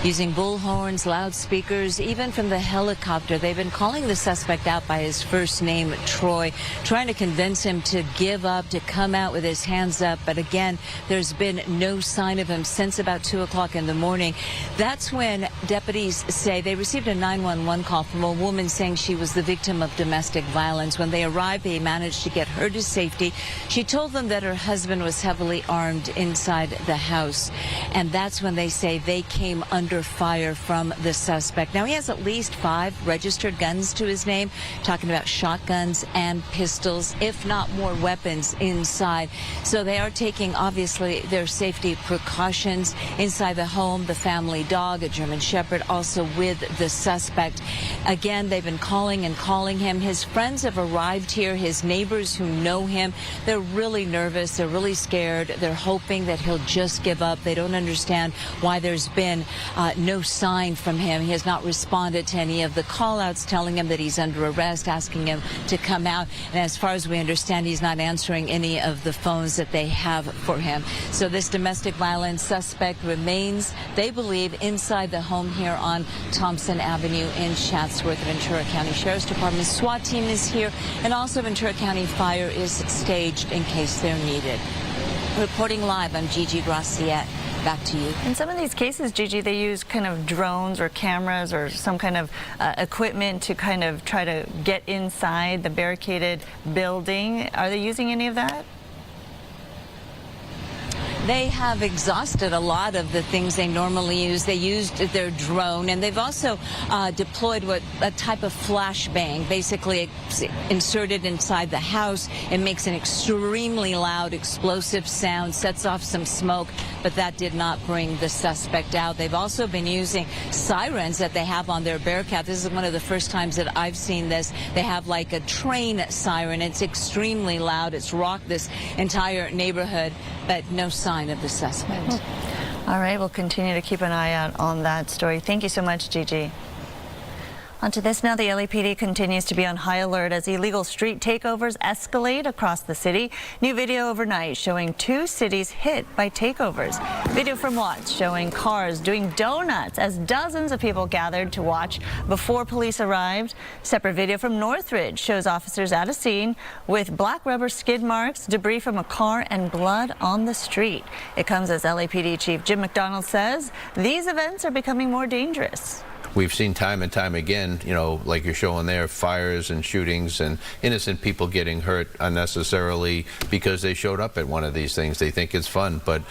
Using bullhorns, loudspeakers, even from the helicopter, they've been calling the suspect out by his first name, Troy, trying to convince him to give up, to come out with his hands up. But again, there's been no sign of him since about 2 o'clock in the morning. That's when deputies say they received a 911 call from a woman saying she was the victim of domestic violence. When they arrived, they managed to get her to safety. She told them that her husband was heavily armed inside the house. And that's when they say they came under fire from the suspect. Now, he has at least 5 registered guns to his name, talking about shotguns and pistols, if not more weapons inside. So they are taking, obviously, their safety precautions inside the home. The family dog, a German Shepherd, also with the suspect. Again, they've been calling and calling him. His friends have arrived here, his neighbors who know him. They're really nervous. They're really scared. They're hoping that he'll just give up. They don't understand why there's been no sign from him. He has not responded to any of the call-outs telling him that he's under arrest, asking him to come out. And as far as we understand, he's not answering any of the phones that they have for him. So this domestic violence suspect remains, they believe, inside the home here on Thompson Avenue in Chatsworth. Ventura County Sheriff's Department SWAT team is here, and also Ventura County Fire is staged in case they're needed. Reporting live, I'm Gigi Graciette. Back to you. In some of these cases, Gigi, they use kind of drones or cameras or some kind of equipment to kind of try to get inside the barricaded building. Are they using any of that? They have exhausted a lot of the things they normally use. They used their drone, and they've also deployed a type of flashbang. Basically, it's inserted inside the house. It makes an extremely loud, explosive sound, sets off some smoke, but that did not bring the suspect out. They've also been using sirens that they have on their Bearcat. This is one of the first times that I've seen this. They have like a train siren. It's extremely loud. It's rocked this entire neighborhood, but no sign of the suspect. All right, we'll continue to keep an eye out on that story. Thank you so much, Gigi. On to this now. The LAPD continues to be on high alert as illegal street takeovers escalate across the city. New video overnight showing 2 cities hit by takeovers. Video from Watts showing cars doing donuts as dozens of people gathered to watch before police arrived. Separate video from Northridge shows officers at a scene with black rubber skid marks, debris from a car, and blood on the street. It comes as LAPD Chief Jim McDonald says these events are becoming more dangerous. We've seen time and time again, you know, like you're showing there, fires and shootings and innocent people getting hurt unnecessarily because they showed up at one of these things. They think it's fun, but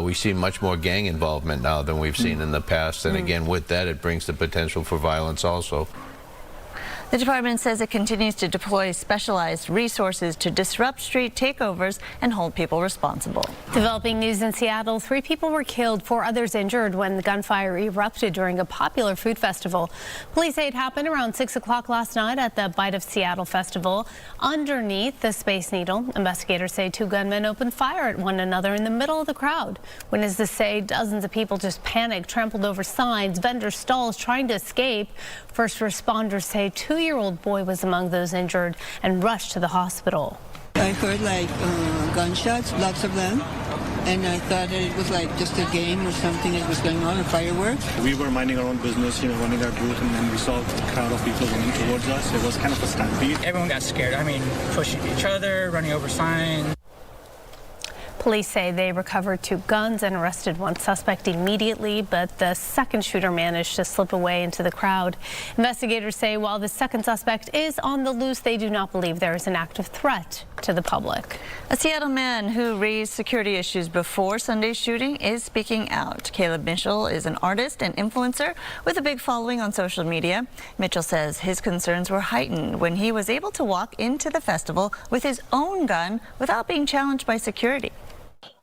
we see much more gang involvement now than we've seen in the past. And again, with that, it brings the potential for violence also. The department says it continues to deploy specialized resources to disrupt street takeovers and hold people responsible. Developing news in Seattle, 3 people were killed, 4 others injured when the gunfire erupted during a popular food festival. Police say it happened around 6 o'clock last night at the Bite of Seattle Festival. Underneath the Space Needle, investigators say 2 gunmen opened fire at one another in the middle of the crowd. Witnesses say dozens of people just panicked, trampled over signs, vendor stalls trying to escape. First responders say 2-year-old boy was among those injured and rushed to the hospital. I heard like gunshots, lots of them, and I thought it was like just a game or something that was going on, or fireworks. We were minding our own business, running our booth, and then we saw a crowd of people running towards us. It was kind of a stampede. Everyone got scared. I mean, pushing each other, running over signs. Police say they recovered 2 guns and arrested 1 suspect immediately, but the second shooter managed to slip away into the crowd. Investigators say while the second suspect is on the loose, they do not believe there is an active threat to the public. A Seattle man who raised security issues before Sunday's shooting is speaking out. Caleb Mitchell is an artist and influencer with a big following on social media. Mitchell says his concerns were heightened when he was able to walk into the festival with his own gun without being challenged by security.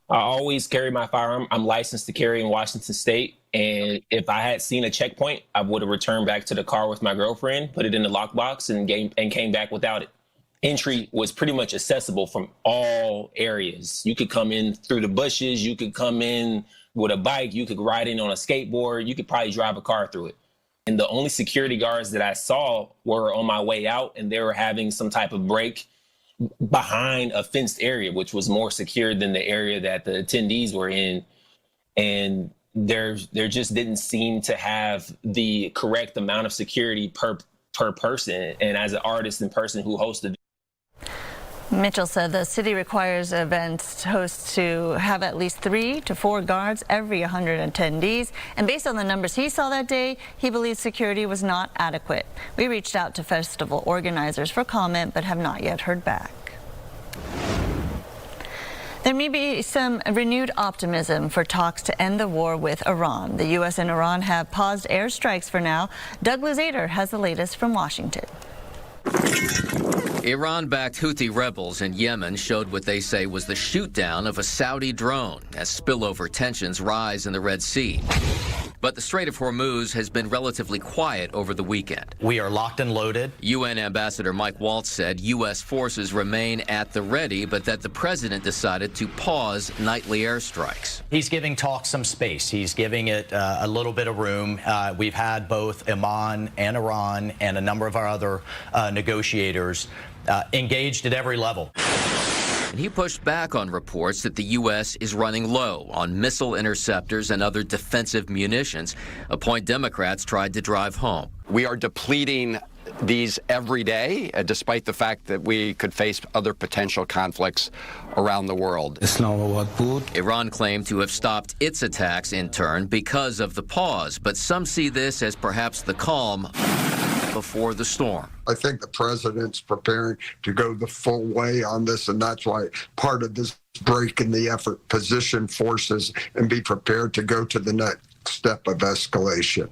I always carry my firearm. I'm licensed to carry in Washington State. And if I had seen a checkpoint, I would have returned back to the car with my girlfriend, put it in the lockbox, and came back without it. Entry was pretty much accessible from all areas. You could come in through the bushes. You could come in with a bike. You could ride in on a skateboard. You could probably drive a car through it. And the only security guards that I saw were on my way out, and they were having some type of break behind a fenced area, which was more secure than the area that the attendees were in. And there just didn't seem to have the correct amount of security per person. And as an artist and person who hosted, Mitchell said the city requires events hosts to have at least 3 to 4 guards every 100 attendees. And based on the numbers he saw that day, he believes security was not adequate. We reached out to festival organizers for comment, but have not yet heard back. There may be some renewed optimism for talks to end the war with Iran. The U.S. and Iran have paused airstrikes for now. Doug Luzader has the latest from Washington. Iran-backed Houthi rebels in Yemen showed what they say was the shoot-down of a Saudi drone as spillover tensions rise in the Red Sea. But the Strait of Hormuz has been relatively quiet over the weekend. We are locked and loaded. UN Ambassador Mike Waltz said U.S. forces remain at the ready, but that the president decided to pause nightly airstrikes. He's giving talks some space. He's giving it a little bit of room. We've had both Oman and Iran and a number of our other negotiators engaged at every level. And he pushed back on reports that the U.S. is running low on missile interceptors and other defensive munitions, a point Democrats tried to drive home. We are depleting these every day, despite the fact that we could face other potential conflicts around the world. Iran claimed to have stopped its attacks in turn because of the pause, but some see this as perhaps the calm before the storm. I think the president's preparing to go the full way on this, and that's why part of this break in the effort, position forces and be prepared to go to the next step of escalation.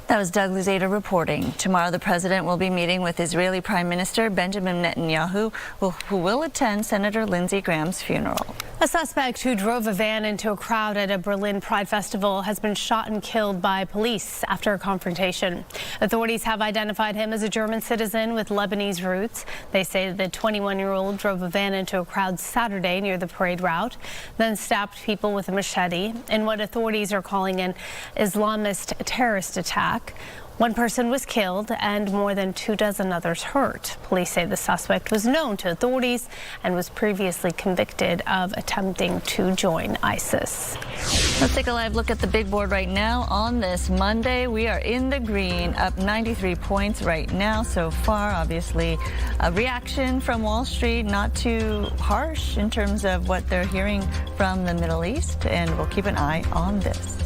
That was Doug Luzader reporting. Tomorrow, the president will be meeting with Israeli Prime Minister Benjamin Netanyahu, who will attend Senator Lindsey Graham's funeral. A suspect who drove a van into a crowd at a Berlin Pride Festival has been shot and killed by police after a confrontation. Authorities have identified him as a German citizen with Lebanese roots. They say the 21-year-old drove a van into a crowd Saturday near the parade route, then stabbed people with a machete in what authorities are calling an Islamist terrorist attack. One person was killed and more than 24 others hurt. Police say the suspect was known to authorities and was previously convicted of attempting to join ISIS. Let's take a live look at the big board right now. On this Monday, we are in the green, up 93 points right now so far. Obviously, a reaction from Wall Street, not too harsh in terms of what they're hearing from the Middle East, and we'll keep an eye on this.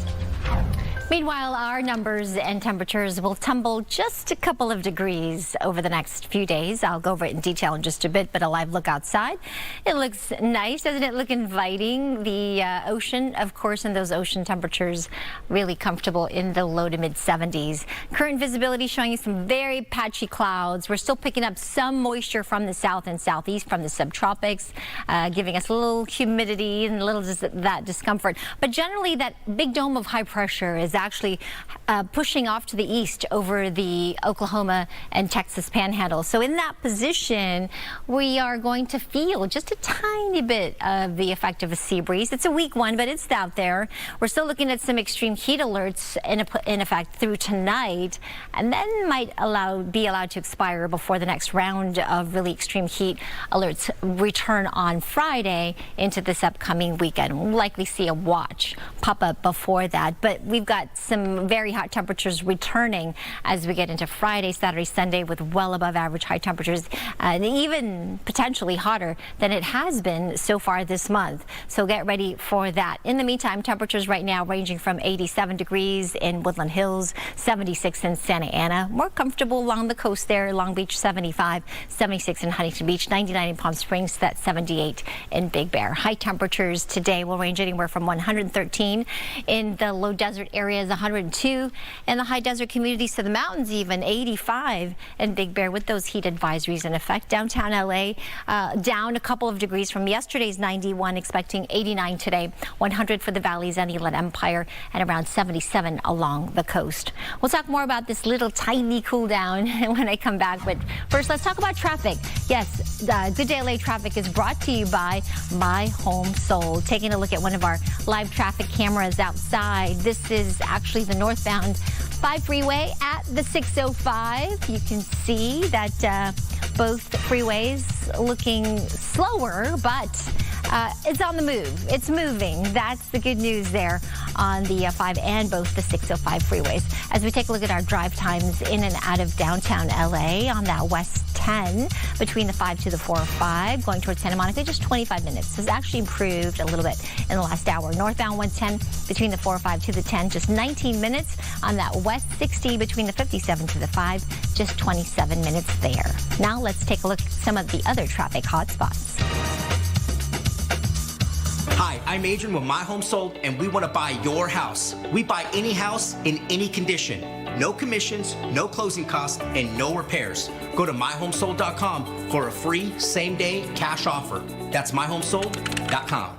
Meanwhile, our numbers and temperatures will tumble just a couple of degrees over the next few days. I'll go over it in detail in just a bit, but a live look outside. It looks nice. Doesn't it look inviting? The ocean, of course, and those ocean temperatures really comfortable in the low to mid 70s. Current visibility showing you some very patchy clouds. We're still picking up some moisture from the south and southeast from the subtropics, giving us a little humidity and a little that discomfort. But generally, that big dome of high pressure is actually pushing off to the east over the Oklahoma and Texas panhandle. So in that position, we are going to feel just a tiny bit of the effect of a sea breeze. It's a weak one, but it's out there. We're still looking at some extreme heat alerts in effect through tonight, and then might be allowed to expire before the next round of really extreme heat alerts return on Friday into this upcoming weekend. We'll likely see a watch pop up before that, but we've got some very hot temperatures returning as we get into Friday, Saturday, Sunday with well above average high temperatures, and even potentially hotter than it has been so far this month. So get ready for that. In the meantime, temperatures right now ranging from 87 degrees in Woodland Hills, 76 in Santa Ana, more comfortable along the coast there, Long Beach 75, 76 in Huntington Beach, 99 in Palm Springs, that's 78 in Big Bear. High temperatures today will range anywhere from 113 in the low desert areas, 102 in the high desert communities to the mountains, even 85 in Big Bear with those heat advisories in effect. Downtown LA down a couple of degrees from yesterday's 91, expecting 89 today, 100 for the valleys and Inland Empire, and around 77 along the coast. We'll talk more about this little tiny cool down when I come back, but first let's talk about traffic. Yes, Good Day LA traffic is brought to you by My Home Sold. Taking a look at one of our live traffic cameras outside. This is actually the northbound 5 freeway at the 605. You can see that both freeways looking slower, but it's on the move. It's moving. That's the good news there on the 5 and both the 605 freeways. As we take a look at our drive times in and out of downtown LA on that West 10 between the 5 to the 405 going towards Santa Monica, just 25 minutes. It's actually improved a little bit in the last hour. Northbound 110 between the 405 to the 10, just 19 minutes. On that West 60 between the 57 to the 5, just 27 minutes there. Now let's take a look at some of the other traffic hotspots. Hi, I'm Adrian with My Home Sold, and we want to buy your house. We buy any house in any condition. No commissions, no closing costs, and no repairs. Go to myhomesold.com for a free same-day cash offer. That's myhomesold.com.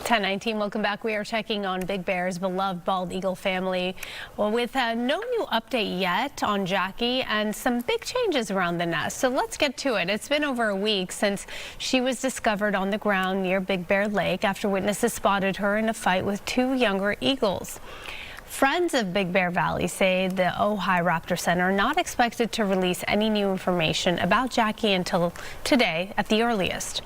10:19, welcome back. We are checking on Big Bear's beloved bald eagle family. Well, with no new update yet on Jackie and some big changes around the nest. So let's get to it. It's been over a week since she was discovered on the ground near Big Bear Lake after witnesses spotted her in a fight with two younger eagles. Friends of Big Bear Valley say the Ojai Raptor Center are not expected to release any new information about Jackie until today at the earliest.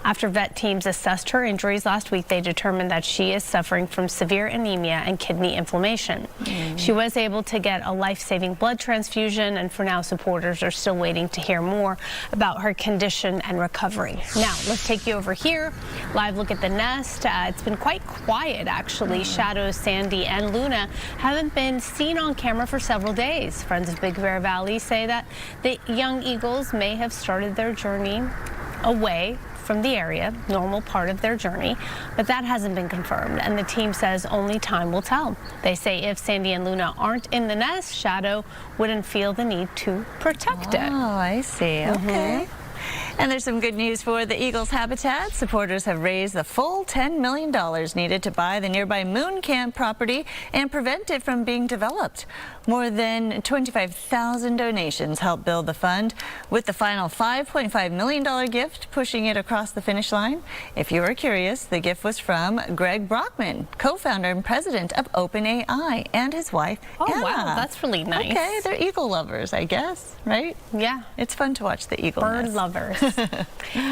After vet teams assessed her injuries last week, they determined that she is suffering from severe anemia and kidney inflammation. She was able to get a life-saving blood transfusion, and for now, supporters are still waiting to hear more about her condition and recovery. Now, let's take you over here. Live look at the nest. It's been quite quiet, actually. Shadows, Sandy, and Luna haven't been seen on camera for several days. Friends of Big Bear Valley say that the young eagles may have started their journey away from the area, normal part of their journey, but that hasn't been confirmed, and the team says only time will tell. They say if Sandy and Luna aren't in the nest, Shadow wouldn't feel the need to protect it. Oh, I see. Okay. And there's some good news for the Eagles' habitat. Supporters have raised the full $10 million needed to buy the nearby Moon Camp property and prevent it from being developed. More than 25,000 donations helped build the fund, with the final $5.5 million gift pushing it across the finish line. If you were curious, the gift was from Greg Brockman, co-founder and president of OpenAI, and his wife, Anna. Wow, that's really nice. Okay, they're eagle lovers, I guess, right? Yeah. It's fun to watch the eagle Bird nest. lovers.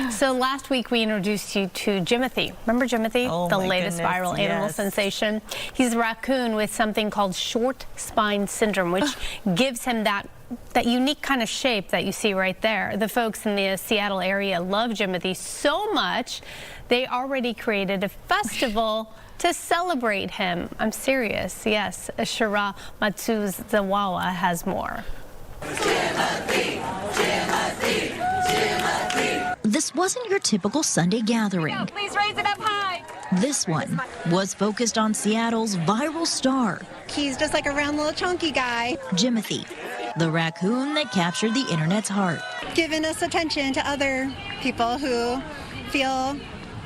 So last week we introduced you to Jimothy. Remember Jimothy? Oh, the my latest goodness, viral animal yes. sensation. He's a raccoon with something called short spine syndrome, which gives him that unique kind of shape that you see right there. The folks in the Seattle area love Jimothy so much, they already created a festival to celebrate him. I'm serious. Yes, Shira Matsuzawa has more. Jimothy, Jimothy, Jimothy. This wasn't your typical Sunday gathering. Please raise it up high. This one was focused on Seattle's viral star. He's just like a round little chunky guy. Jimothy, the raccoon that captured the internet's heart. Giving us attention to other people who feel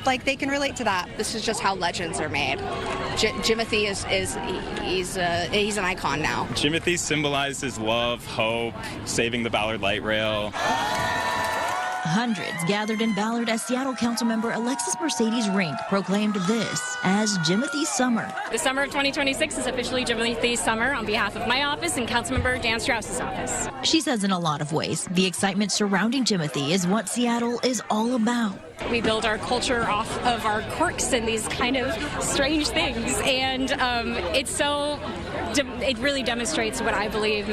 like they can relate to that. This is just how legends are made. Jimothy he's an icon now. Jimothy symbolizes love, hope, saving the Ballard Light Rail. Hundreds gathered in Ballard as Seattle Councilmember Alexis Mercedes Rink proclaimed this as Jimothy's Summer. The summer of 2026 is officially Jimothy's Summer on behalf of my office and Councilmember Dan Strauss's office. She says in a lot of ways, the excitement surrounding Jimothy is what Seattle is all about. We build our culture off of our quirks and these kind of strange things, and it really demonstrates what I believe